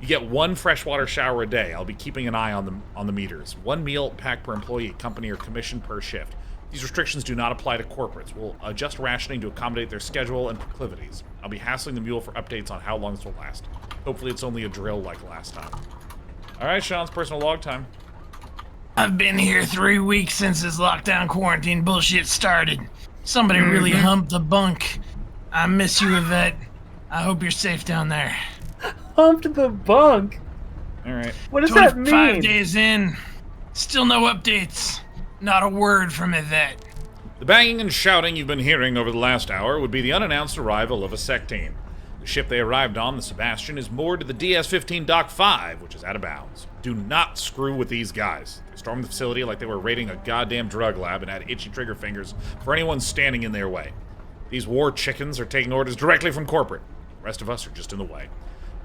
[SPEAKER 1] You get one freshwater shower a day. I'll be keeping an eye on the meters. One meal pack per employee, company, or commission per shift. These restrictions do not apply to corporates. We'll adjust rationing to accommodate their schedule and proclivities. I'll be hassling the Mule for updates on how long this will last. Hopefully it's only a drill like last time. All right, Sean's personal log time.
[SPEAKER 3] I've been here 3 weeks since this lockdown quarantine bullshit started. Somebody really humped the bunk. I miss you, Yvette. I hope you're safe down there.
[SPEAKER 2] Humped the bunk?
[SPEAKER 1] All right.
[SPEAKER 2] What does that mean?
[SPEAKER 3] 5 days in. Still no updates. Not a word from Yvette.
[SPEAKER 1] The banging and shouting you've been hearing over the last hour would be the unannounced arrival of a SEC team. The ship they arrived on, the Sebastian, is moored to the DS-15 Dock 5, which is out of bounds. Do not screw with these guys. They stormed the facility like they were raiding a goddamn drug lab and had itchy trigger fingers for anyone standing in their way. These war chickens are taking orders directly from corporate. The rest of us are just in the way.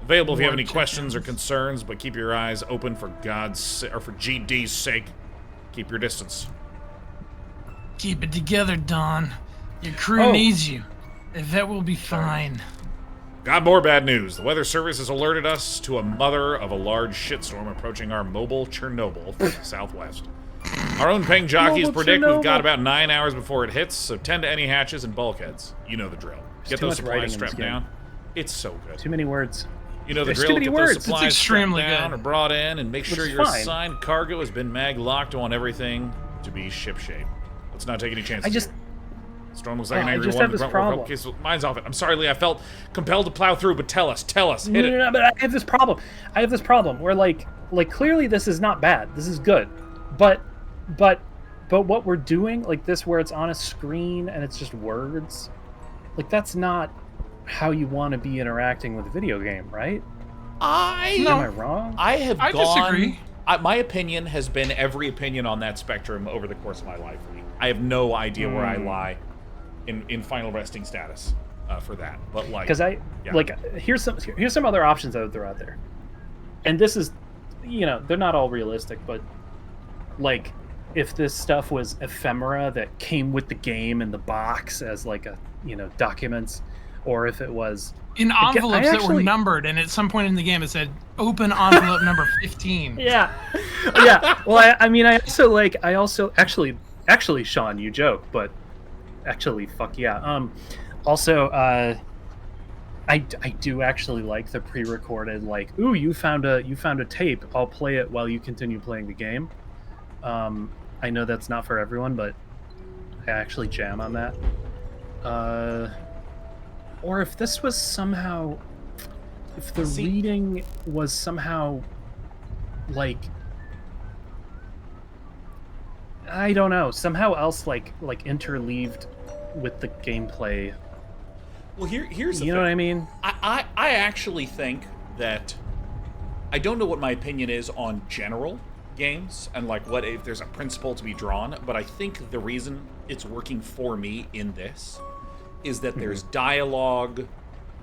[SPEAKER 1] Available if you have any questions or concerns, but keep your eyes open for for GD's sake. Keep your distance.
[SPEAKER 3] Keep it together, Don. Your crew needs you. Yvette will be fine.
[SPEAKER 1] Got more bad news. The Weather Service has alerted us to a mother of a large shitstorm approaching our mobile Chernobyl from the southwest. Our own Peng jockeys
[SPEAKER 2] Mobile
[SPEAKER 1] predict we've got
[SPEAKER 2] Chernobyl.
[SPEAKER 1] about 9 hours before it hits, so tend to any hatches and bulkheads. You know the drill. Get
[SPEAKER 2] too
[SPEAKER 1] those
[SPEAKER 2] much writing
[SPEAKER 1] supplies
[SPEAKER 2] in this
[SPEAKER 1] strapped
[SPEAKER 2] game.
[SPEAKER 1] down. It's so good.
[SPEAKER 2] Too many words.
[SPEAKER 1] You know the
[SPEAKER 2] There's
[SPEAKER 1] drill.
[SPEAKER 2] too many
[SPEAKER 1] Get
[SPEAKER 2] words.
[SPEAKER 1] those supplies
[SPEAKER 3] It's extremely
[SPEAKER 1] strapped down
[SPEAKER 3] good.
[SPEAKER 1] or brought in, and make
[SPEAKER 2] Which
[SPEAKER 1] sure
[SPEAKER 2] is
[SPEAKER 1] your
[SPEAKER 2] fine.
[SPEAKER 1] assigned cargo has been mag locked on everything to be shipshape. Let's not take any chances. Storm looks like an angry one. Mine's off it. I'm sorry, Lee. I felt compelled to plow through, but tell us. Hit it.
[SPEAKER 2] No, but I have this problem. Where like clearly this is not bad. This is good, but what we're doing, like this, where it's on a screen and it's just words, like that's not how you want to be interacting with a video game, right? Am I wrong?
[SPEAKER 1] I
[SPEAKER 3] disagree.
[SPEAKER 1] My opinion has been every opinion on that spectrum over the course of my life. Lee. I have no idea where I lie in final resting status for that. But like,
[SPEAKER 2] because here's some other options I would throw out there, and this is, they're not all realistic, but like if this stuff was ephemera that came with the game in the box as like a documents, or if it was
[SPEAKER 3] in envelopes that were numbered, and at some point in the game it said open envelope number 15.
[SPEAKER 2] Yeah. Well, I also actually, Sean, you joke, but actually, fuck yeah. Also, I do actually like the pre-recorded, like, ooh, you found a tape. I'll play it while you continue playing the game. I know that's not for everyone, but I actually jam on that. Or if this was somehow, if the reading was somehow, like, I don't know, somehow else, like interleaved with the gameplay.
[SPEAKER 1] Well, here's the
[SPEAKER 2] thing. What I mean?
[SPEAKER 1] I actually think that I don't know what my opinion is on general games and like what if there's a principle to be drawn, but I think the reason it's working for me in this is that there's dialogue,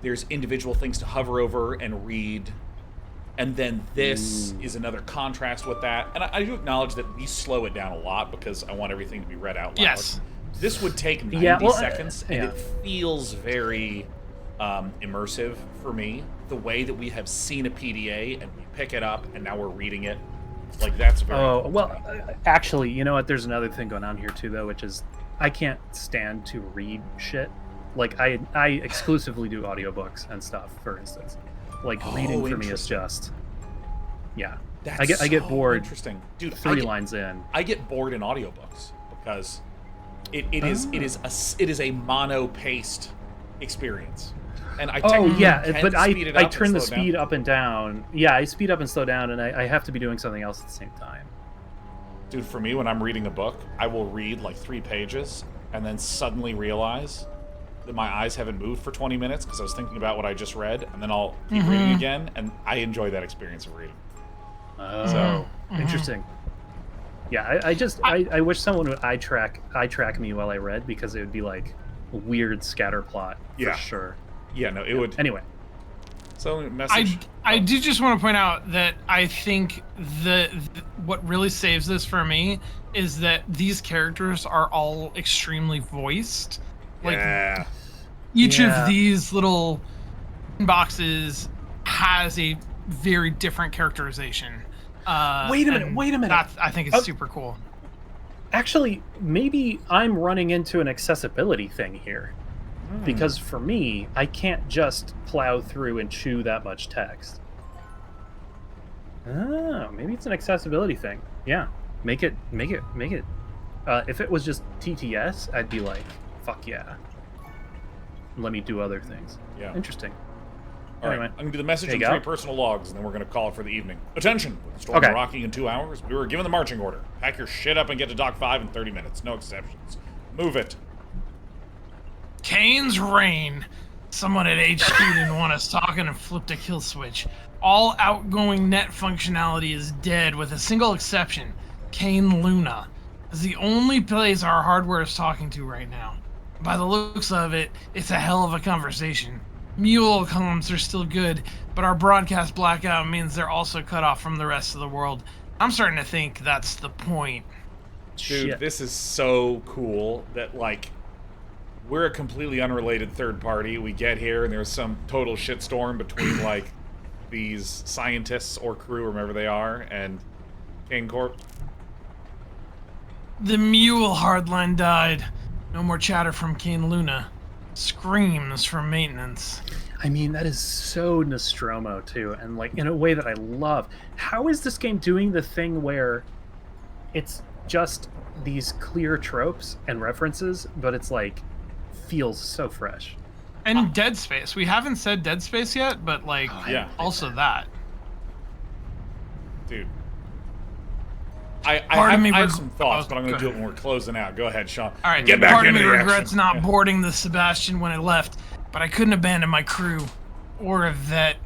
[SPEAKER 1] there's individual things to hover over and read, and then this is another contrast with that. And I do acknowledge that we slow it down a lot because I want everything to be read out loud.
[SPEAKER 3] Yes.
[SPEAKER 1] This would take 90 seconds, and it feels very immersive for me. The way that we have seen a PDA and we pick it up and now we're reading it, like that's very.
[SPEAKER 2] Oh well, actually, you know what? There's another thing going on here too, though, which is I can't stand to read shit. Like I exclusively do audiobooks and stuff, for instance. Like reading for me is just, I get bored.
[SPEAKER 1] Interesting, dude.
[SPEAKER 2] 3 lines in,
[SPEAKER 1] I get bored in audiobooks because it is a mono-paced experience, and I
[SPEAKER 2] I turn the speed up and down. Yeah, I speed up and slow down, and I have to be doing something else at the same time.
[SPEAKER 1] Dude, for me, when I'm reading a book, I will read like 3 pages and then suddenly realize that my eyes haven't moved for 20 minutes because I was thinking about what I just read, and then I'll keep reading again, and I enjoy that experience of reading.
[SPEAKER 2] Interesting. Yeah, I wish someone would eye track me while I read, because it would be like a weird scatter plot for sure.
[SPEAKER 1] Yeah, no, it would.
[SPEAKER 2] Anyway.
[SPEAKER 1] So message.
[SPEAKER 3] I do just want to point out that I think what really saves this for me is that these characters are all extremely voiced. Like each of these little boxes has a very different characterization.
[SPEAKER 2] Wait a minute.
[SPEAKER 3] I think it's super cool.
[SPEAKER 2] Actually, maybe I'm running into an accessibility thing here. Because for me, I can't just plow through and chew that much text. Oh, maybe it's an accessibility thing. Yeah, make it. If it was just TTS, I'd be like, fuck yeah. Let me do other things.
[SPEAKER 1] Yeah.
[SPEAKER 2] Interesting.
[SPEAKER 1] All right, I'm going to do the message and 3 personal logs, and then we're going to call it for the evening. Attention! With the storm rocking in 2 hours, we were given the marching order. Pack your shit up and get to Dock 5 in 30 minutes. No exceptions. Move it.
[SPEAKER 3] Kane's reign. Someone at HQ didn't want us talking and flipped a kill switch. All outgoing net functionality is dead with a single exception. Kane Luna is the only place our hardware is talking to right now. By the looks of it, it's a hell of a conversation. Mule comms are still good, but our broadcast blackout means they're also cut off from the rest of the world. I'm starting to think that's the point.
[SPEAKER 1] Dude, this is so cool that, like, we're a completely unrelated third party. We get here and there's some total shitstorm between like these scientists or crew, or whoever they are, and Kane Corp.
[SPEAKER 3] The Mule hardline died. No more chatter from Kane Luna. screams from maintenance.
[SPEAKER 2] I mean, that is so Nostromo too, and like in a way that I love. How is this game doing the thing where it's just these clear tropes and references, but it's like feels so fresh?
[SPEAKER 3] And Dead Space. We haven't said Dead Space yet, but like, also that.
[SPEAKER 1] Dude. I have some thoughts, but I'm going to do it when we're closing out. Go ahead, Sean.
[SPEAKER 3] All right,
[SPEAKER 1] get back
[SPEAKER 3] part of
[SPEAKER 1] into
[SPEAKER 3] me
[SPEAKER 1] the
[SPEAKER 3] regrets
[SPEAKER 1] action.
[SPEAKER 3] not boarding the Sebastian when I left, but I couldn't abandon my crew or a vet.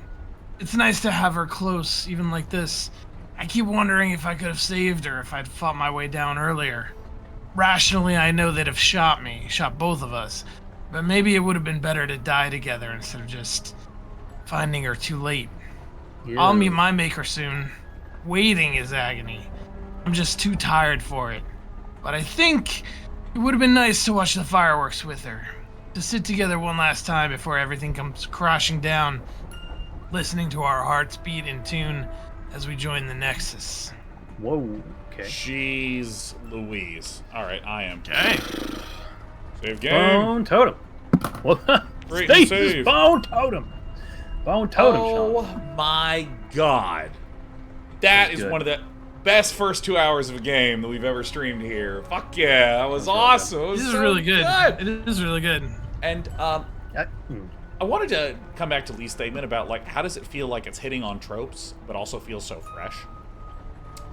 [SPEAKER 3] It's nice to have her close, even like this. I keep wondering if I could have saved her if I'd fought my way down earlier. Rationally, I know they'd have shot me, shot both of us, but maybe it would have been better to die together instead of just finding her too late.
[SPEAKER 2] Yeah.
[SPEAKER 3] I'll meet my maker soon. Waiting is agony. I'm just too tired for it. But I think it would have been nice to watch the fireworks with her. To sit together one last time before everything comes crashing down, listening to our hearts beat in tune as we join the Nexus.
[SPEAKER 2] Whoa, okay.
[SPEAKER 1] Jeez Louise. Alright, I am.
[SPEAKER 3] Okay.
[SPEAKER 1] Save game.
[SPEAKER 2] Bone Totem. Stasis Bone Totem. Bone Totem,
[SPEAKER 1] Oh
[SPEAKER 2] Sean.
[SPEAKER 1] my god. That is one of the best first 2 hours of a game that we've ever streamed here. Fuck yeah, that was awesome. It was
[SPEAKER 3] This is
[SPEAKER 1] so
[SPEAKER 3] really good. It is really good.
[SPEAKER 1] And I wanted to come back to Lee's statement about like how does it feel like it's hitting on tropes, but also feels so fresh.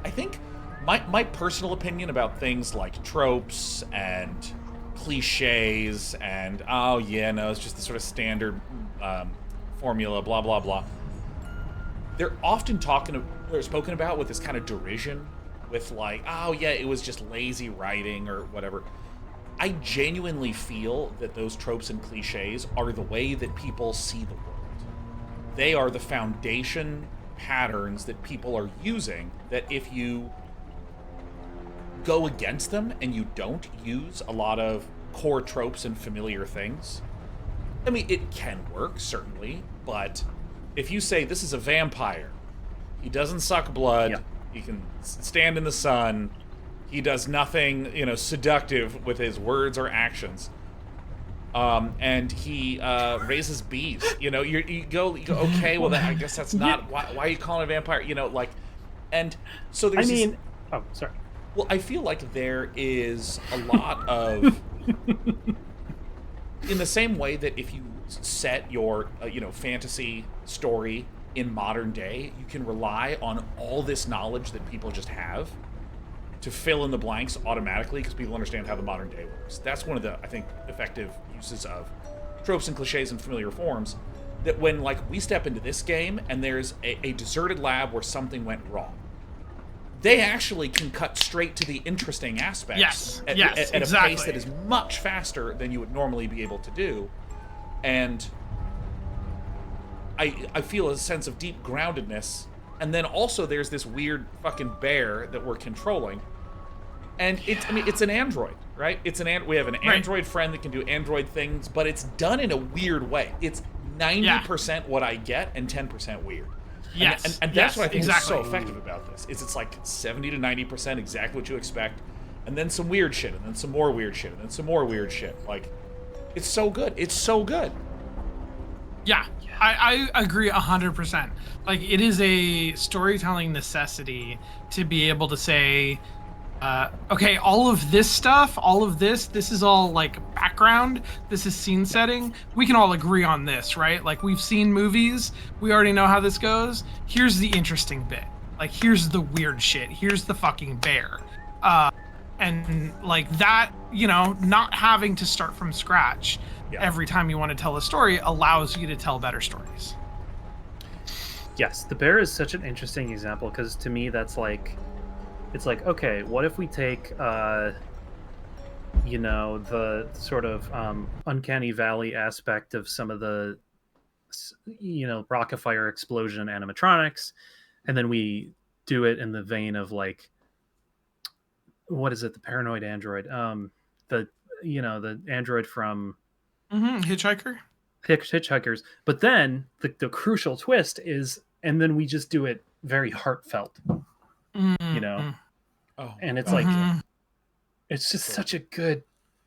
[SPEAKER 1] I think my personal opinion about things like tropes and cliches and oh yeah, no, it's just the sort of standard formula, blah blah blah. They're often spoken about with this kind of derision, with like, oh yeah, it was just lazy writing or whatever. I genuinely feel that those tropes and cliches are the way that people see the world. They are the foundation patterns that people are using, that if you go against them and you don't use a lot of core tropes and familiar things, I mean, it can work, certainly, but if you say this is a vampire, he doesn't suck blood, he can stand in the sun, he does nothing, seductive with his words or actions, and he raises bees. You go, okay, well, then I guess that's not why are you calling it a vampire? And so there's.
[SPEAKER 2] Oh, sorry.
[SPEAKER 1] Well, I feel like there is a lot of, in the same way that if you set your fantasy story in modern day, you can rely on all this knowledge that people just have to fill in the blanks automatically because people understand how the modern day works. That's one of the, I think, effective uses of tropes and cliches and familiar forms, that when we step into this game and there's a deserted lab where something went wrong, they actually can cut straight to the interesting aspects at a pace that is much faster than you would normally be able to do. And I feel a sense of deep groundedness. And then also there's this weird fucking bear that we're controlling. And it's an android, right? We have an android friend that can do android things, but it's done in a weird way. It's 90% what I get and 10% weird.
[SPEAKER 3] Yes.
[SPEAKER 1] And that's what I think is so effective about this. It's like 70 to 90% exactly what you expect, and then some weird shit, and then some more weird shit, and then some more weird shit. Like, it's so good. It's so good.
[SPEAKER 3] Yeah, I agree 100%. Like, it is a storytelling necessity to be able to say, okay, all of this stuff, this is all like background, this is scene setting. We can all agree on this, right? Like, we've seen movies, we already know how this goes. Here's the interesting bit. Like, here's the weird shit. Here's the fucking bear. And like that, not having to start from scratch every time you want to tell a story allows you to tell better stories.
[SPEAKER 2] Yes, the bear is such an interesting example because to me that's like, it's like, okay, what if we take, the sort of uncanny valley aspect of some of the, rocket fire explosion animatronics, and then we do it in the vein of like, what is it? The paranoid android, the android from
[SPEAKER 3] Hitchhiker.
[SPEAKER 2] Hitchhikers. But then the crucial twist is, and then we just do it very heartfelt. And it's like, it's just such a good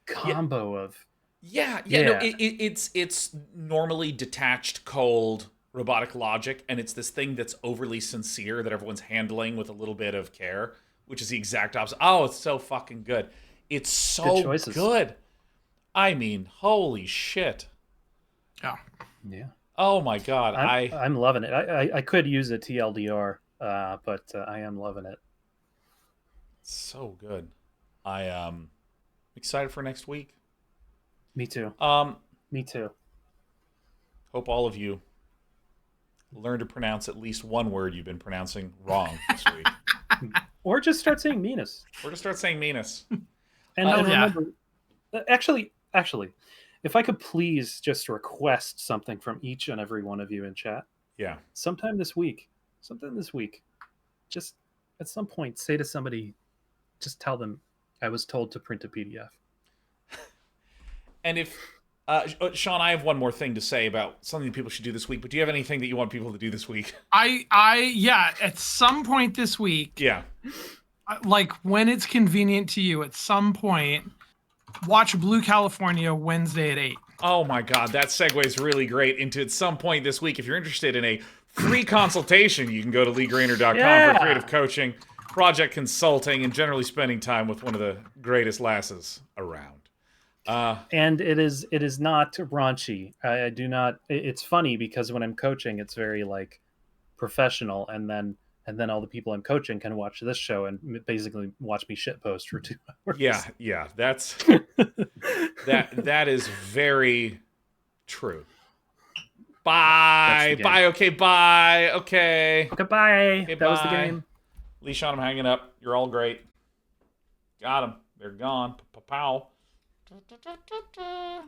[SPEAKER 2] combo of
[SPEAKER 1] Yeah. No, it's normally detached, cold, robotic logic, and it's this thing that's overly sincere that everyone's handling with a little bit of care, which is the exact opposite. Oh, it's so fucking good. It's so good. I mean, holy shit.
[SPEAKER 3] Yeah.
[SPEAKER 2] Yeah.
[SPEAKER 1] Oh my god,
[SPEAKER 2] I'm loving it. I could use a TLDR, but I am loving it.
[SPEAKER 1] So good. I am excited for next week.
[SPEAKER 2] Me too. Me too.
[SPEAKER 1] Hope all of you learn to pronounce at least one word you've been pronouncing wrong this week.
[SPEAKER 2] Or just start saying meanus.
[SPEAKER 1] And
[SPEAKER 2] remember, actually, if I could please just request something from each and every one of you in chat.
[SPEAKER 1] Yeah.
[SPEAKER 2] Sometime this week, just at some point say to somebody, just tell them I was told to print a PDF.
[SPEAKER 1] And if Sean, I have one more thing to say about something people should do this week, but do you have anything that you want people to do this week?
[SPEAKER 3] Yeah, at some point this week.
[SPEAKER 1] Yeah.
[SPEAKER 3] Like when it's convenient to you, at some point, watch Blue California Wednesday at 8.
[SPEAKER 1] Oh my god, that segues really great into at some point this week. If you're interested in a free consultation, you can go to leegrainer.com for creative coaching, project consulting, and generally spending time with one of the greatest lasses around.
[SPEAKER 2] And it is not raunchy. I do not. It's funny because when I'm coaching, it's very like professional, and then all the people I'm coaching can watch this show and basically watch me shitpost for 2 hours.
[SPEAKER 1] Yeah, that's that is very true. Bye. Okay, bye. Okay,
[SPEAKER 2] bye. That was the game.
[SPEAKER 1] Lee, Sean, I'm hanging up. You're all great. Got them. They're gone. Pow.